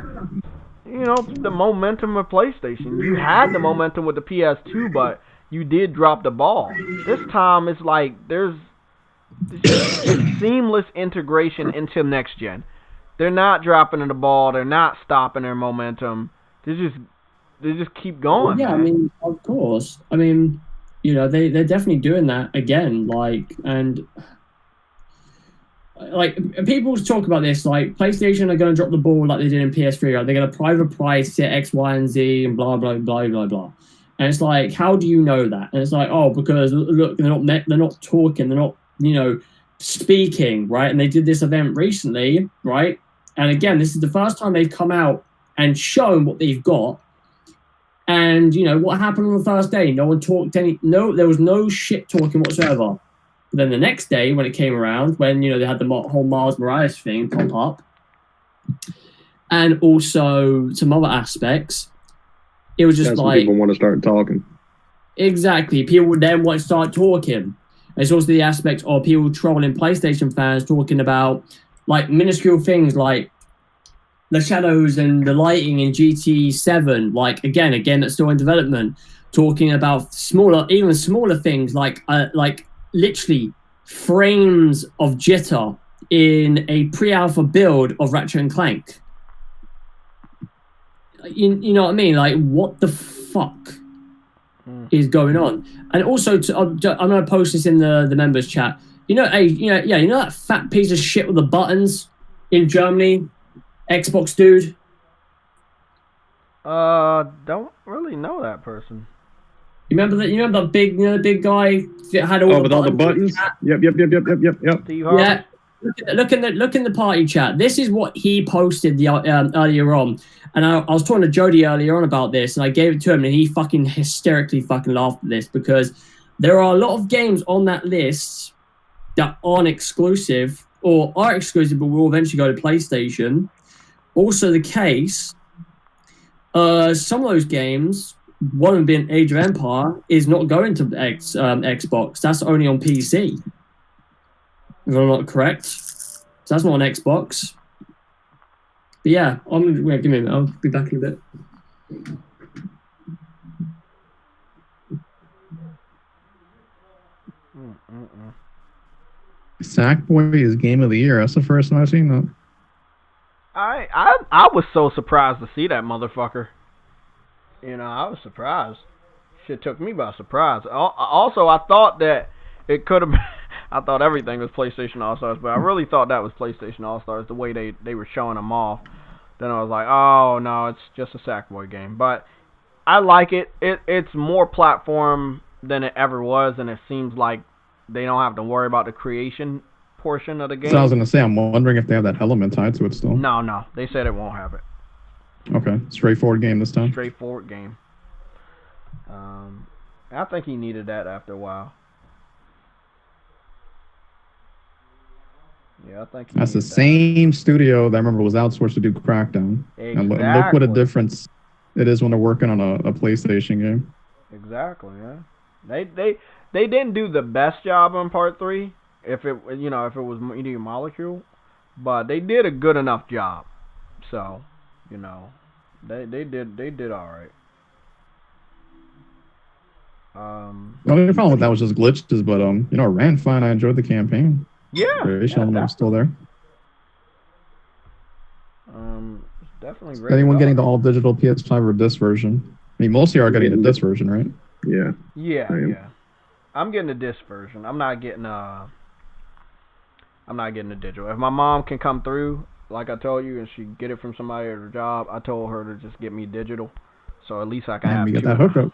You know, the momentum of PlayStation. You had the momentum with the PS2, but you did drop the ball. This time it's like there's seamless integration into next gen. They're not dropping the ball. They're not stopping their momentum. They just keep going. Yeah, man. I mean, of course. I mean, you know, they're definitely doing that again. Like people talk about this, like PlayStation are going to drop the ball like they did in PS3. Right? They're going to private price it X, Y, and Z, and blah blah blah blah blah. And it's like, how do you know that? And it's like, oh, because look, they're not talking, they're not, you know, speaking, right? And they did this event recently, right? And again, this is the first time they've come out and shown what they've got. And you know what happened on the first day? No one talked there was no shit talking whatsoever. But then the next day, when it came around, when you know they had the whole Miles Morales thing pop up, and also some other aspects, it was just like people want to start talking. Exactly, people would then want to start talking. There's also the aspect of people trolling PlayStation fans, talking about like minuscule things like the shadows and the lighting in GT7, like again, that's still in development. Talking about even smaller things like literally frames of jitter in a pre-alpha build of Ratchet and Clank. You know what I mean? Like, what the fuck is going on? And also, I'm gonna post this in the members chat. You know that fat piece of shit with the buttons in Germany. Xbox dude. Don't really know that person. You remember that? You remember that big, the big guy that had all the buttons. Yep. Yeah. Look in the party chat. This is what he posted earlier on, and I was talking to Jody earlier on about this, and I gave it to him, and he fucking hysterically fucking laughed at this because there are a lot of games on that list that aren't exclusive or are exclusive, but will eventually go to PlayStation. Also the case, some of those games, one of them being Age of Empire, is not going to Xbox. That's only on PC. If I'm not correct. So that's not on Xbox. But yeah, give me a minute. I'll be back in a bit. Sackboy is game of the year. That's the first time I've seen that. I was so surprised to see that motherfucker. You know, I was surprised. Shit took me by surprise. Also, I thought that it could have been... I thought everything was PlayStation All-Stars, but I really thought that was PlayStation All-Stars, the way they were showing them off. Then I was like, oh, no, it's just a Sackboy game. But I like it. It's more platform than it ever was, and it seems like they don't have to worry about the creation portion of the game. So I was going to say, I'm wondering if they have that element tied to it still. No. They said it won't have it. Okay. Straightforward game this time? Straightforward game. I think he needed that after a while. Yeah, I think that's the same studio that I remember was outsourced to do Crackdown. Exactly. And look what a difference it is when they're working on a PlayStation game. Exactly, yeah. They didn't do the best job on Part 3, if it was Media Molecule, but they did a good enough job. So, you know, they did all right. The only problem with that was just glitches, but you know, it ran fine. I enjoyed the campaign. Yeah, element was still there. It's definitely great. Anyone getting the all digital PS5 or disc version? I mean, most of you are getting the disc version, right? Yeah. Yeah. I'm getting the disc version. I'm not getting the digital. If my mom can come through, like I told you, and she get it from somebody at her job, I told her to just get me digital, so at least I can have. We got that hookup.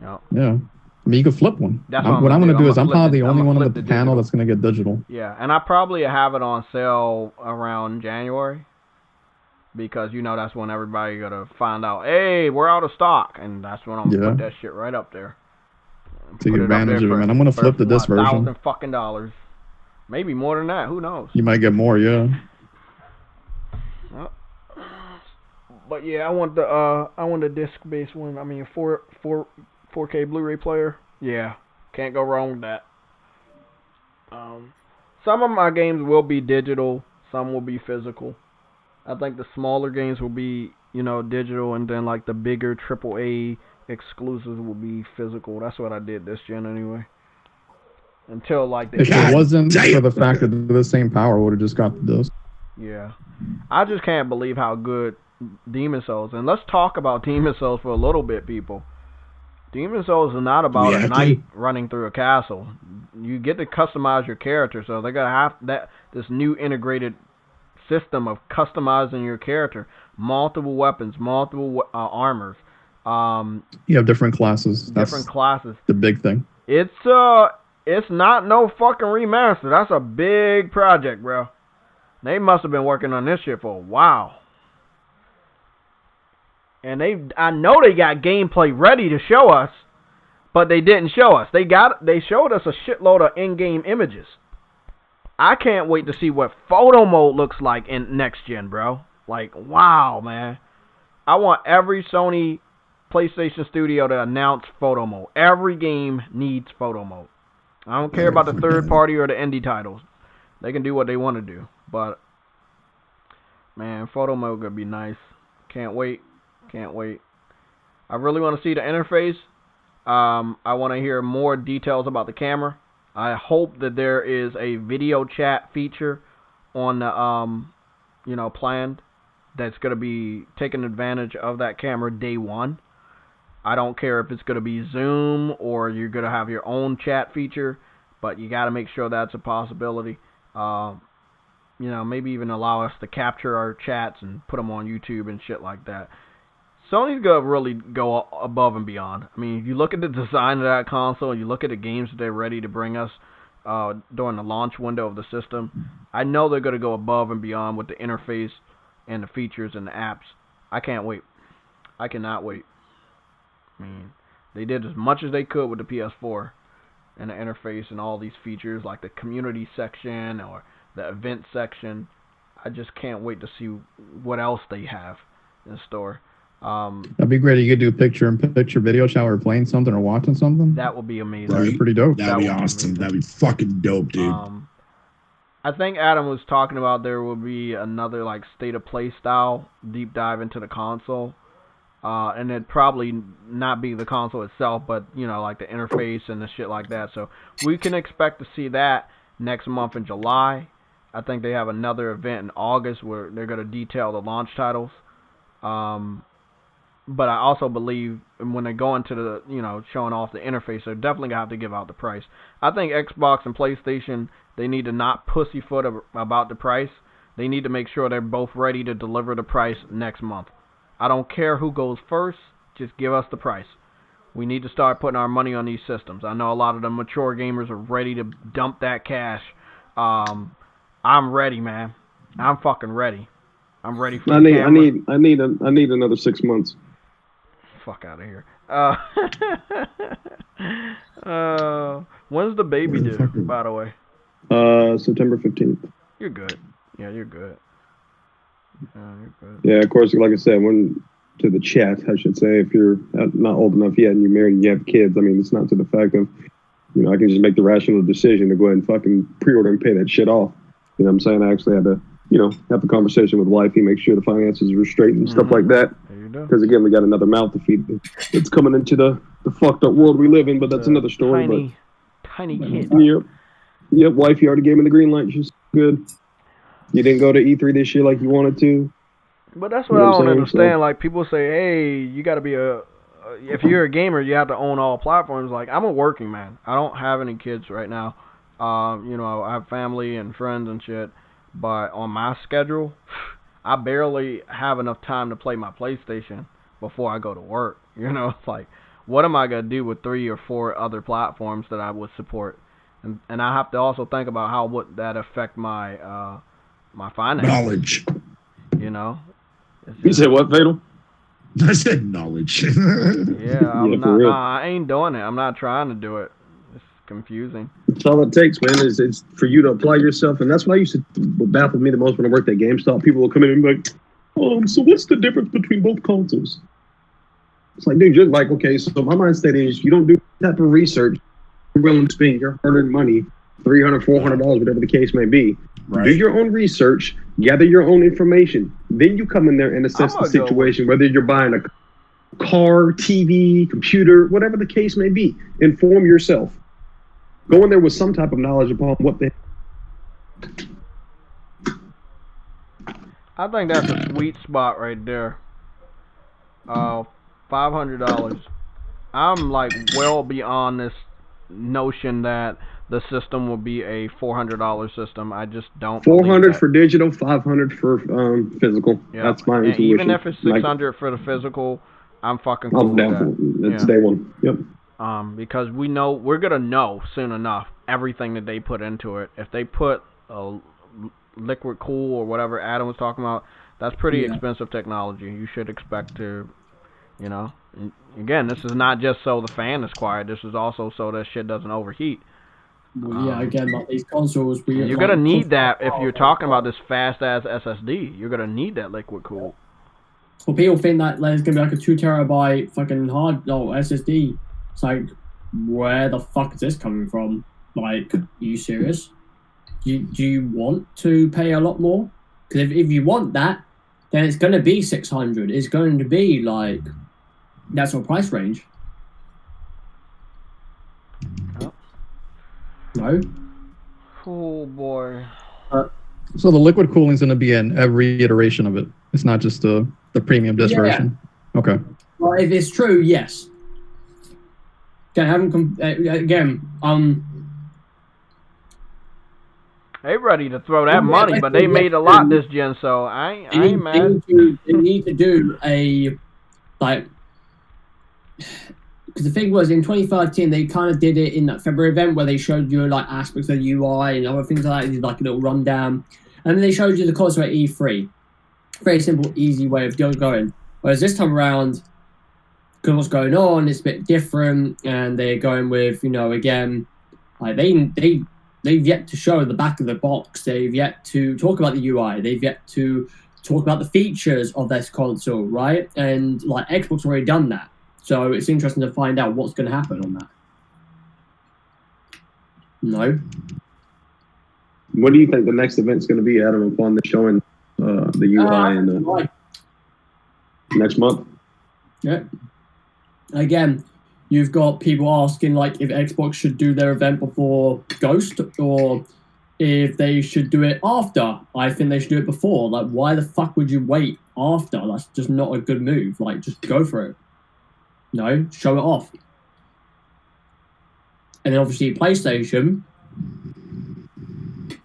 Yep. Yeah. I mean, you could flip one. That's what I'm going to do is I'm probably the only one on the panel that's going to get digital. Yeah, and I probably have it on sale around January because, you know, that's when everybody got to find out, hey, we're out of stock, and that's when I'm going to put that shit right up there. Take advantage of it, man. I'm going to flip the disc version. $1,000 fucking dollars. Maybe more than that. Who knows? You might get more, yeah. Well, But yeah, I want the disc-based one. I mean, 4K Blu-ray player. Yeah, can't go wrong with that. Some of my games will be digital. Some will be physical. I think the smaller games will be, digital, and then like the bigger AAA exclusives will be physical. That's what I did this gen anyway. Until like if it wasn't for the fact that they're the same power, I would have just got the disc. Yeah, I just can't believe how good Demon Souls. And let's talk about Demon Souls for a little bit, people. Demon Souls is not about a knight running through a castle. You get to customize your character, so they're gonna have this new integrated system of customizing your character, multiple weapons, multiple armors. You have different classes. Different classes. The big thing. It's not no fucking remaster. That's a big project, bro. They must have been working on this shit for a while. And I know they got gameplay ready to show us, but they didn't show us. They showed us a shitload of in-game images. I can't wait to see what photo mode looks like in next gen, bro. Like, wow, man. I want every Sony PlayStation studio to announce photo mode. Every game needs photo mode. I don't care about the third party or the indie titles. They can do what they want to do. But, man, photo mode could be nice. Can't wait. Can't wait. I really want to see the interface. I want to hear more details about the camera. I hope that there is a video chat feature on the, planned that's going to be taking advantage of that camera day one. I don't care if it's going to be Zoom or you're going to have your own chat feature, but you got to make sure that's a possibility. Maybe even allow us to capture our chats and put them on YouTube and shit like that. Sony's going to really go above and beyond. I mean, if you look at the design of that console, you look at the games that they're ready to bring us during the launch window of the system, I know they're going to go above and beyond with the interface and the features and the apps. I can't wait. I cannot wait. I mean, they did as much as they could with the PS4 and the interface and all these features like the community section or the event section. I just can't wait to see what else they have in store. That'd be great. You could do picture-in-picture video chat or playing something or watching something. That would be amazing. That'd be pretty dope. That'd be awesome. That'd be fucking dope, dude. I think Adam was talking about there will be another like state of play style deep dive into the console. And it'd probably not be the console itself, but like the interface and the shit like that. So we can expect to see that next month in July. I think they have another event in August where they're going to detail the launch titles. But I also believe when they go into the, showing off the interface, they're definitely going to have to give out the price. I think Xbox and PlayStation, they need to not pussyfoot about the price. They need to make sure they're both ready to deliver the price next month. I don't care who goes first, just give us the price. We need to start putting our money on these systems. I know a lot of the mature gamers are ready to dump that cash. I'm ready, man. I'm fucking ready. I'm ready for I need another 6 months. Fuck out of here. When's the baby due, by the way? September 15th. You're good. Yeah, you're good. You're good. Yeah, of course, like I said, to the chat, I should say, if you're not old enough yet and you're married and you have kids, I mean, it's not to the fact of, I can just make the rational decision to go ahead and fucking pre-order and pay that shit off. You know what I'm saying? I actually had to, have the conversation with wifey, make sure the finances were straight and stuff like that. Because again, we got another mouth to feed. It's coming into the fucked up world we live in, but that's another story. Tiny kid. Yep. Wifey already gave me the green light. She's good. You didn't go to E3 this year like you wanted to. But that's what I don't understand. So, like people say, hey, you got to be if you're a gamer, you have to own all platforms. Like I'm a working man. I don't have any kids right now. I have family and friends and shit. But on my schedule, I barely have enough time to play my PlayStation before I go to work. It's like, what am I going to do with 3 or 4 other platforms that I would support? And I have to also think about how would that affect my my finances. Knowledge. You said what, Fatal? I said knowledge. I ain't doing it. I'm not trying to do it. It's confusing. That's all it takes, man, is for you to apply yourself. And that's what I used to baffle me the most when I worked at GameStop. People will come in and be like, So what's the difference between both consoles? It's like, dude, just like, okay, so my mindset is you don't do that type of research. You're willing to spend your hard-earned money, $300, $400, whatever the case may be. Right. Do your own research, gather your own information. Then you come in there and assess the situation, whether you're buying a car, TV, computer, whatever the case may be. Inform yourself. Go in there with some type of knowledge upon what the... I think that's a sweet spot right there. $500. I'm like well beyond this notion that the system will be a $400 system. I just don't. $400 for digital, $500 for physical. Yeah. That's my intuition. Even if it's $600 for the physical, I'm fucking cool with that. That's day one. Yep. Because we're gonna know soon enough everything that they put into it. If they put a liquid cool or whatever Adam was talking about, that's pretty expensive technology. You should expect to, again, this is not just so the fan is quiet. This is also so that shit doesn't overheat. Well, again, like these consoles, you're gonna need that if you're talking about this fast ass SSD. You're gonna need that liquid cool. Well, people think that there's gonna be like a 2 terabyte fucking SSD. It's like, where the fuck is this coming from? Like, are you serious? Do you want to pay a lot more? Because if you want that, then it's going to be 600. It's going to be like that sort of price range. Oh. No. Oh boy. So the liquid cooling is going to be in every iteration of it. It's not just the premium disc version. Okay. Well, if it's true, yes. They ready to throw that money, but they made a lot this gen, so I ain't mad. They need to do a, like, because the thing was, in 2013, they kind of did it in that February event where they showed you, like, aspects of the UI and other things like that. They did, like, a little rundown. And then they showed you the console at E3. Very simple, easy way of going. Whereas this time around, because what's going on, it's a bit different, and they're going with, again, like, they've yet to show the back of the box. They've yet to talk about the UI. They've yet to talk about the features of this console, right? And like Xbox already done that. So it's interesting to find out what's going to happen on that. No. What do you think the next event's going to be, Adam, upon the showing the UI and the next month? Yeah. Again, you've got people asking like if Xbox should do their event before Ghost or if they should do it after. I think they should do it before. Like, why the fuck would you wait after? That's just not a good move. Like, just go for it. No, show it off. And then obviously PlayStation.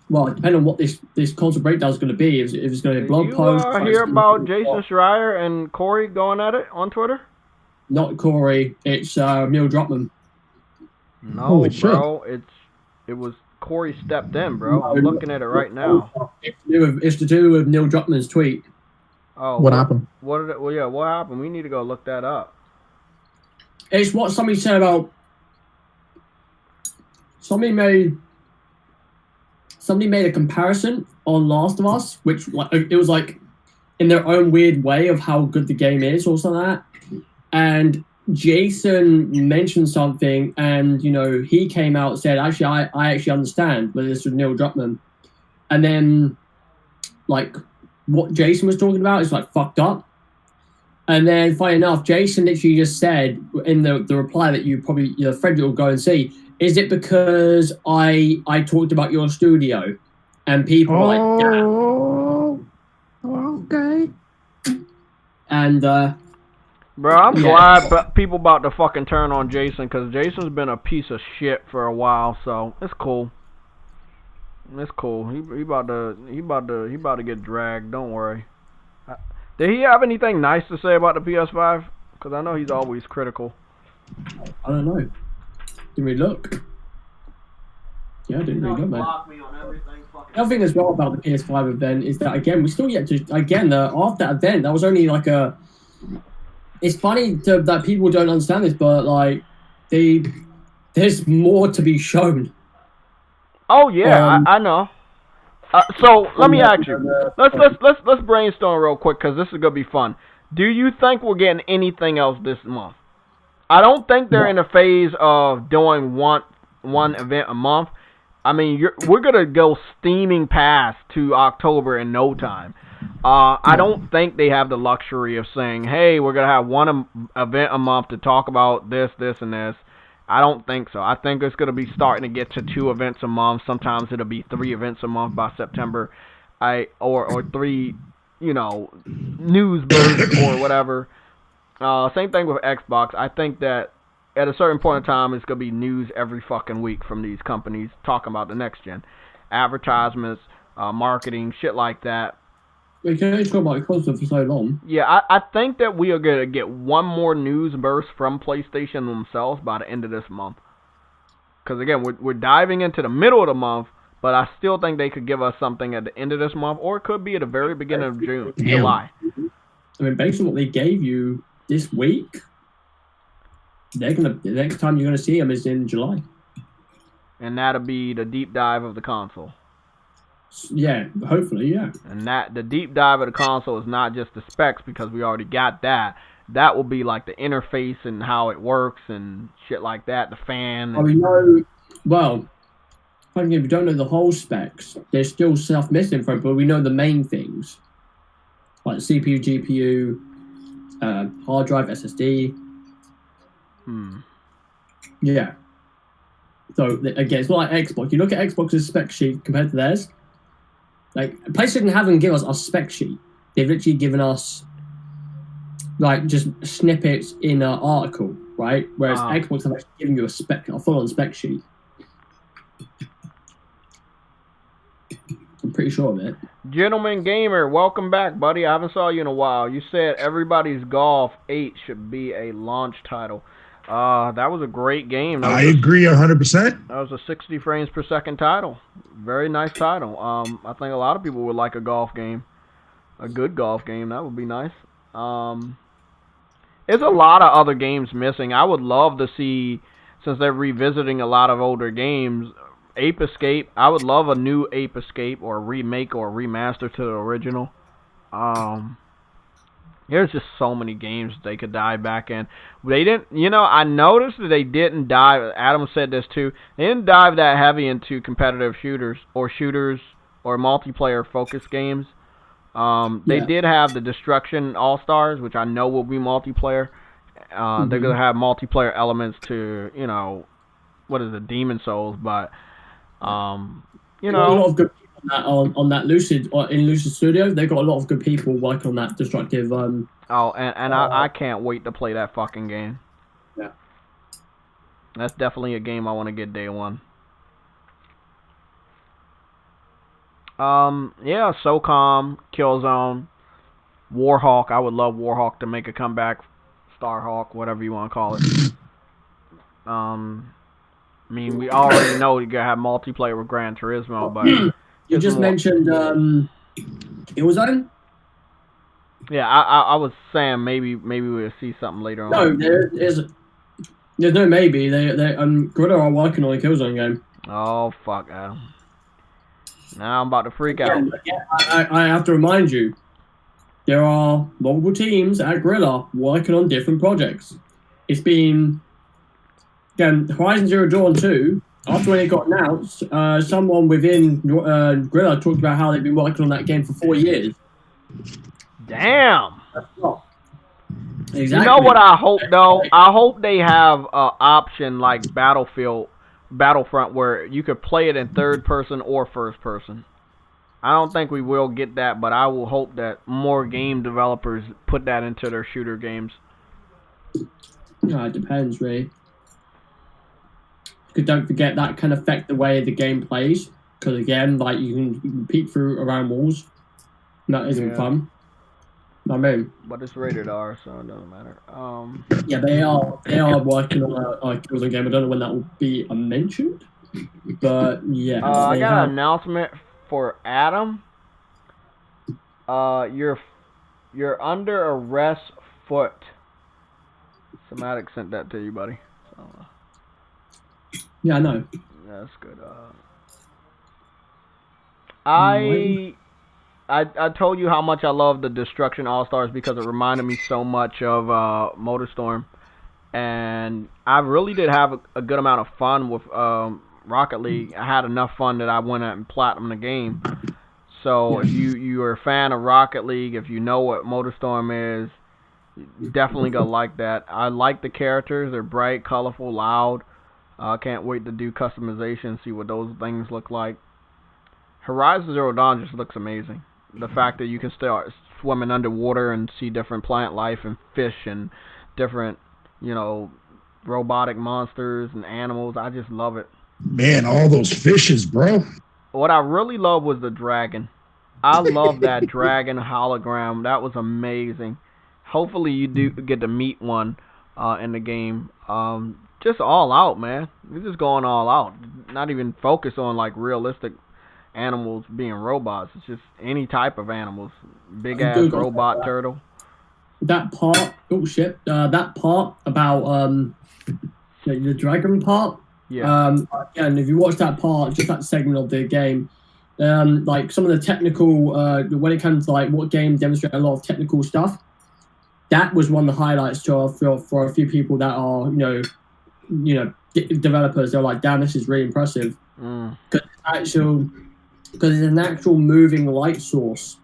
Well, depending on what this console breakdown is going to be, if it's going to be blog post. Did you hear about Jason Schreier and Corey going at it on Twitter? Not Corey, it's Neil Druckmann. No, bro, it was Corey stepped in, bro. I'm looking at it right now. It's to do with Neil Druckmann's tweet. Oh, what happened? What happened? We need to go look that up. It's what somebody said about. Somebody made a comparison on Last of Us, which it was like in their own weird way of how good the game is, or something like that. And Jason mentioned something, and he came out and said, "Actually, I actually understand." But this was Neil Druckmann, and then like what Jason was talking about is like fucked up. And then, funny enough, Jason literally just said in the reply that you probably Fred will go and see. Is it because I talked about your studio, and people were like, "Yeah, okay," and bro, I'm glad people about to fucking turn on Jason, because Jason's been a piece of shit for a while, so it's cool. It's cool. He about to get dragged. Don't worry. Did he have anything nice to say about the PS5? Because I know he's always critical. I don't know. Did we look? Yeah, I didn't really look, man. The other thing as well about the PS5 event is that, again, we still yet to, after that event, that was only like a... It's funny that people don't understand this, but like, there's more to be shown. Oh yeah, I know. So let me ask you. Let's brainstorm real quick because this is gonna be fun. Do you think we're getting anything else this month? I don't think they're in a phase of doing one event a month. I mean, we're gonna go steaming past to October in no time. I don't think they have the luxury of saying, "Hey, we're gonna have one event a month to talk about this, and this." I don't think so. I think it's gonna be starting to get to 2 events a month. Sometimes it'll be 3 events a month by September. Or 3, news bursts or whatever. Same thing with Xbox. I think that at a certain point in time, it's gonna be news every fucking week from these companies talking about the next gen, advertisements, marketing, shit like that. We can only talk about console for so long. Yeah, I think that we are gonna get one more news burst from PlayStation themselves by the end of this month. Because again, we're diving into the middle of the month, but I still think they could give us something at the end of this month, or it could be at the very beginning of July. I mean, based on what they gave you this week, the next time you're gonna see them is in July. And that'll be the deep dive of the console. Yeah, hopefully, yeah. And the deep dive of the console is not just the specs because we already got that. That will be like the interface and how it works and shit like that. The fan. We know. Well, if we don't know the whole specs, there's still stuff missing from it, but we know the main things, like CPU, GPU, hard drive, SSD. Yeah. So again, it's not like Xbox. You look at Xbox's spec sheet compared to theirs. Like PlayStation haven't given us a spec sheet. They've literally given us like just snippets in an article, right? Whereas Xbox have actually given you a full-on spec sheet. I'm pretty sure of it. Gentleman Gamer, welcome back, buddy. I haven't saw you in a while. You said Everybody's Golf 8 should be a launch title. That was a great game. I agree 100%. That was a 60 frames per second title. Very nice title. I think a lot of people would like a golf game. A good golf game. That would be nice. There's a lot of other games missing. I would love to see, since they're revisiting a lot of older games, Ape Escape. I would love a new Ape Escape or a remake or a remaster to the original. There's just so many games they could dive back in. They didn't, I noticed that they didn't dive, Adam said this too, they didn't dive that heavy into competitive shooters or multiplayer focused games. They did have the Destruction All-Stars, which I know will be multiplayer. They're going to have multiplayer elements to, Demon Souls, but, a lot of good people on that Lucid, in Lucid Studios, they've got a lot of good people working on that destructive. I can't wait to play that fucking game. Yeah. That's definitely a game I want to get day one. SOCOM, Killzone, Warhawk. I would love Warhawk to make a comeback. Starhawk, whatever you want to call it. We already know you're going to have multiplayer with Gran Turismo, but... You just mentioned Killzone? Yeah, I was saying maybe we'll see something later on. No, there's no maybe. Gorilla are working on a Killzone game. Oh, fuck, Adam. Now I'm about to freak out. I have to remind you, there are multiple teams at Gorilla working on different projects. It's been, again, Horizon Zero Dawn 2, after when it got announced, someone within Gorilla talked about how they've been working on that game for 4 years. Damn. Exactly. You know what I hope, though? I hope they have an option like Battlefront where you could play it in third person or first person. I don't think we will get that, but I will hope that more game developers put that into their shooter games. No, it depends, really. Because don't forget that can affect the way the game plays. Because again, like you can peek through around walls. And that isn't fun. But it's rated R, so it doesn't matter. Yeah, they are working on a Killzone game. I don't know when that will be mentioned, but yeah. I got an announcement for Adam. You're under arrest, foot. Somatic sent that to you, buddy. So, yeah, I know. That's good. I told you how much I love the Destruction All-Stars because it reminded me so much of MotorStorm. And I really did have a good amount of fun with Rocket League. I had enough fun that I went out and platinum the game. So if you're a fan of Rocket League, if you know what MotorStorm is, you're definitely going to like that. I like the characters. They're bright, colorful, loud. I can't wait to do customization and see what those things look like. Horizon Zero Dawn just looks amazing. The fact that you can start swimming underwater and see different plant life and fish and different, robotic monsters and animals. I just love it. Man, all those fishes, bro. What I really loved was the dragon. I love that dragon hologram. That was amazing. Hopefully you do get to meet one in the game. Just all out, man. We're just going all out. Not even focus on like realistic animals being robots. It's just any type of animals. Big ass robot turtle. That part. Oh shit. That part about the dragon part. Yeah. And if you watch that part, just that segment of the game, like some of the technical, when it comes to like what game demonstrate a lot of technical stuff, that was one of the highlights for a few people that are developers. They're like, damn, this is really impressive because it's an actual moving light source,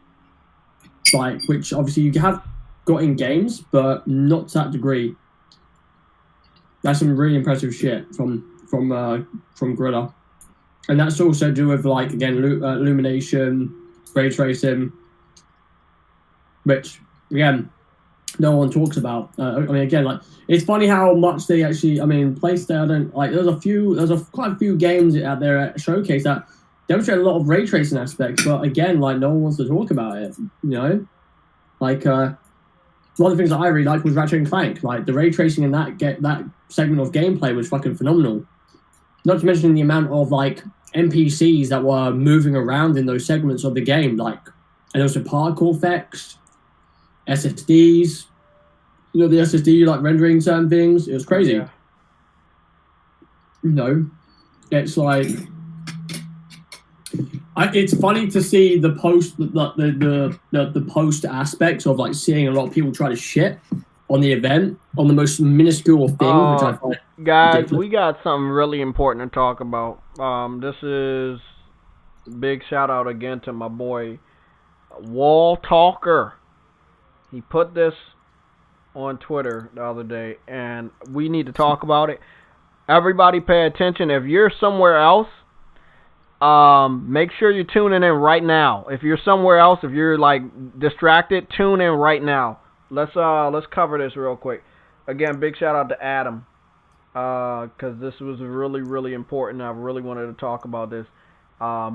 like which obviously you have got in games, but not to that degree. That's some really impressive shit from Grilla, and that's also to do with like again illumination, ray tracing, which again no one talks about. I mean, again, like it's funny how much they actually. I mean, PlayStation like there's quite a few games out there at Showcase that demonstrate a lot of ray tracing aspects, but again, like no one wants to talk about it. Like one of the things that I really liked was Ratchet and Clank. Like the ray tracing in that segment of gameplay was fucking phenomenal. Not to mention the amount of like NPCs that were moving around in those segments of the game, like, and also parkour effects, SSDs. The SSD like rendering certain things. It was crazy. Yeah. It's like it's funny to see the post aspects of like seeing a lot of people try to shit on the event on the most minuscule thing, which I find guys, ridiculous. we got something really important to talk about. This is big shout out again to my boy Wall Talker. He put this on Twitter the other day, and we need to talk about it. Everybody pay attention. If you're somewhere else, make sure you're tuning in right now. If you're somewhere else, if you're like distracted, tune in right now. Let's cover this real quick. Again, big shout out to Adam, because this was really, really important. I really wanted to talk about this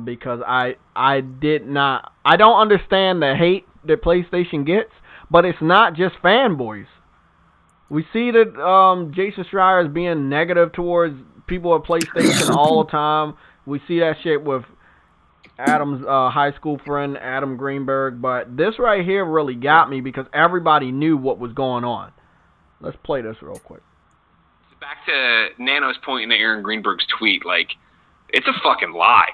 because I don't understand the hate that PlayStation gets, but it's not just fanboys. We see that Jason Schreier is being negative towards people at PlayStation all the time. We see that shit with Adam's high school friend, Adam Greenberg. But this right here really got me because everybody knew what was going on. Let's play this real quick. Back to Nano's point in Aaron Greenberg's tweet, like, it's a fucking lie.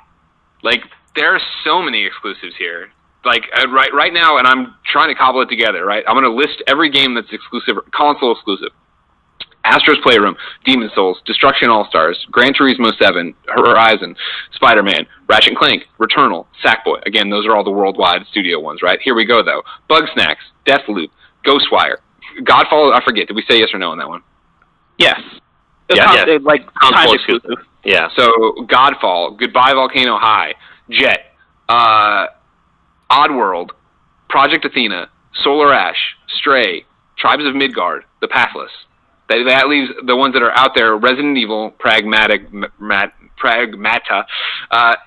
Like, there are so many exclusives here. Like, right now, and I'm trying to cobble it together, right? I'm going to list every game that's exclusive, console exclusive. Astro's Playroom, Demon's Souls, Destruction All-Stars, Gran Turismo 7, Horizon, Spider-Man, Ratchet & Clank, Returnal, Sackboy. Again, those are all the worldwide studio ones, right? Here we go, though. Bugsnax, Deathloop, Ghostwire, Godfall, I forget. Did we say yes or no on that one? Yes. Yeah. Like, console exclusive. Yeah. So, Godfall, Goodbye Volcano High, Jet, Oddworld, Project Athena, Solar Ash, Stray, Tribes of Midgard, The Pathless. That leaves the ones that are out there: Resident Evil, Pragmata,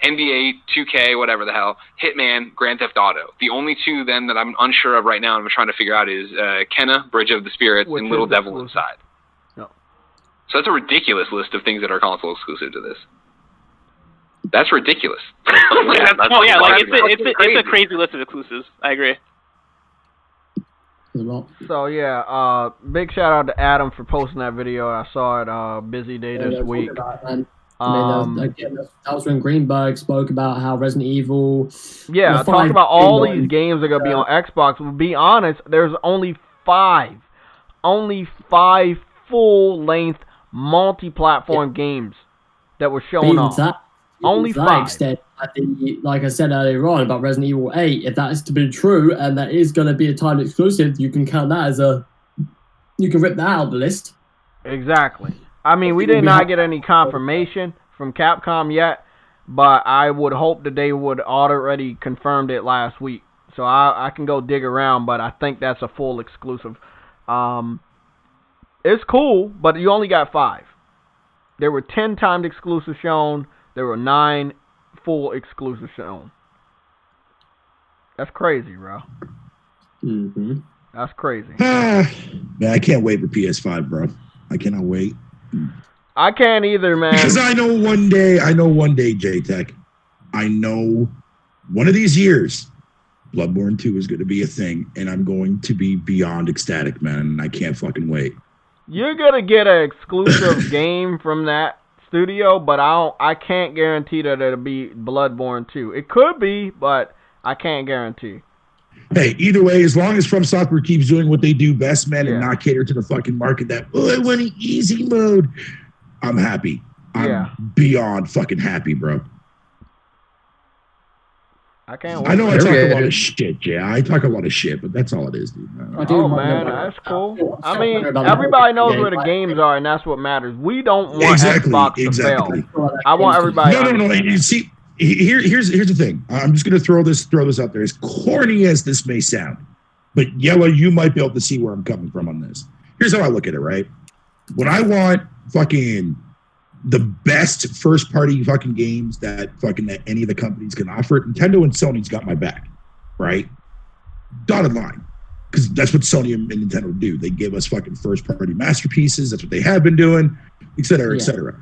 NBA 2K, whatever the hell, Hitman, Grand Theft Auto. The only two then that I'm unsure of right now and I'm trying to figure out is Kenna, Bridge of the Spirits, and Little Devil Inside. No. So that's a ridiculous list of things that are console exclusive to this. That's ridiculous. It's a crazy list of exclusives. I agree. So yeah, big shout out to Adam for posting that video. I saw it busy day this week. Again, that was when Greenberg spoke about how Resident Evil. Yeah, talking about all these games that are going to be on Xbox. To be honest, there's only 5 full-length multi-platform games that were shown off. Only 5. Extent, like I said earlier on about Resident Evil 8, if that is to be true and that is going to be a time exclusive, you can count that as you can rip that out of the list. Exactly. I mean, we did not get any confirmation from Capcom yet, but I would hope that they would already confirmed it last week. So I can go dig around, but I think that's a full exclusive. It's cool, but you only got 5. There were 10 timed exclusives shown. There were 9 full exclusives shown. That's crazy, bro. Mm-hmm. That's crazy. Man, I can't wait for PS5, bro. I cannot wait. I can't either, man. Because I know one day, JayTech, I know one of these years, Bloodborne 2 is going to be a thing, and I'm going to be beyond ecstatic, man, and I can't fucking wait. You're going to get an exclusive game from that studio, but I can't guarantee that it'll be Bloodborne 2. It could be, but I can't guarantee. Hey, either way, as long as From Software keeps doing what they do best, man, and not cater to the fucking market that, I want an easy mode, I'm happy. I'm beyond fucking happy, bro. I can't wait. I know I talk a lot of shit, I talk a lot of shit, but that's all it is, dude. Oh, man, that's cool. I mean, everybody knows where the games are, and that's what matters. We don't want Xbox to fail. I want everybody No. You see, here's the thing. I'm just gonna throw this out there. As corny as this may sound, but Yellow, you might be able to see where I'm coming from on this. Here's how I look at it, right? When I want fucking the best first party fucking games that any of the companies can offer, Nintendo and Sony's got my back, right? Dotted line. Because that's what Sony and Nintendo do. They give us fucking first party masterpieces. That's what they have been doing, et cetera, et cetera.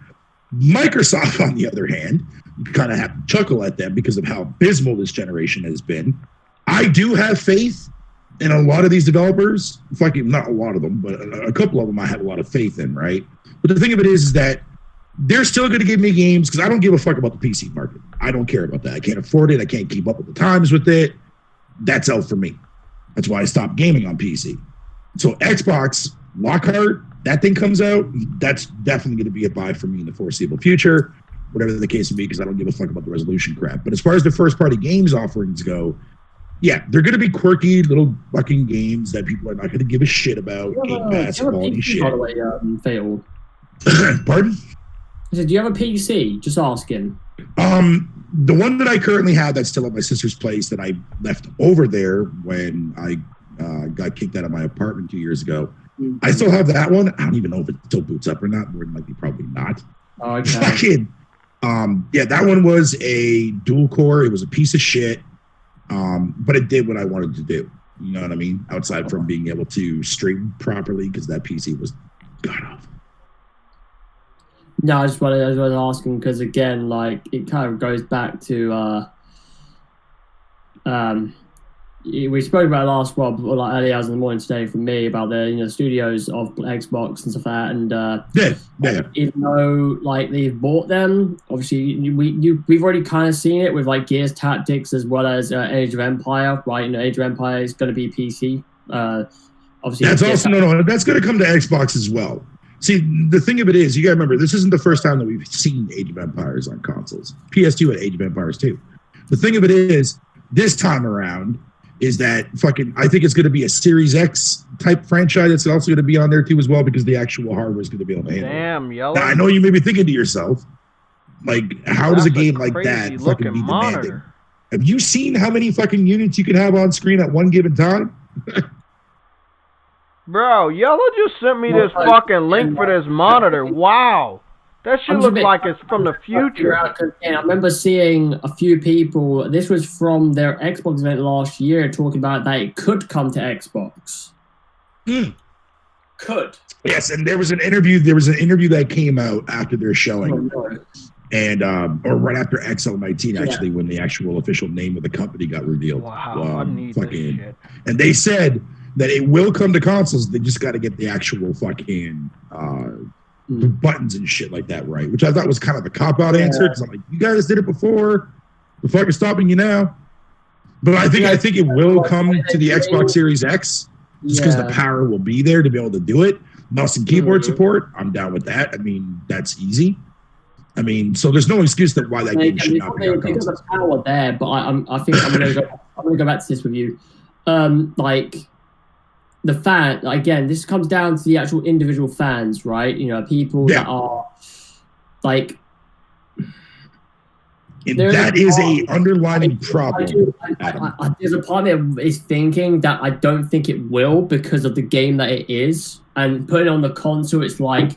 Microsoft, on the other hand, you kind of have to chuckle at them because of how abysmal this generation has been. I do have faith in a lot of these developers. Fucking not a lot of them, but a couple of them I have a lot of faith in, right? But the thing of it is that they're still going to give me games because I don't give a fuck about the PC market. I don't care about that. I can't afford it. I can't keep up with the times with it. That's out for me. That's why I stopped gaming on PC. So Xbox, Lockhart, that thing comes out, that's definitely going to be a buy for me in the foreseeable future, whatever the case may be, because I don't give a fuck about the resolution crap. But as far as the first-party games offerings go, yeah, they're going to be quirky little fucking games that people are not going to give a shit about. Game Pass and quality shit. By the way, failed. Pardon? I said, do you have a PC? Just asking. The one that I currently have that's still at my sister's place that I left over there when I got kicked out of my apartment 2 years ago. Mm-hmm. I still have that one. I don't even know if it still boots up or not. More than likely, probably not. Oh, okay. Fucking, yeah, that one was a dual core. It was a piece of shit, but it did what I wanted to do. You know what I mean? Outside from being able to stream properly, because that PC was god awful. No, I was asking because again, like it kind of goes back to we spoke about last like early hours in the morning today for me about the studios of Xbox and stuff like that, and even though like they've bought them, obviously we've already kind of seen it with like Gears Tactics as well as Age of Empire, right? Age of Empire is going to be PC. Obviously, that's also no, that's going to come to Xbox as well. See, the thing of it is, you got to remember, this isn't the first time that we've seen Age of Empires on consoles. PS2 had Age of Empires too. The thing of it is, this time around, is that fucking, I think it's going to be a Series X type franchise that's also going to be on there too as well, because the actual hardware is going to be able to handle it. Damn, Yellow. Now, I know you may be thinking to yourself, like, how does a game like that fucking be demanding? Have you seen how many fucking units you can have on screen at one given time? Bro, Yellow just sent me this fucking link for this monitor. Wow. That shit looks like it's from the future. And I remember seeing a few people, this was from their Xbox event last year, talking about that it could come to Xbox. Could. Yes, and there was an interview that came out after their showing. And or right after XL19, actually, when the actual official name of the company got revealed. Wow, I need this shit. And they said that it will come to consoles. They just got to get the actual fucking buttons and shit like that, right? Which I thought was kind of a cop-out answer, because I'm like, you guys did it before. The fuck is stopping you now? But I think it will come to the Xbox Series X, just because the power will be there to be able to do it. Mouse and keyboard support, I'm down with that. I mean, that's easy. I mean, so there's no excuse that why that game should not be on console. There's power there, but I think I'm gonna go back to this with you. Like the fan, again, this comes down to the actual individual fans, right? You know, people that are like. That is a underlying problem. There's a part of me is thinking that I don't think it will because of the game that it is, and putting it on the console, it's like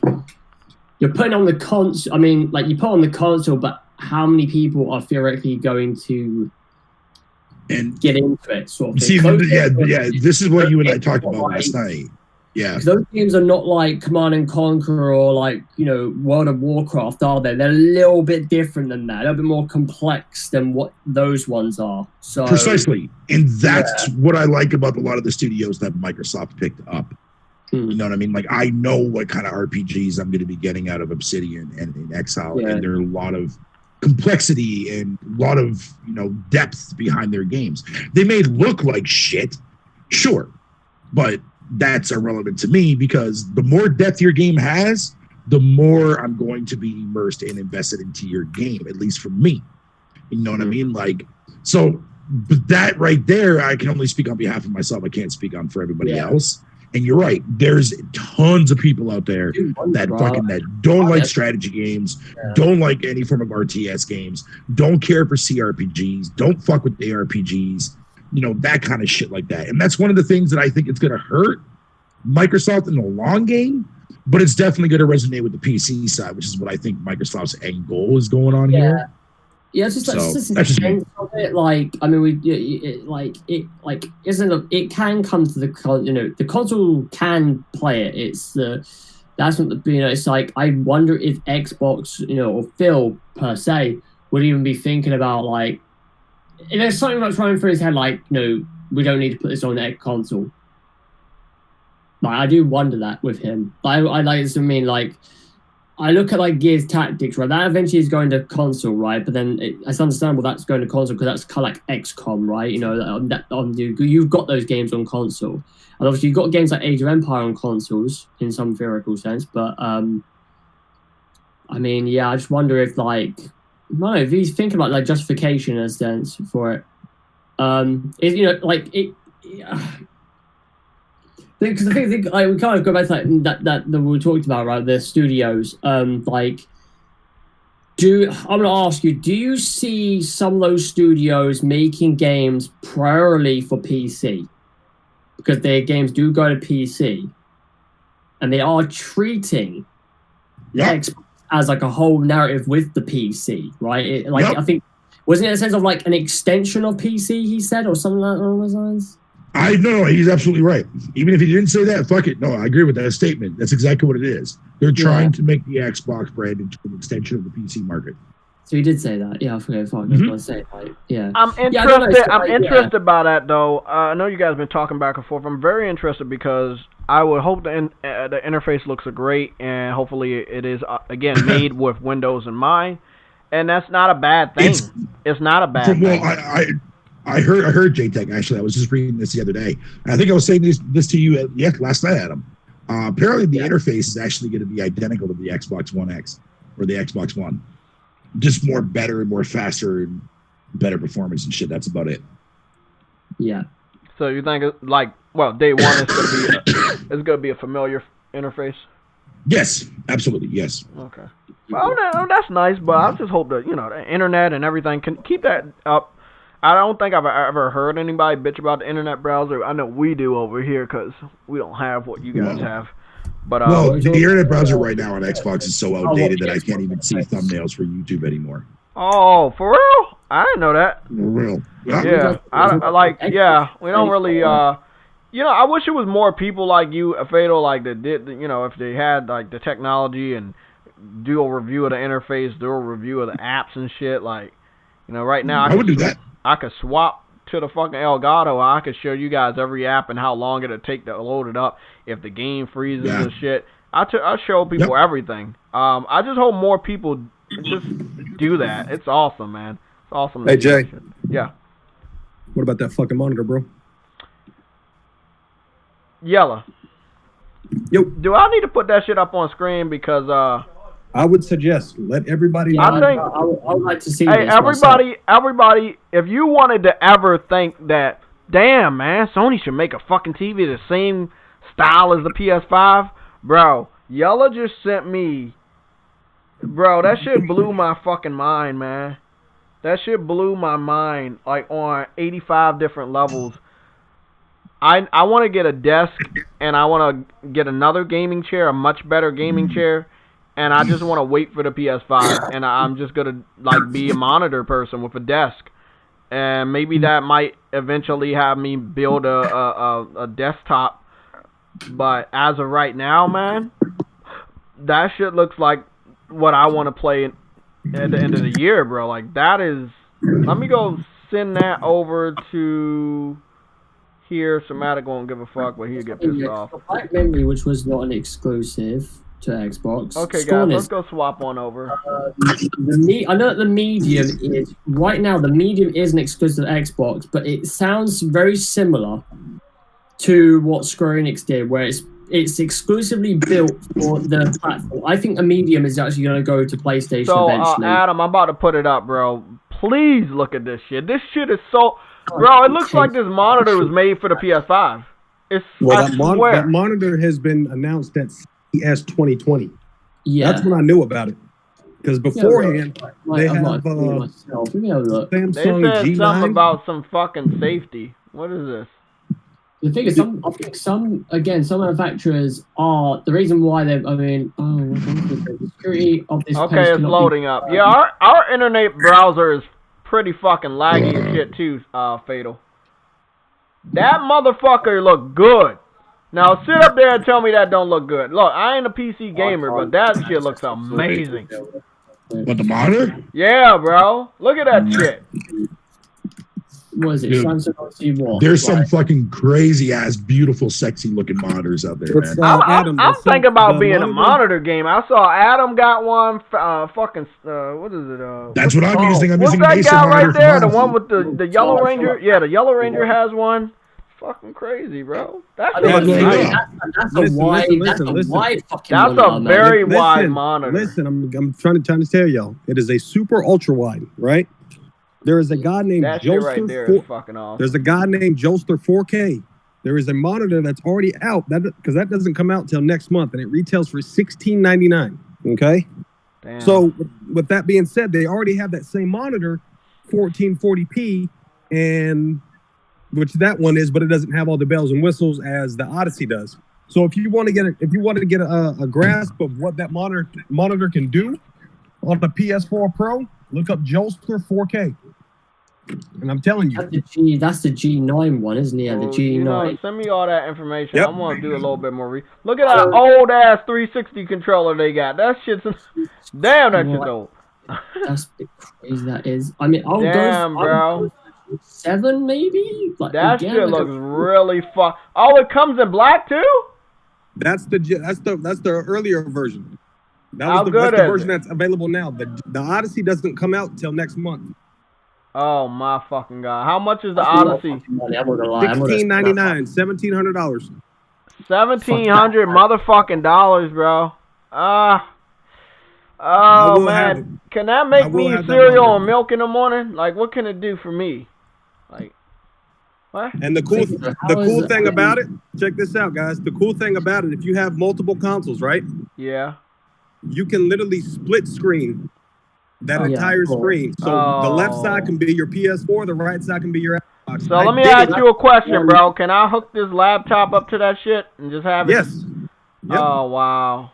you're putting on the console. I mean, like you put on the console, but how many people are theoretically going to get into it? Sort of thing. See, this is what you and I talked about last night. Yeah, those games are not like Command and Conquer or like, you know, World of Warcraft, are they? They're a little bit different than that, a little bit more complex than what those ones are. So precisely, and that's what I like about a lot of the studios that Microsoft picked up. You know what I mean? Like, I know what kind of RPGs I'm going to be getting out of Obsidian and in Exile, and there are a lot of complexity and a lot of, you know, depth behind their games. They may look like shit, sure, but that's irrelevant to me, because the more depth your game has, the more I'm going to be immersed and invested into your game, at least for me. You know what I mean? Like, so but that right there, I can only speak on behalf of myself. I can't speak on for everybody else. And you're right. There's tons of people out there that don't like strategy games, don't like any form of RTS games, don't care for CRPGs, don't fuck with ARPGs. You know, that kind of shit like that. And that's one of the things that I think it's going to hurt Microsoft in the long game, but it's definitely going to resonate with the PC side, which is what I think Microsoft's end goal is going on here. Yeah, it's just that's just sense of it. Like, I mean, it can come to the console can play it. That's what it's like. I wonder if Xbox, or Phil per se would even be thinking about like, there's something that's running through his head, like, we don't need to put this on the console. Like, I do wonder that with him. I like this. I mean, like, I look at like Gears Tactics, right? That eventually is going to console, right? But then it's understandable that's going to console because that's kind of like XCOM, right? You've got those games on console, and obviously you've got games like Age of Empire on consoles in some theoretical sense. But I mean, yeah, I just wonder if like. No, if he's thinking about like justification in a sense for it, because I think like, we kind of go back to that we talked about, right? The studios, I'm gonna ask you, do you see some of those studios making games primarily for PC because their games do go to PC, and they are treating Xbox as like a whole narrative with the PC, right? I think, wasn't it in a sense of like an extension of PC, he said, or something along those lines? No, he's absolutely right. Even if he didn't say that, fuck it. No, I agree with that statement. That's exactly what it is. They're trying to make the Xbox brand into an extension of the PC market. So he did say that. Yeah, I forget. Fuck, I was going to say, like, yeah. I'm interested. I'm interested by that, though. I know you guys have been talking back and forth. I'm very interested because I would hope the interface looks great, and hopefully it is again made with Windows in mind. And that's not a bad thing. It's not a bad thing. Well, I heard JTech, actually. I was just reading this the other day. And I think I was saying this to you last night, Adam. Apparently the interface is actually going to be identical to the Xbox One X or the Xbox One. Just more better and more faster and better performance and shit. That's about it. Yeah. So you think day one it's gonna be a familiar interface? Yes, absolutely. Yes. Okay. Well, that's nice, but I just hope that the internet and everything can keep that up. I don't think I've ever heard anybody bitch about the internet browser. I know we do over here because we don't have what you guys have. But the internet browser right now on Xbox is so outdated that I can't even see thumbnwill for YouTube anymore. Oh, for real? I didn't know that. For real? Yeah. We don't really. I wish it was more people like you, Fatal, like that did. If they had like the technology and do a review of the interface, do a review of the apps and shit. Like, right now I would do that. I could swap to the fucking Elgato, I could show you guys every app and how long it'll take to load it up if the game freezes and shit. I show people everything. I just hope more people just do that. It's awesome, man. It's awesome. Hey, Jay. Yeah. What about that fucking monitor, bro? Yella. Yo. Do I need to put that shit up on screen? Because I would suggest let everybody know. I think I would like to see. Hey, everybody, if you wanted to ever think that, damn man, Sony should make a fucking TV the same style as the PS5, bro, Yella just sent me, bro, that shit blew my fucking mind, man. That shit blew my mind, like on 85 different levels. I want to get a desk, and I want to get another gaming chair, a much better gaming chair, and I just want to wait for the PS5, and I'm just going to like be a monitor person with a desk. And maybe that might eventually have me build a desktop. But as of right now, man, that shit looks like what I want to play at the end of the year, bro. Like, that is... Let me go send that over to... Here, Somatic won't give a fuck, but he'll get pissed off. Black Memory, which was not an exclusive to Xbox. Okay, guys, let's go swap on over. I know that the medium is right now. The medium is an exclusive to Xbox, but it sounds very similar to what Square Enix did, where it's exclusively built for the platform. I think the medium is actually going to go to PlayStation eventually. Adam, I'm about to put it up, bro. Please look at this shit. This shit is so... Bro, it looks like this monitor was made for the PS5. That monitor has been announced at CES 2020. Yeah. That's when I knew about it. Because beforehand, they have Samsung They said G9. something about some fucking safety. What is this? The thing is, I think some manufacturers are the reason why they've. I mean, the security of this. Okay, it's loading up. Yeah, our internet browser is pretty fucking laggy and shit too, Fatal. That motherfucker look good. Now sit up there and tell me that don't look good. Look, I ain't a PC gamer, but that shit looks amazing. What, the monitor? Yeah, bro. Look at that shit. What is it? Dude, there's some fucking crazy ass, beautiful, sexy looking monitors out there, man. I'm thinking about being a monitor gamer. I saw Adam got one. What is it? That's what I'm using. I'm what's using that Acer guy right monitor there? for The one with the Yellow Ranger? Yeah, the Yellow Ranger has one. Fucking crazy, bro. That's a wide fucking That's a very wide monitor. Listen, I'm trying to tell y'all. It is a super ultra wide, right? There is a guy named Joester. There's a guy named Joester 4K. There is a monitor that's already out because that doesn't come out till next month, and it retails for $16.99. Okay. Damn. So with that being said, they already have that same monitor, 1440p, and which that one is, but it doesn't have all the bells and whistles as the Odyssey does. So if you want to get a grasp of what that monitor can do on the PS4 Pro, look up Joester 4K. And I'm telling you, that's the G9 one, isn't it? Yeah, the G9. Send me all that information. I want to do a little bit more. Look at that old ass 360 controller they got. That shit's damn. That shit's old. That's crazy. That is. I mean, bro. 7 maybe. Like, that shit looks really fun. Oh, it comes in black too. That's the earlier version. That's the version that's available now. The Odyssey doesn't come out until next month. Oh my fucking god! How much is the Odyssey? $16.99, $1,700. $1,700 motherfucking dollars, bro. Oh man, can that make me cereal and milk in the morning? Like, what can it do for me? Like, what? And the cool thing about it, check this out, guys. The cool thing about it, if you have multiple consoles, right? Yeah. You can literally split screen that entire screen. So the left side can be your PS4, the right side can be your Xbox. So let me ask you a question, bro. Can I hook this laptop up to that shit and just have it? Yes. Yep. Oh, wow.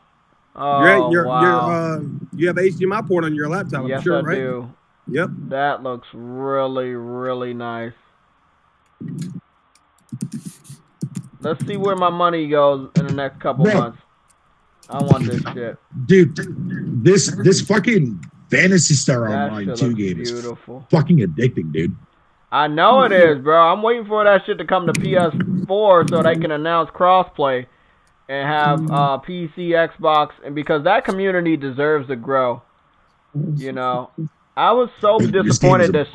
Oh, wow. You have HDMI port on your laptop, I'm sure, right? Yes, I do. Yep. That looks really, really nice. Let's see where my money goes in the next couple months. I want this shit. Dude, this fucking Phantasy Star Online 2 game is fucking addicting, dude. I know it is, bro. I'm waiting for that shit to come to PS4 so they can announce crossplay and have PC, Xbox, and because that community deserves to grow. You know, I was so disappointed that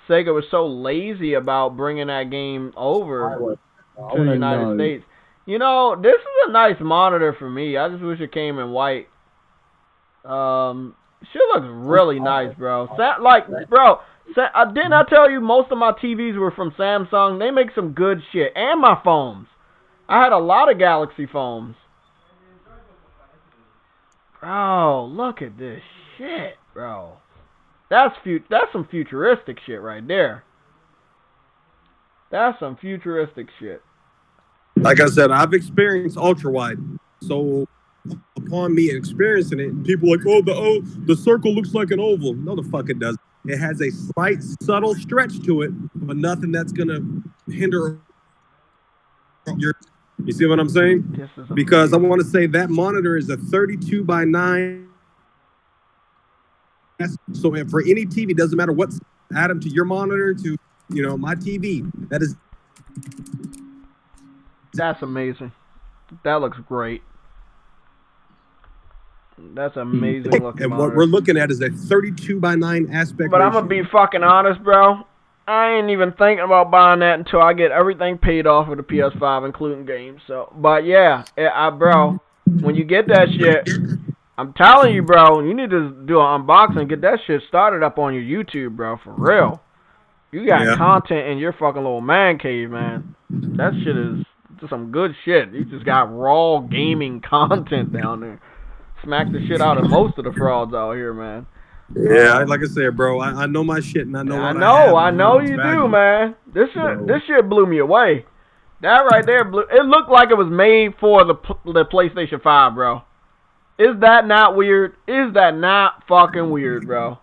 Sega was so lazy about bringing that game over to the United States. You know, this is a nice monitor for me. I just wish it came in white. Shit looks really nice, bro. Didn't I tell you most of my TVs were from Samsung? They make some good shit. And my phones. I had a lot of Galaxy phones. Bro, look at this shit, bro. That's some futuristic shit right there. That's some futuristic shit. Like I said, I've experienced ultra wide. So upon me experiencing it, people are like, the circle looks like an oval. No, the fuck it doesn't. It has a slight, subtle stretch to it, but nothing that's gonna hinder your. You see what I'm saying? Because I want to say that monitor is a 32:9. So for any TV, doesn't matter what's added to your monitor to, my TV. That's amazing. That looks great. That's amazing looking. And what we're looking at is a 32:9 aspect. But I'm gonna be fucking honest, bro. I ain't even thinking about buying that until I get everything paid off with the PS5, including games. So, but yeah, bro, when you get that shit, I'm telling you, bro, you need to do an unboxing, get that shit started up on your YouTube, bro, for real. You got content in your fucking little man cave, man. That shit is just some good shit. You just got raw gaming content down there. Smack the shit out of most of the frauds out here, man. Yeah, like I said, bro, I know my shit, and I know what I know you do, man. This shit blew me away. That right there it looked like it was made for the PlayStation 5, bro. Is that not weird? Is that not fucking weird, bro?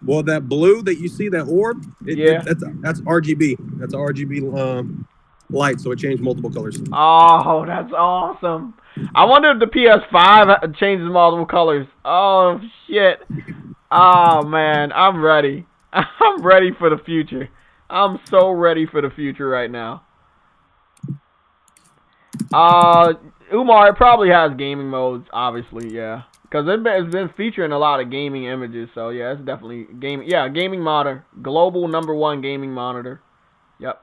Well, that blue that you see, that orb, that's RGB. That's RGB light, so it changed multiple colors. Oh, that's awesome. I wonder if the PS5 changes multiple colors. Oh, shit. Oh, man, I'm ready. I'm ready for the future. I'm so ready for the future right now. Umar, it probably has gaming modes, obviously, yeah. Because it's been featuring a lot of gaming images, so yeah, it's definitely gaming. Yeah, gaming monitor. Global #1 gaming monitor. Yep.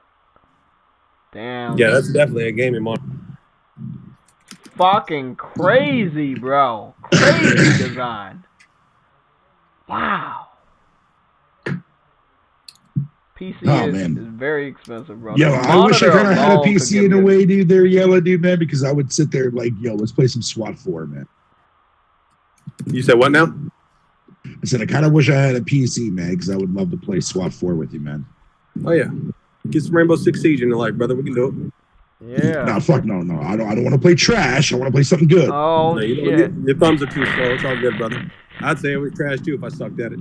Damn. Yeah, that's definitely a gaming monitor. Fucking crazy, bro. Crazy design. Wow. PC is very expensive, bro. Yo, I wish I kind of had a PC in a way, dude. They're yellow, dude, man, because I would sit there like, yo, let's play some SWAT 4, man. You said what now? I said I kind of wish I had a PC, man, because I would love to play SWAT 4 with you, man. Oh yeah, get some Rainbow Six Siege in your life, brother. We can do it. Yeah. No, fuck no. I don't want to play trash. I want to play something good. Oh no, shit. Your thumbs are too slow. It's all good, brother. I'd say it was trash too if I sucked at it.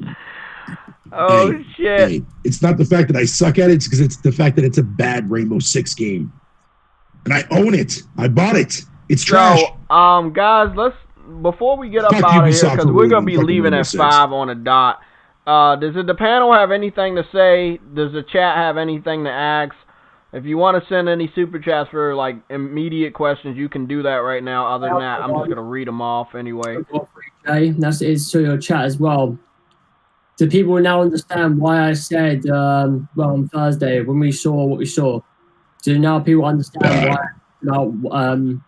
Oh shit. Hey, it's not the fact that I suck at it, it's because it's the fact that it's a bad Rainbow Six game. And I own it. I bought it. It's trash. So, guys, before we get up out of here, because we're gonna be leaving at 5 on the dot. Does the panel have anything to say? Does the chat have anything to ask? If you want to send any super chats for like immediate questions, you can do that right now. Other than that, I'm just gonna read them off anyway. Okay, that's to your chat as well. Do people now understand why I said on Thursday when we saw what we saw? Do now people understand why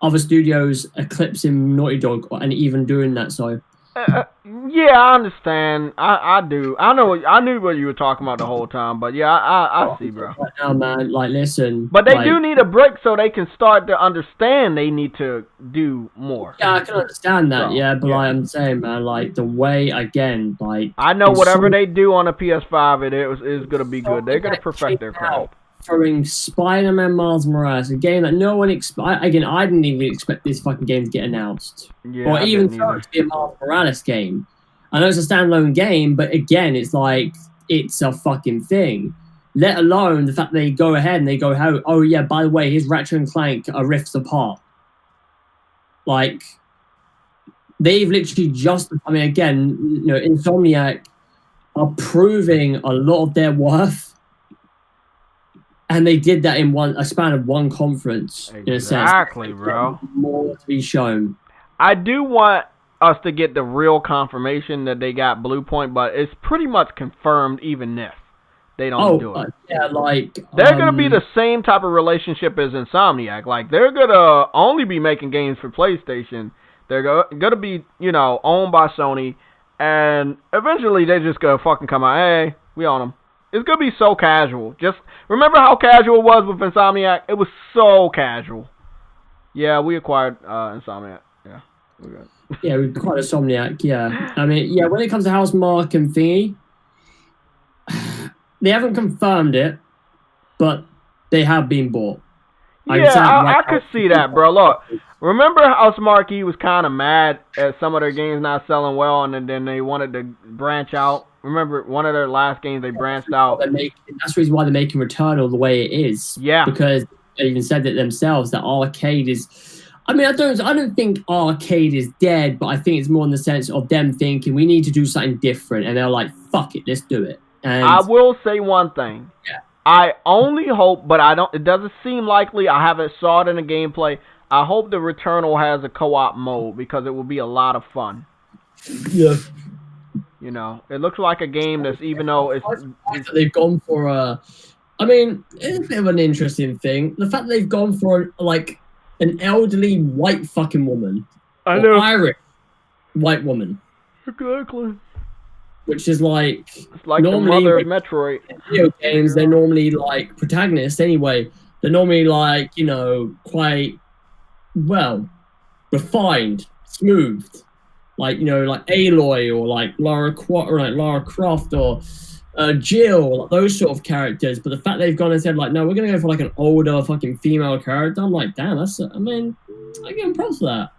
other studios eclipsing Naughty Dog and even doing that? So yeah, I understand. I do. I knew what you were talking about the whole time, but yeah, I see, bro. Right now, man, listen. But they do need a break so they can start to understand they need to do more. Yeah, I can understand that. But I'm saying, man, the way again, I know whatever they do on the PS5, it is gonna be good. They're gonna perfect their craft. Throwing Spider-Man Miles Morales, a game that no one I didn't even expect this fucking game to get announced. Yeah, or even to be a Miles Morales game. I know it's a standalone game, but again, it's it's a fucking thing. Let alone the fact they go ahead and they go, oh yeah, by the way, here's Ratchet and Clank are Rifts Apart. They've literally again, Insomniac are proving a lot of their worth, and they did that in a span of one conference. Exactly, bro. More to be shown. I do want us to get the real confirmation that they got Blue Point, but it's pretty much confirmed even if they don't do it. Yeah, like they're gonna be the same type of relationship as Insomniac. Like they're gonna only be making games for PlayStation. They're gonna be, owned by Sony, and eventually they just gonna fucking come out. Hey, we own them. It's gonna be so casual. Just remember how casual it was with Insomniac. It was so casual. Yeah, we acquired Insomniac. Yeah, we got. Yeah, we acquired Insomniac. Yeah, I mean, yeah. When it comes to Housemarque and thingy, they haven't confirmed it, but they have been bought. I could see that, bro. Look, remember Housemarque was kind of mad at some of their games not selling well, and then they wanted to branch out. Remember, one of their last games, they branched out. That's the reason why they're making Returnal the way it is. Yeah. Because they even said it themselves, that arcade is... I mean, I don't think arcade is dead, but I think it's more in the sense of them thinking, we need to do something different. And they're like, fuck it, let's do it. And I will say one thing. Yeah. I only hope, but it doesn't seem likely. I haven't saw it in the gameplay. I hope the Returnal has a co-op mode because it will be a lot of fun. Yeah. It looks like a game that's, even though it's they've gone for I mean, it's a bit of an interesting thing. The fact that they've gone for an elderly white fucking woman. I know. Irish white woman. Exactly. Which is like... It's like the mother of Metroid. In video games, they're normally like protagonists anyway. They're normally like, quite, well, refined, smooth. Like, like Aloy or like Lara Croft or Jill, like those sort of characters. But the fact they've gone and said, like, no, we're going to go for like an older fucking female character. I'm like, damn, I give them props for that.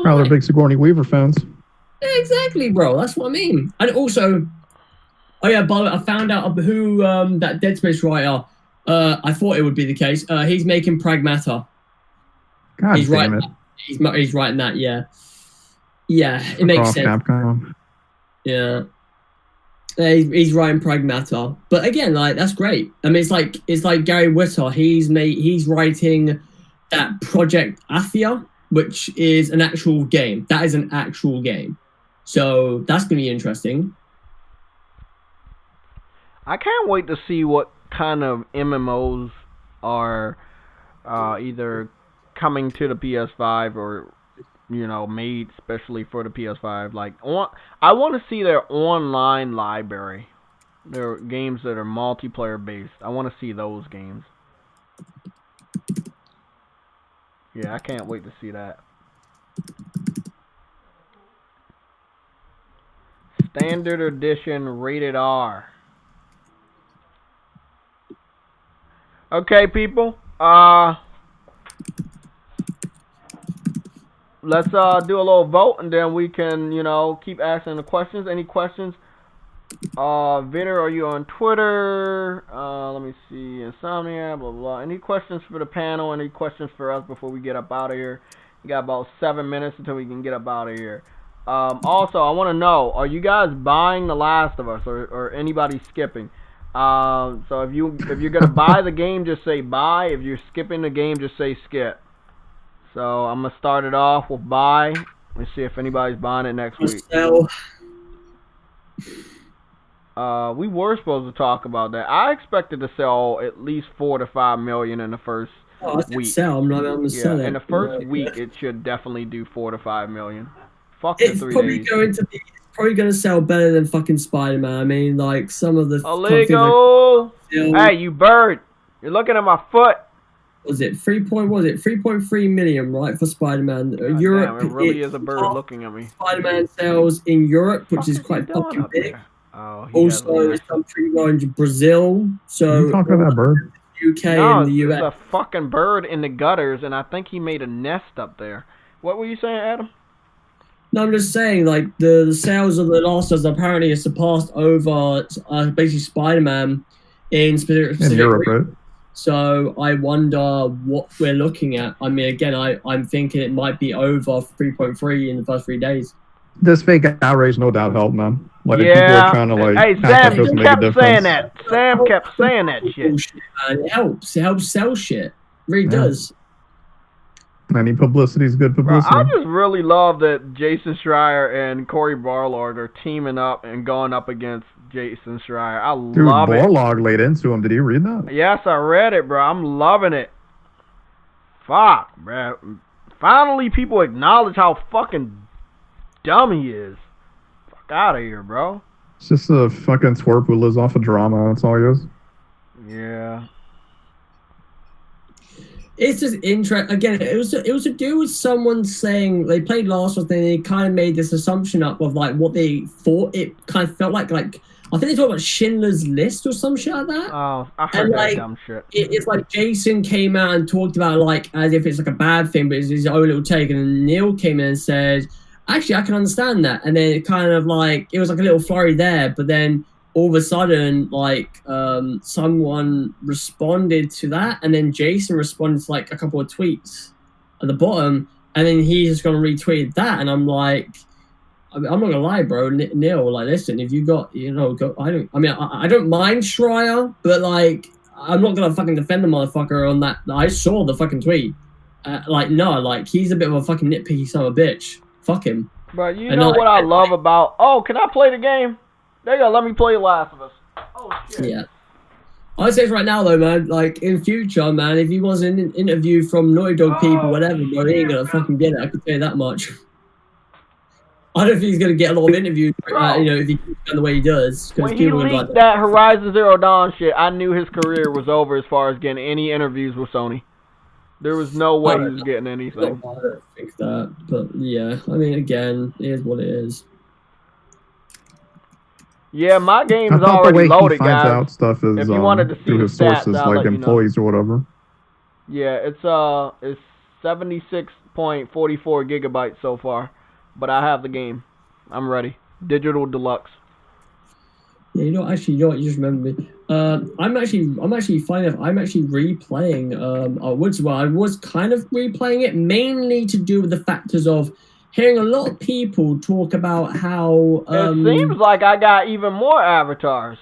Probably big Sigourney Weaver fans. Exactly, bro. That's what I mean. And also, by the way, I found out who that Dead Space writer. I thought it would be the case. He's making Pragmata. God damn it. He's writing that. Yeah. Yeah, it makes sense. Capcom. Yeah. He's writing Pragmata, but again, like that's great. I mean, it's like Gary Whitta. He's writing that Project Athia, which is an actual game. That is an actual game. So that's going to be interesting. I can't wait to see what kind of MMOs are either coming to the PS5 or, made specially for the PS5. I want to see their online library. Their games that are multiplayer based. I want to see those games. Yeah, I can't wait to see that. Standard edition, rated R. Okay, people. Let's do a little vote, and then we can, keep asking the questions. Any questions? Vitter, are you on Twitter? Let me see. Insomnia, blah, blah. Any questions for the panel? Any questions for us before we get up out of here? We got about 7 minutes until we can get up out of here. Also, I want to know, are you guys buying The Last of Us, or anybody skipping? So if you're gonna buy the game, just say buy. If you're skipping the game, just say skip. So I'm gonna start it off with buy. Let's see if anybody's buying it next week. We were supposed to talk about that. I expected to sell at least 4 to 5 million in the first week. I'm not on the sell it. In the first week, it should definitely do 4 to 5 million. Fuck the 3 days. It's probably going to sell better than fucking Spider-Man. I mean, like some of the. Illegal. Hey, you bird! You're looking at my foot. Was it 3.3 million, right, for Spider-Man? Europe. Damn, it really is a bird looking at me. Spider-Man sales in Europe, which is quite fucking big. Oh, also, it's done pretty well in Brazil. So you talking about that bird? UK and the US. There's a fucking bird in the gutters, and I think he made a nest up there. What were you saying, Adam? No, I'm just saying, like, the sales of The Last of Us apparently have surpassed over basically Spider-Man in specific Europe, right? So I wonder what we're looking at. I mean, again, I'm thinking it might be over 3.3 in the first 3 days. This fake outrage no doubt helped, man. Like people Yeah. are trying to like Hey, act like Sam, it doesn't you make a kept difference. saying that. Sam kept saying that shit. It helps. It helps sell shit. It really Yeah. does. Any publicity is good Bro, publicity. I just really love that Jason Schreier and Corey Barlog are teaming up and going up against Jason Schreier. I Dude, love it. Borlaug laid into him. Did you read that? Yes, I read it, bro. I'm loving it. Fuck, bro. Finally, people acknowledge how fucking dumb he is. Fuck out of here, bro. It's just a fucking twerp who lives off of drama. That's all he is. Yeah. It's just interesting. Again, it was to do with someone saying they played last week, and they kind of made this assumption up of like what they thought it kind of felt like. Like I think they talked about Schindler's List or some shit like that. Oh, I heard that dumb shit. It's like Jason came out and talked about it like as if it's like a bad thing, but it's his own little take. And then Neil came in and said, "Actually, I can understand that." And then it kind of like it was like a little flurry there, but then all of a sudden, like someone responded to that, and then Jason responded to like a couple of tweets at the bottom, and then he's just gonna retweet that, and I'm like, I'm not gonna lie, bro, Neil, like, listen, if you got, you know, I don't mind Schreier, but like, I'm not gonna fucking defend the motherfucker on that. I saw the fucking tweet, like he's a bit of a fucking nitpicky son of a bitch. Fuck him. But you know what I love about? Oh, can I play the game? They gotta let me play Last of Us. Oh shit. Yeah. I'd say right now though, man, like in future, man, if he was in an interview from Naughty Dog people, whatever, bro, he ain't gonna fucking get it. I can tell you that much. I don't think he's gonna get a lot of interviews, you know, if he keeps going the way he does. When he leaked that Horizon Zero Dawn shit, I knew his career was over as far as getting any interviews with Sony. There was no way he was getting anything. I don't think that, but yeah, I mean, again, it is what it is. Yeah, my game's I thought already the way loaded, he finds guys. out stuff is if you wanted to see through the his stats, sources, I'll like let you know. employees or whatever. Yeah, it's 76.44 gigabytes so far, but I have the game. I'm ready. Digital Deluxe. Yeah, you know what, you just remember me. I'm actually finding out I'm actually replaying I was kind of replaying it mainly to do with the factors of hearing a lot of people talk about how it seems like I got even more avatars.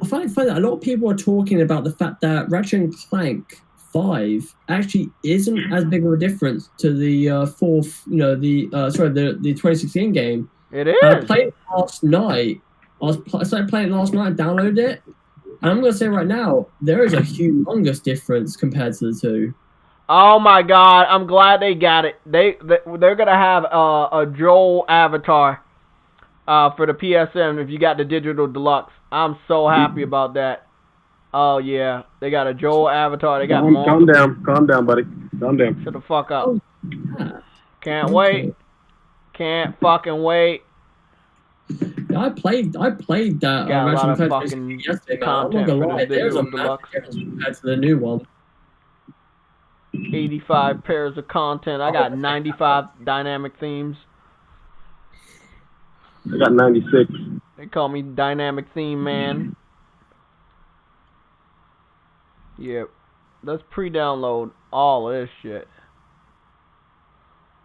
I find that a lot of people are talking about the fact that Ratchet and Clank 5 actually isn't as big of a difference to the the 2016 game. It is. I played it last night. I started playing it last night. I downloaded it, and I'm gonna say right now there is a humongous difference compared to the two. Oh my god, I'm glad they got it. They're gonna have a Joel avatar for the PSN if you got the Digital Deluxe. I'm so happy about that. Oh yeah, they got a Joel avatar. They got Calm down, buddy. Calm down. Shut the fuck up. Can't wait. Can't fucking wait. Yeah, I played that. Got a lot of Ratchet fucking yesterday, man. content I'm not gonna for lie, the there's a Digital massive Deluxe. difference compared to the new one. 85 pairs of content. I got 95 dynamic themes. I got 96. They call me Dynamic Theme Man. Yep. Let's pre-download all of this shit.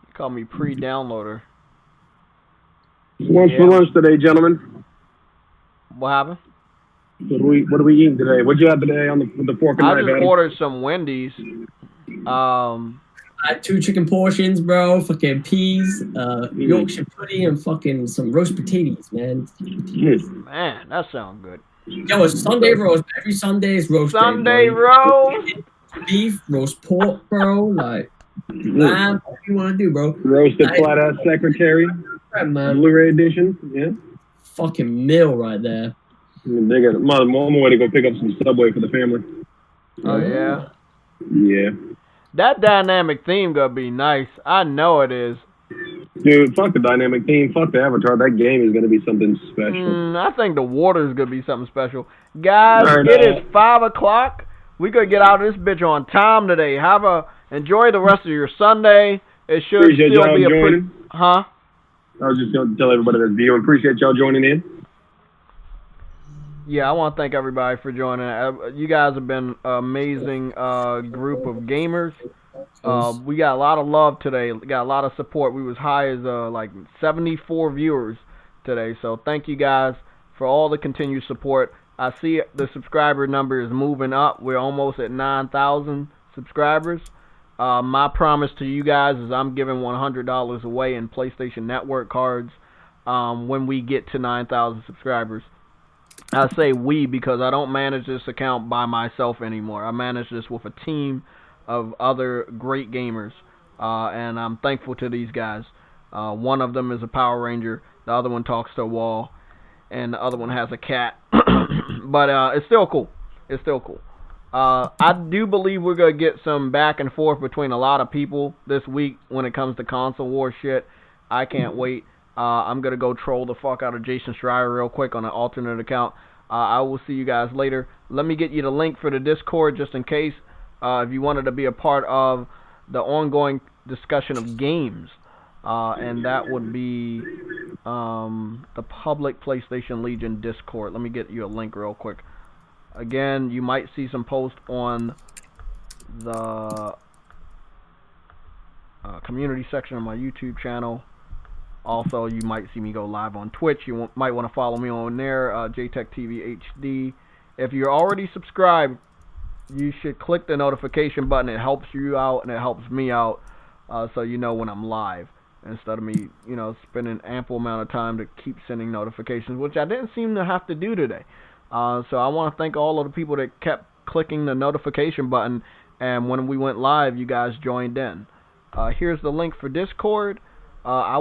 You call me pre-downloader. Lunch for lunch today, gentlemen. What happened? What are we eating today? What'd you have today on the fork and I knife? just Adam? ordered some Wendy's. I had 2 chicken portions, bro. Fucking peas, Yorkshire pudding, and fucking some roast potatoes, man. Man, that sounds good. Yo, it's Sunday roast. Every Sunday is roast day, Sunday bro. roast. Beef, roast pork, bro. Like, lamb, what you want to do, bro? Roasted flat ass secretary. Man. Blu-ray edition. Yeah. Fucking meal right there. They got I'm on my way to go pick up some Subway for the family. Oh yeah. Yeah. That dynamic theme gonna be nice. I know it is. Dude, fuck the dynamic theme. Fuck the avatar. That game is gonna be something special. I think the water is gonna be something special. Guys, Right, it is 5 o'clock. We gonna get out of this bitch on time today. Enjoy the rest of your Sunday. It should Appreciate still y'all be a joining. Huh? I was just gonna tell everybody that's viewing. Appreciate y'all joining in. Yeah, I want to thank everybody for joining. You guys have been an amazing group of gamers. We got a lot of love today. We got a lot of support. We was high as like 74 viewers today. So thank you guys for all the continued support. I see the subscriber number is moving up. We're almost at 9,000 subscribers. My promise to you guys is I'm giving $100 away in PlayStation Network cards when we get to 9,000 subscribers. I say we because I don't manage this account by myself anymore. I manage this with a team of other great gamers, and I'm thankful to these guys. One of them is a Power Ranger, the other one talks to a wall, and the other one has a cat. But it's still cool. It's still cool. I do believe we're going to get some back and forth between a lot of people this week when it comes to console war shit. I can't wait. I'm going to go troll the fuck out of Jason Schreier real quick on an alternate account. I will see you guys later. Let me get you the link for the Discord just in case if you wanted to be a part of the ongoing discussion of games. And that would be the public PlayStation Legion Discord. Let me get you a link real quick. Again, you might see some posts on the community section of my YouTube channel. Also, you might see me go live on Twitch. You might want to follow me on there, JaytechTV HD. If you're already subscribed, you should click the notification button. It helps you out and it helps me out, so you know when I'm live, instead of me, spending ample amount of time to keep sending notifications, which I didn't seem to have to do today. So I want to thank all of the people that kept clicking the notification button, and when we went live, you guys joined in. Here's the link for Discord. I